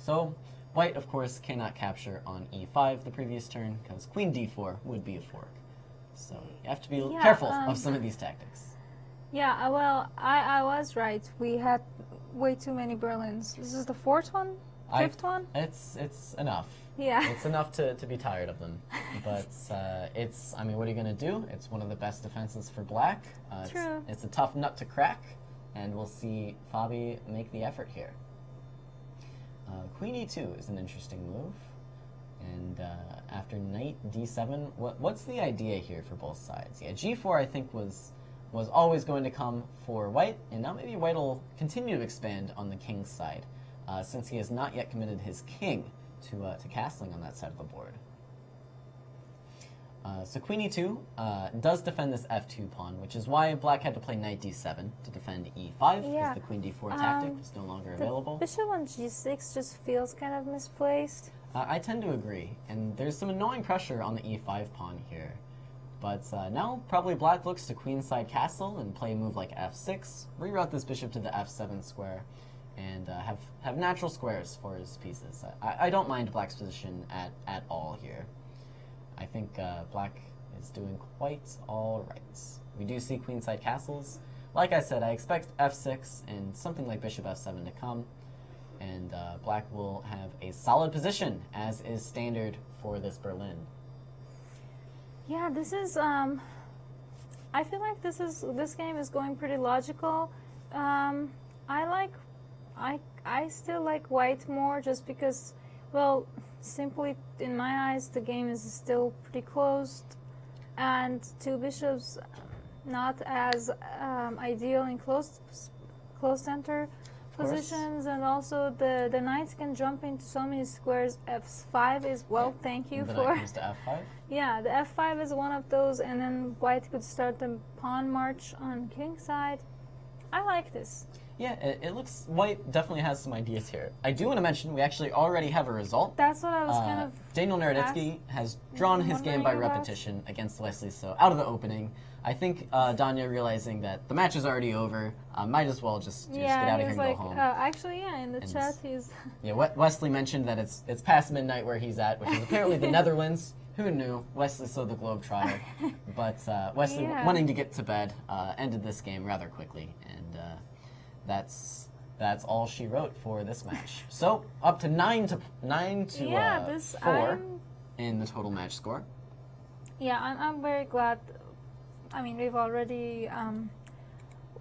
So White, of course, cannot capture on e5 the previous turn, because queen d4 would be a fork. So you have to be careful of some of these tactics. Yeah, well, I was right. We had way too many Berlins. This is the 4th one? 5th one? It's enough. Yeah. It's enough to be tired of them. But I mean, what are you going to do? It's one of the best defenses for Black. True. It's a tough nut to crack, and we'll see Fabi make the effort here. Queen e2 is an interesting move, and after knight d7, what's the idea here for both sides? Yeah, g4 I think was always going to come for White, and now maybe White will continue to expand on the king's side, since he has not yet committed his king to castling on that side of the board. So queen e2 does defend this f2 pawn, which is why Black had to play knight d7 to defend e5, because the queen d4 tactic is no longer available. Bishop on g6 just feels kind of misplaced. I tend to agree, and there's some annoying pressure on the e5 pawn here. But now probably Black looks to queenside castle and play a move like f6, reroute this bishop to the f7 square, and have natural squares for his pieces. I don't mind Black's position at all here. I think Black is doing quite all right. We do see queenside castles. Like I said, I expect f6 and something like bishop f7 to come, and Black will have a solid position, as is standard for this Berlin. Yeah, this is. I feel like this game is going pretty logical. I still like White more, just because, well, simply in my eyes the game is still pretty closed, and 2 bishops not as ideal in closed close center positions, and also the knights can jump into so many squares. F5 is, well, thank you The for. knight comes to F5. Yeah, the F5 is one of those, and then white could start the pawn march on king side. I like this. Yeah, it looks, white definitely has some ideas here. I do want to mention, we actually already have a result. That's what I was kind of. Daniel Naroditsky has drawn his game by wondering about. repetition against Wesley So out of the opening. I think Danya, realizing that the match is already over, might as well just get out of here he's and like, go home. actually, yeah, in the And chat, he's. Yeah, Wesley mentioned that it's past midnight where he's at, which is apparently the Netherlands. Who knew? Wesley So the Globetrotter. But Wesley, wanting to get to bed, ended this game rather quickly, and that's all she wrote for this match. So up to 9 to 4 in the total match score. Yeah, I'm very glad. I mean, we've already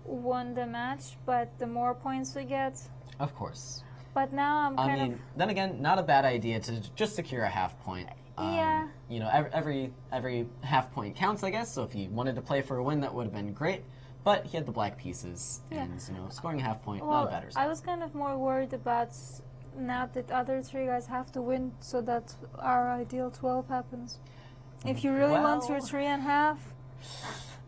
won the match, but the more points we get. Of course. But now I'm kind of. Then again, not a bad idea to just secure a half point. Yeah. You know, every half point counts, I guess. So if you wanted to play for a win, that would have been great. But he had the black pieces, and scoring a half point, not a bad result. I was kind of more worried about now that other three guys have to win, so that our ideal 12 happens. If you really want your 3.5.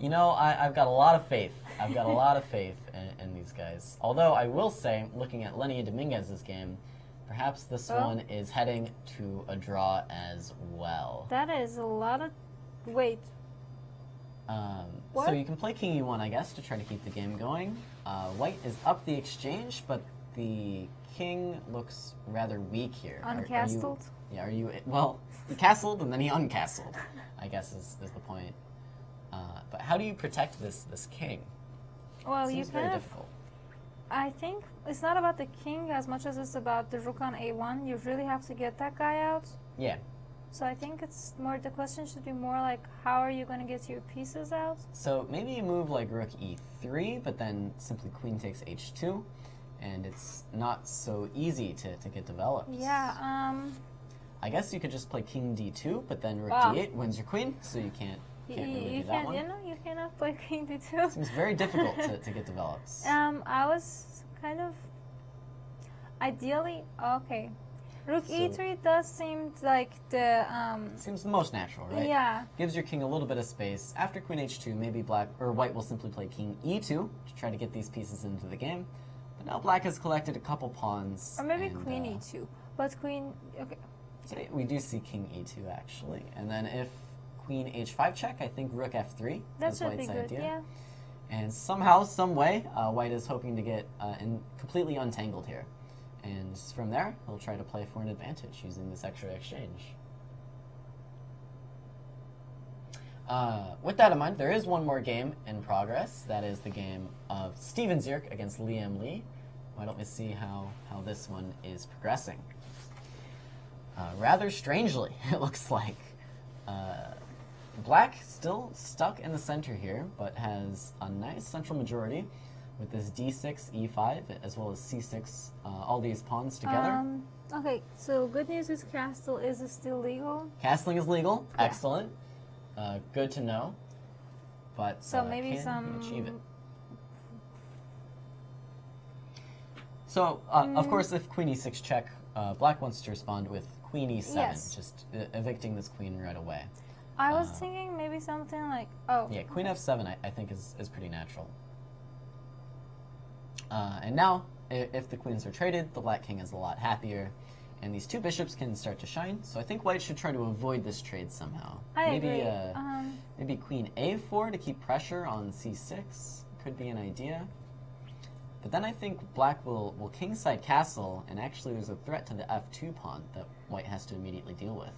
You know, I've got a lot of faith. I've got a lot of faith in these guys. Although I will say, looking at Leinier Dominguez's game, perhaps this one is heading to a draw as well. That is a lot of. Wait. So you can play King E1, I guess, to try to keep the game going. White is up the exchange, but the king looks rather weak here. Uncastled? Are you? Well, he castled and then he uncastled, I guess is the point. But how do you protect this king? Well, Seems you very kind of. difficult. I think it's not about the king as much as it's about the rook on A1. You really have to get that guy out. Yeah. So I think it's more, the question should be more like, how are you going to get your pieces out? So maybe you move like rook E3, but then simply queen takes H2, and it's not so easy to get developed. Yeah, I guess you could just play king D2, but then rook D8 wins your queen, so you can't really do that one. You cannot play king D2. Seems very difficult to get developed. I was kind of, ideally, okay. Rook E3 does seem like the seems the most natural, right? Yeah. Gives your king a little bit of space. After queen H2, maybe black or white will simply play king E2 to try to get these pieces into the game. But now black has collected a couple pawns. Or maybe queen E2. But queen, okay. So we do see king E2 actually, and then if queen H5 check, I think rook F3 is white's idea. Yeah. And somehow, some way, white is hoping to get completely untangled here. And from there, he'll try to play for an advantage using this extra exchange. With that in mind, there is one more game in progress. That is the game of Steven Zierk against Liem Lee. Why don't we see how this one is progressing? Rather strangely, it looks like. Black still stuck in the center here, but has a nice central majority with this d6, e5, as well as c6, all these pawns together. Okay, so good news is castle is still legal. Castling is legal. Yeah. Excellent. Good to know. But so maybe can achieve it. So, of course, if queen e6 check, black wants to respond with queen e7, just evicting this queen right away. I was thinking maybe something like, yeah, queen f7 I think is pretty natural. And now, if the queens are traded, the black king is a lot happier, and these two bishops can start to shine. So I think white should try to avoid this trade somehow. Maybe queen a4 to keep pressure on c6 could be an idea. But then I think black will kingside castle, and actually there's a threat to the f2 pawn that white has to immediately deal with.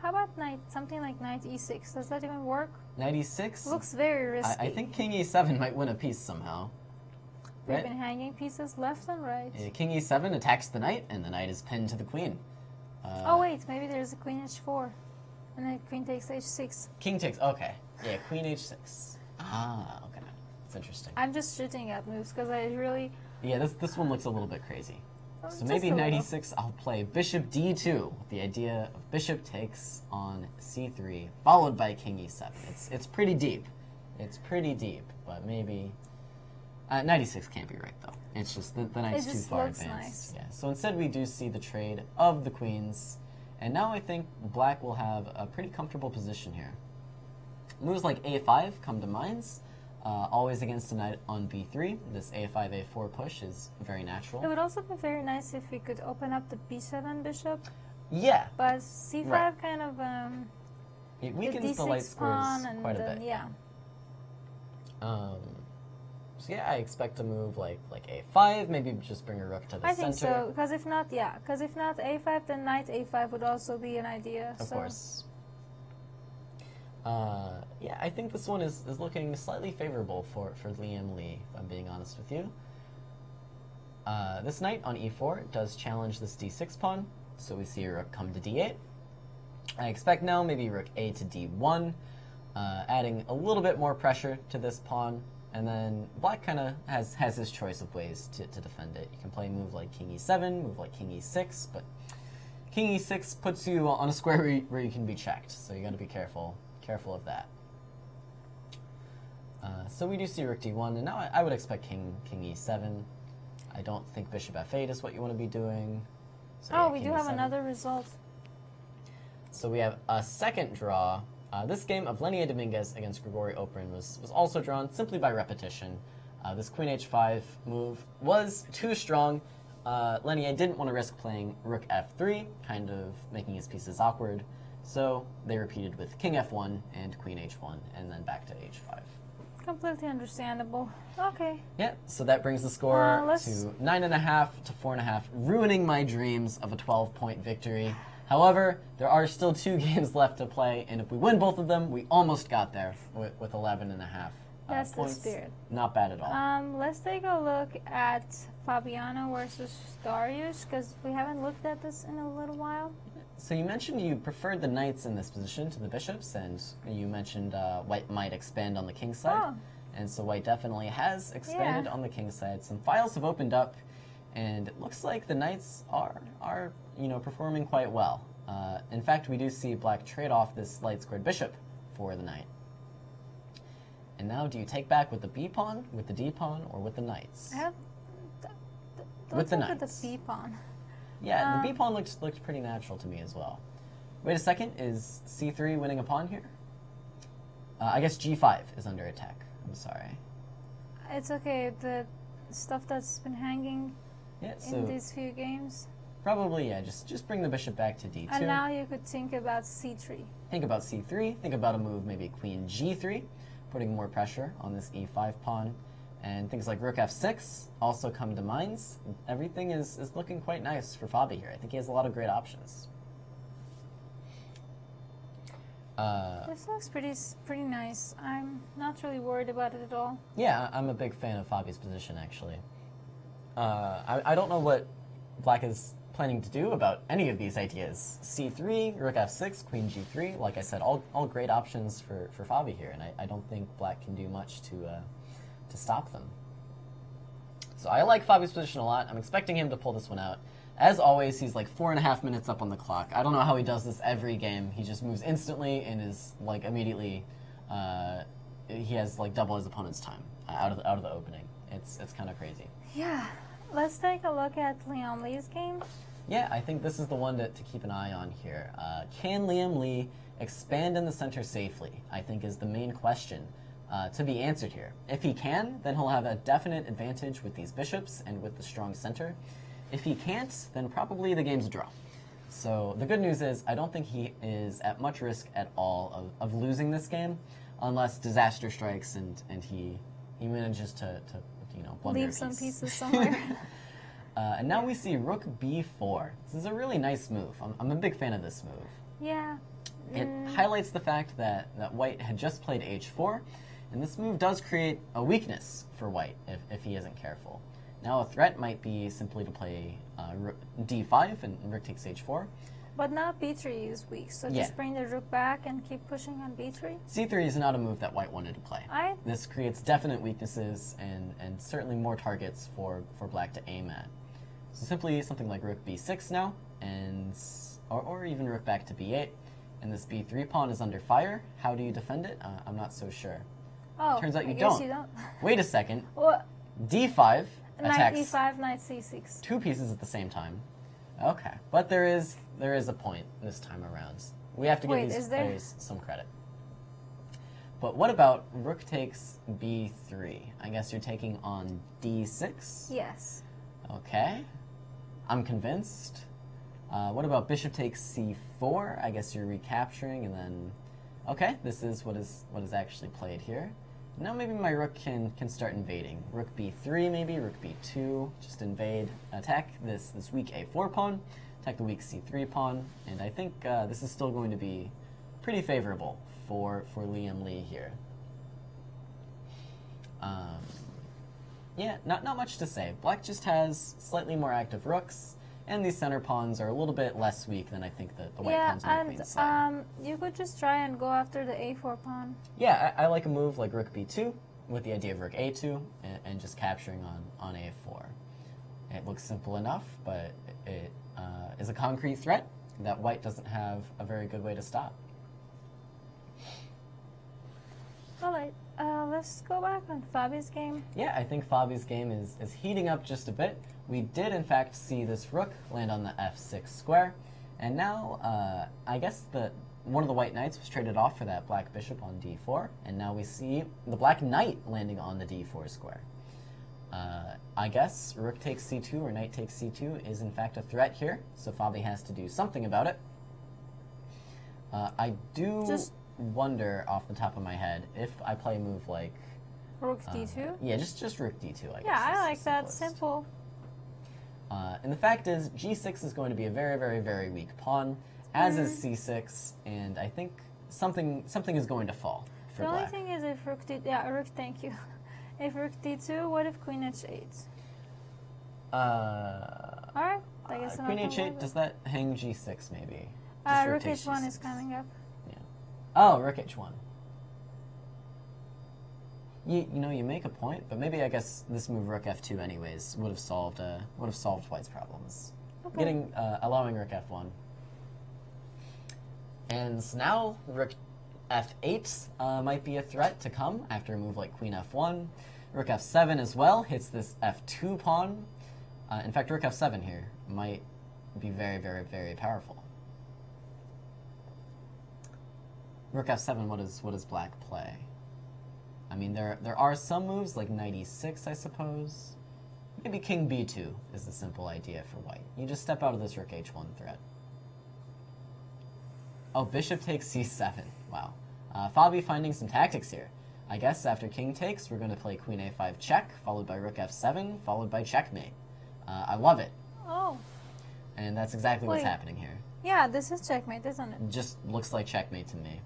How about something like knight e6? Does that even work? Knight e6? Looks very risky. I think king e7 might win a piece somehow. We've been hanging pieces left and right. King e7 attacks the knight, and the knight is pinned to the queen. Oh wait, maybe there's a queen h4, and then queen takes h6. King takes, okay. Yeah, queen h6. Ah, okay. That's interesting. I'm just shooting at moves, because I really... Yeah, this one looks a little bit crazy. So maybe knight e6, I'll play bishop d2, with the idea of bishop takes on c3, followed by king e7. It's pretty deep. It's pretty deep, but maybe... 96 can't be right, though. It's just the knight's too just far looks advanced. nice. Yeah. So instead we do see the trade of the queens, and now I think black will have a pretty comfortable position here. Moves like a5 come to minds, always against a knight on b3. This a5, a4 push is very natural. It would also be very nice if we could open up the b7 bishop, Yeah, but c5 Right. kind of it the weakens the d6 light squares pawn and quite a then, bit. yeah. So yeah, I expect to move like a5, maybe just bring a rook to the I center. think so, because if not, a5, then knight a5 would also be an idea. Of course. Yeah, I think this one is looking slightly favorable for Liem Lee, if I'm being honest with you. This knight on e4 does challenge this d6 pawn, so we see a rook come to d8. I expect now maybe rook a to d1, adding a little bit more pressure to this pawn, and then black kind of has his choice of ways to defend it. You can play a move like king e7, move like king e6, but king e6 puts you on a square where you can be checked, so you got to be careful of that. So we do see rook d1, and now I would expect king e7. I don't think bishop f8 is what you want to be doing. So yeah, we king do have e7. another result. So we have a second draw. This game of Leinier Dominguez against Grigori Oprin was also drawn simply by repetition. This queen h5 move was too strong. Leinier didn't want to risk playing rook f3, kind of making his pieces awkward. So they repeated with king f1 and queen h1, and then back to h5. Completely understandable. Okay. Yeah, so that brings the score let's- to 9.5 to 4.5, ruining my dreams of a 12-point victory. However, there are still 2 games left to play, and if we win both of them, we almost got there with 11.5 That's the points. spirit. Not bad at all. Let's take a look at Fabiano versus Darius, because we haven't looked at this in a little while. So you mentioned you preferred the knights in this position to the bishops, and you mentioned white might expand on the king side. Oh. And so white definitely has expanded Yeah. on the king side. Some files have opened up, and it looks like the knights are performing quite well. In fact, we do see black trade off this light squared bishop for the knight. And now, do you take back with the b pawn, with the d pawn, or with the knights? Don't With the look at knights. the b pawn. Yeah, the b pawn looked pretty natural to me as well. Wait a second, is c3 winning a pawn here? I guess g5 is under attack. I'm sorry. It's okay. The stuff that's been hanging Yeah, in so these few games. probably, yeah, just bring the bishop back to d2. And now you could think about c3. Think about c3, think about a move maybe queen g3, putting more pressure on this e5 pawn. And things like rook f6 also come to minds. Everything is looking quite nice for Fabi here. I think he has a lot of great options. This looks pretty nice. I'm not really worried about it at all. Yeah, I'm a big fan of Fabi's position, actually. I don't know what black is planning to do about any of these ideas. c3, rook f6, queen g3, like I said, all great options for Fabi here, and I don't think black can do much to stop them. So I like Fabi's position a lot. I'm expecting him to pull this one out. As always, he's like 4.5 minutes up on the clock. I don't know how he does this every game. He just moves instantly and is like immediately. He has like double his opponent's time out of the opening. It's kind of crazy. Yeah. Let's take a look at Liam Lee's game. Yeah, I think this is the one to keep an eye on here. Can Liam Lee expand in the center safely? I think is the main question to be answered here. If he can, then he'll have a definite advantage with these bishops and with the strong center. If he can't, then probably the game's a draw. So the good news is I don't think he is at much risk at all of losing this game, unless disaster strikes and he manages to blunder Leave a some piece. pieces somewhere. And now we see rook b4. This is a really nice move. I'm a big fan of this move. Yeah. It highlights the fact that white had just played h4, and this move does create a weakness for white if he isn't careful. Now a threat might be simply to play d5 and rook takes h4. But now b3 is weak, so Yeah. just bring the rook back and keep pushing on b3. c3 is not a move that white wanted to play. This creates definite weaknesses and certainly more targets for black to aim at. So simply something like rook b6 now, and or even rook back to b8, and this b3 pawn is under fire. How do you defend it? I'm not so sure. Oh, Turns out I you guess don't. you don't. Wait a second. What? D5 Knight attacks E5, Knight C6. 2 pieces at the same time. Okay, but there is a point this time around. We have to give Wait, these is there? players some credit. But what about rook takes B3? I guess you're taking on D6? Yes. Okay, I'm convinced. What about bishop takes C4? I guess you're recapturing, and then... Okay, this is what is actually played here. Now maybe my rook can start invading. Rook B3 maybe, rook B2, just invade, attack this weak A4 pawn, attack the weak C3 pawn, and I think this is still going to be pretty favorable for Liam Lee here. Yeah, not much to say. Black just has slightly more active rooks, and these center pawns are a little bit less weak than I think the white pawns on the queen's side. You could just try and go after the A4 pawn. Yeah, I like a move like rook b2 with the idea of rook a2 and just capturing on a4. It looks simple enough, but it is a concrete threat that white doesn't have a very good way to stop. Alright, let's go back on Fabi's game. Yeah, I think Fabi's game is heating up just a bit. We did, in fact, see this rook land on the f6 square, and now I guess one of the white knights was traded off for that black bishop on d4, and now we see the black knight landing on the d4 square. I guess rook takes c2 or knight takes c2 is in fact a threat here, so Fabi has to do something about it. I do wonder off the top of my head if I play a move like... Rook d2? Yeah, just rook d2, I guess. Yeah, I like that. Simple. And the fact is, g6 is going to be a very, very, very weak pawn, as is c6, and I think something is going to fall for black. The only thing is if rook d... Yeah, rook, thank you. If rook d2, what if queen h8? Alright, I guess I'm queen not gonna h8, does that hang g6 maybe? rook h1 is coming up. Yeah. Oh, rook h1. You know, you make a point, but maybe I guess this move rook f2 anyways would have solved white's problems. Okay. Allowing rook f1. And now rook f8 might be a threat to come after a move like queen f1. Rook f7 as well hits this f2 pawn. In fact, rook f7 here might be very, very, very powerful. Rook f7, what does black play? I mean, there are some moves like knight e6, I suppose. Maybe king b2 is the simple idea for white. You just step out of this rook h1 threat. Oh, bishop takes c7. Wow. Fabi finding some tactics here. I guess after king takes, we're going to play queen a5 check, followed by rook f7, followed by checkmate. I love it. Oh. And that's exactly what's happening here. Yeah, this is checkmate, isn't it? Just looks like checkmate to me.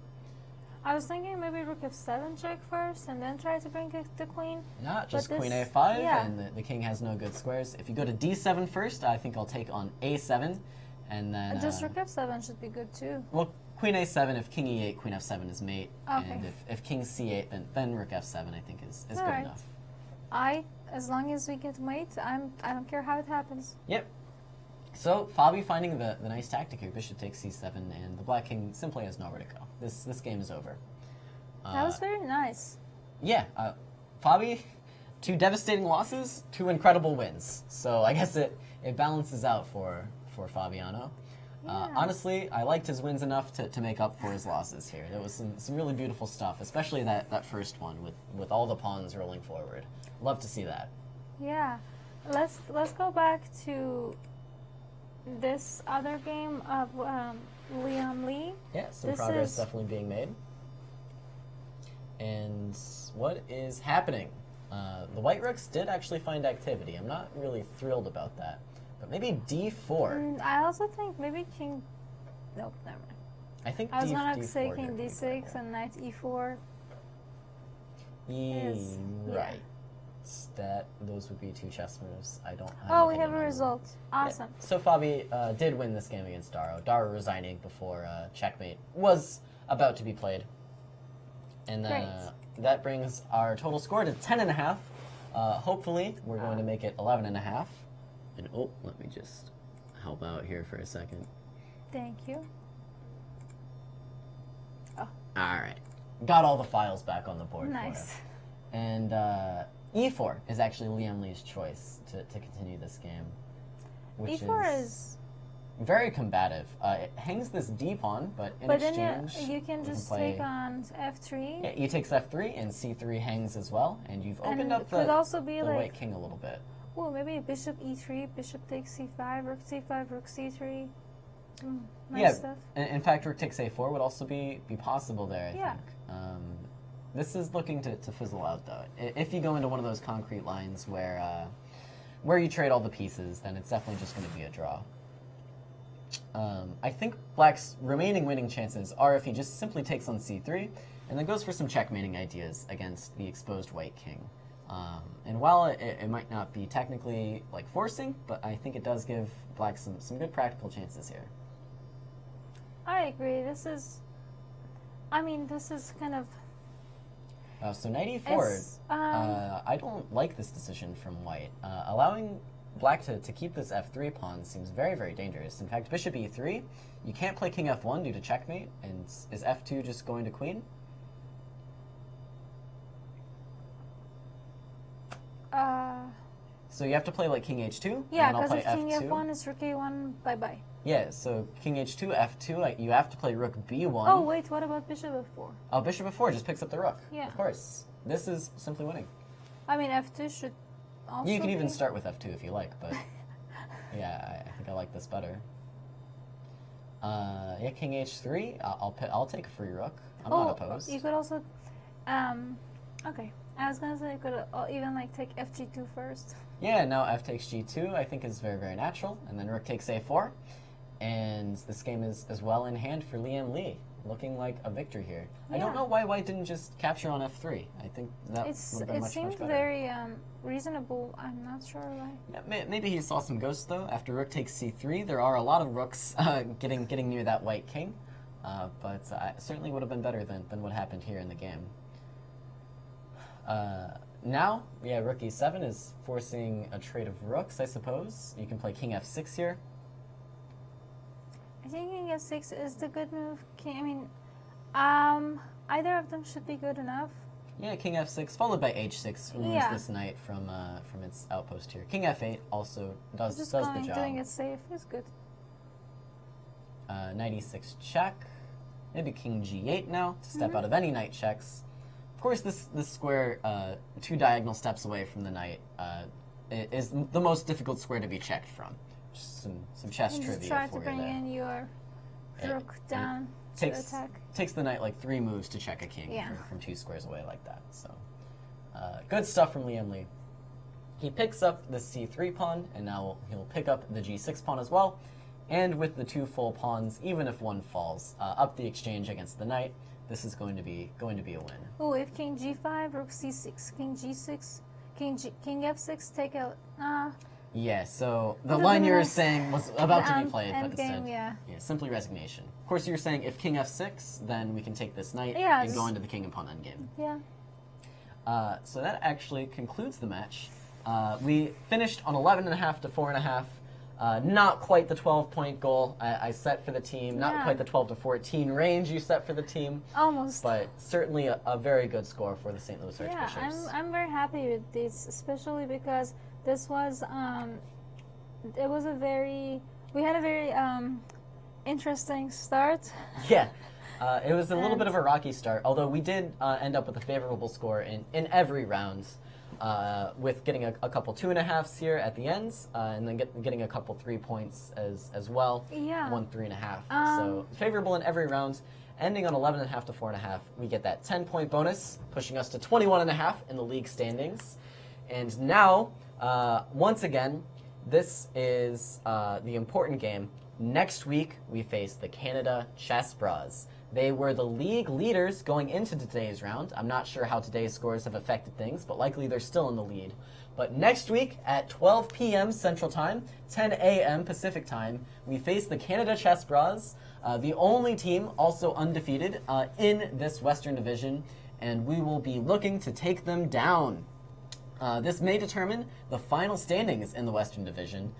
I was thinking maybe rook f7 check first, and then try to bring the queen. Not just But queen this- a5, yeah. and the king has no good squares. If you go to d7 first, I think I'll take on a7, and then... Just rook f7 should be good too. Well, queen a7, if king e8, queen f7 is mate. Okay. And if king c8, then rook f7, I think is good Alright. enough. As long as we get mate, I don't care how it happens. Yep. So, Fabi finding the nice tactic here. Bishop takes c7, and the black king simply has nowhere to go. This game is over. That was very nice. Yeah, Fabi, 2 devastating losses, 2 incredible wins. So I guess it balances out for Fabiano. Yeah. Honestly, I liked his wins enough to make up for his losses here. There was some really beautiful stuff, especially that first one with all the pawns rolling forward. Love to see that. Yeah. Let's go back to this other game of Liam Lee. Yeah, some This progress is- definitely being made. And what is happening? The white rooks did actually find activity. I'm not really thrilled about that. But maybe d4. I also think maybe king... Nope, never mind. I think I was d4 gonna say king could be d6 playable. and knight e4. Yes, yeah. Right. Those would be 2 chess moves. I don't have Oh, we anything have in a my result. mind. Awesome. Yeah. So Fabi did win this game against Daro. Daro resigning before checkmate was about to be played. And then that brings our total score to 10.5. Hopefully, we're going to make it 11.5. And oh, let me just help out here for a second. Thank you. All right, got all the files back on the board. Nice. For you. And E4 is actually Liam Lee's choice to continue this game, which E4 is very combative. It hangs this D pawn, but in exchange, then you can just take on F3. Yeah, e takes F3, and C3 hangs as well, and you've opened up the, could also be the like, white king a little bit. Oh, maybe bishop E3, bishop takes C5, rook C5, rook C3. Nice stuff. In fact, rook takes A4 would also be possible there, I Yeah. think. This is looking to fizzle out, though. If you go into one of those concrete lines where you trade all the pieces, then it's definitely just going to be a draw. I think Black's remaining winning chances are if he just simply takes on C3 and then goes for some checkmating ideas against the exposed white king. And while it might not be technically like forcing, but I think it does give Black some good practical chances here. I agree. This is kind of... So knight e4, I don't like this decision from White. Allowing Black to keep this f3 pawn seems very, very dangerous. In fact, bishop e3, you can't play king f1 due to checkmate, and is f2 just going to queen? So you have to play like king h2? Yeah, because if king f1 is rook a1, bye-bye. Yeah, so king h2, f2, you have to play rook b1. Oh, wait, what about bishop f4? Oh, bishop f4 just picks up the rook. Yeah. Of course. This is simply winning. I mean, f2 should also You can even be... start with f2 if you like, but yeah, I think I like this better. Yeah, king h3, I'll take a free rook. I'm not opposed. You could also... okay. I was gonna say you could even like take fg2 first. Yeah, now f takes g2 I think is very, very natural, and then rook takes a4, and this game is well in hand for Liam Lee, looking like a victor here. Yeah. I don't know why White didn't just capture on f3. I think that would have been much better. It seemed very reasonable. I'm not sure why. Yeah, maybe he saw some ghosts though. After rook takes c3, there are a lot of rooks getting near that white king, but it certainly would have been better than what happened here in the game. Now, yeah, rook e7 is forcing a trade of rooks, I suppose. You can play king f6 here. I think king f6 is the good move. Either of them should be good enough. Yeah, king f6 followed by h6 removes this knight from its outpost here. King f8 also does the job. Doing it safe is good. Knight e6 check. Maybe king g8 now to step out of any knight checks. Of course, this square, 2 diagonal steps away from the knight, is the most difficult square to be checked from. Just some chess trivia for you there. Try to bring in your rook down to attack. Takes the knight like 3 moves to check a king from 2 squares away like that. So, good stuff from Liam Lee. He picks up the c3 pawn, and now he'll pick up the g6 pawn as well. And with the 2 full pawns, even if one falls, up the exchange against the knight. This is going to be a win. Oh, if king g5, rook c6, king g6, king f6, take out. Yeah, so the line you were saying was about to be played, but instead, yeah, simply resignation. Of course, you're saying if king f6, then we can take this knight and go into the king and pawn endgame. Yeah. So that actually concludes the match. We finished on 11.5 to 4.5. Not quite the 12-point goal I set for the team. Not quite the 12 to 14 range you set for the team. Almost. But certainly a very good score for the St. Louis Archbishops. Yeah, I'm very happy with this, especially because this was we had a very interesting start. Yeah. It was a little bit of a rocky start, although we did end up with a favorable score in every round. With getting a couple 2.5s here at the ends, and then getting a couple 3 points as well. Yeah. 1 3.5. So favorable in every round. Ending on 11.5 to 4.5, we get that 10-point bonus, pushing us to 21.5 in the league standings. And now, once again, this is the important game. Next week, we face the Canada Chess Bras. They were the league leaders going into today's round. I'm not sure how today's scores have affected things, but likely they're still in the lead. But next week at 12 p.m. Central Time, 10 a.m. Pacific Time, we face the Canada Chess Bras, the only team also undefeated in this Western Division, and we will be looking to take them down. This may determine the final standings in the Western Division.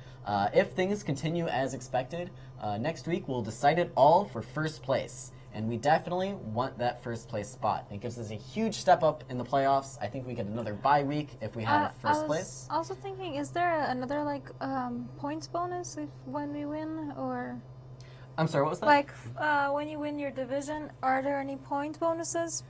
If things continue as expected, next week we'll decide it all for first place. and we definitely want that first place spot. It gives us a huge step up in the playoffs. I think we get another bye week if we have first place. I was also thinking, is there another like points bonus when we win, or? I'm sorry, what was that? Like when you win your division, are there any point bonuses?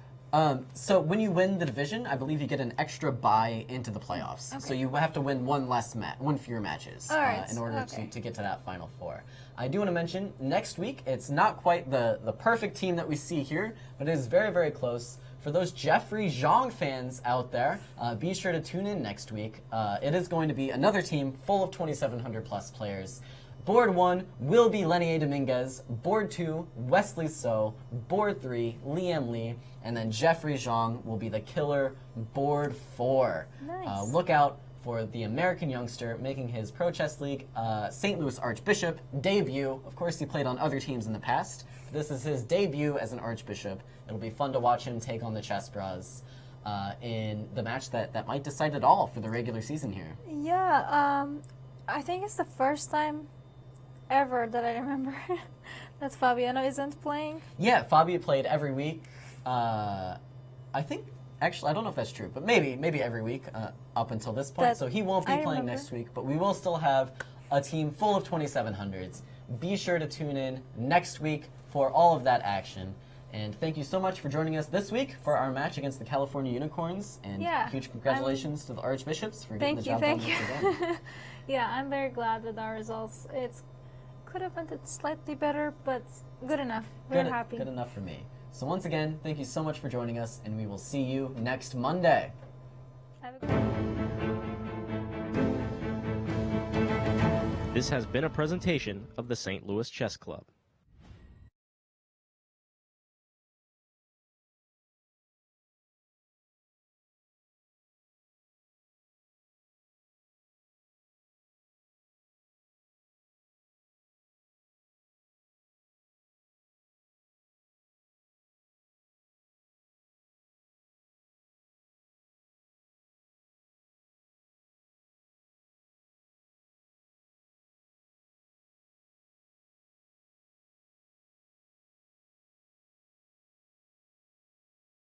So when you win the division, I believe you get an extra bye into the playoffs. Okay. So you have to win one fewer matches in order to get to that Final Four. I do want to mention, next week, it's not quite the perfect team that we see here, but it is very, very close. For those Jeffrey Zhang fans out there, be sure to tune in next week. It is going to be another team full of 2,700 plus players. Board 1 will be Leinier Dominguez. Board 2, Wesley So. Board 3, Liem Lee. And then Jeffrey Zhang will be the killer Board 4. Nice. Look out for the American youngster making his Pro Chess League St. Louis Archbishop debut. Of course, he played on other teams in the past. This is his debut as an Archbishop. It'll be fun to watch him take on the Chess Bras in the match that might decide it all for the regular season here. Yeah, I think it's the first time ever that I remember that Fabiano isn't playing. Yeah, Fabi played every week. I think, actually, I don't know if that's true, but maybe every week up until this point. So he won't be playing next week, but we will still have a team full of 2,700s. Be sure to tune in next week for all of that action. And thank you so much for joining us this week for our match against the California Unicorns. And huge congratulations to the Archbishops for getting the job done once again. Yeah, I'm very glad with our results. It could have been slightly better, but good enough. We're happy. Good enough for me. So once again, thank you so much for joining us, and we will see you next Monday. Have a good This has been a presentation of the St. Louis Chess Club.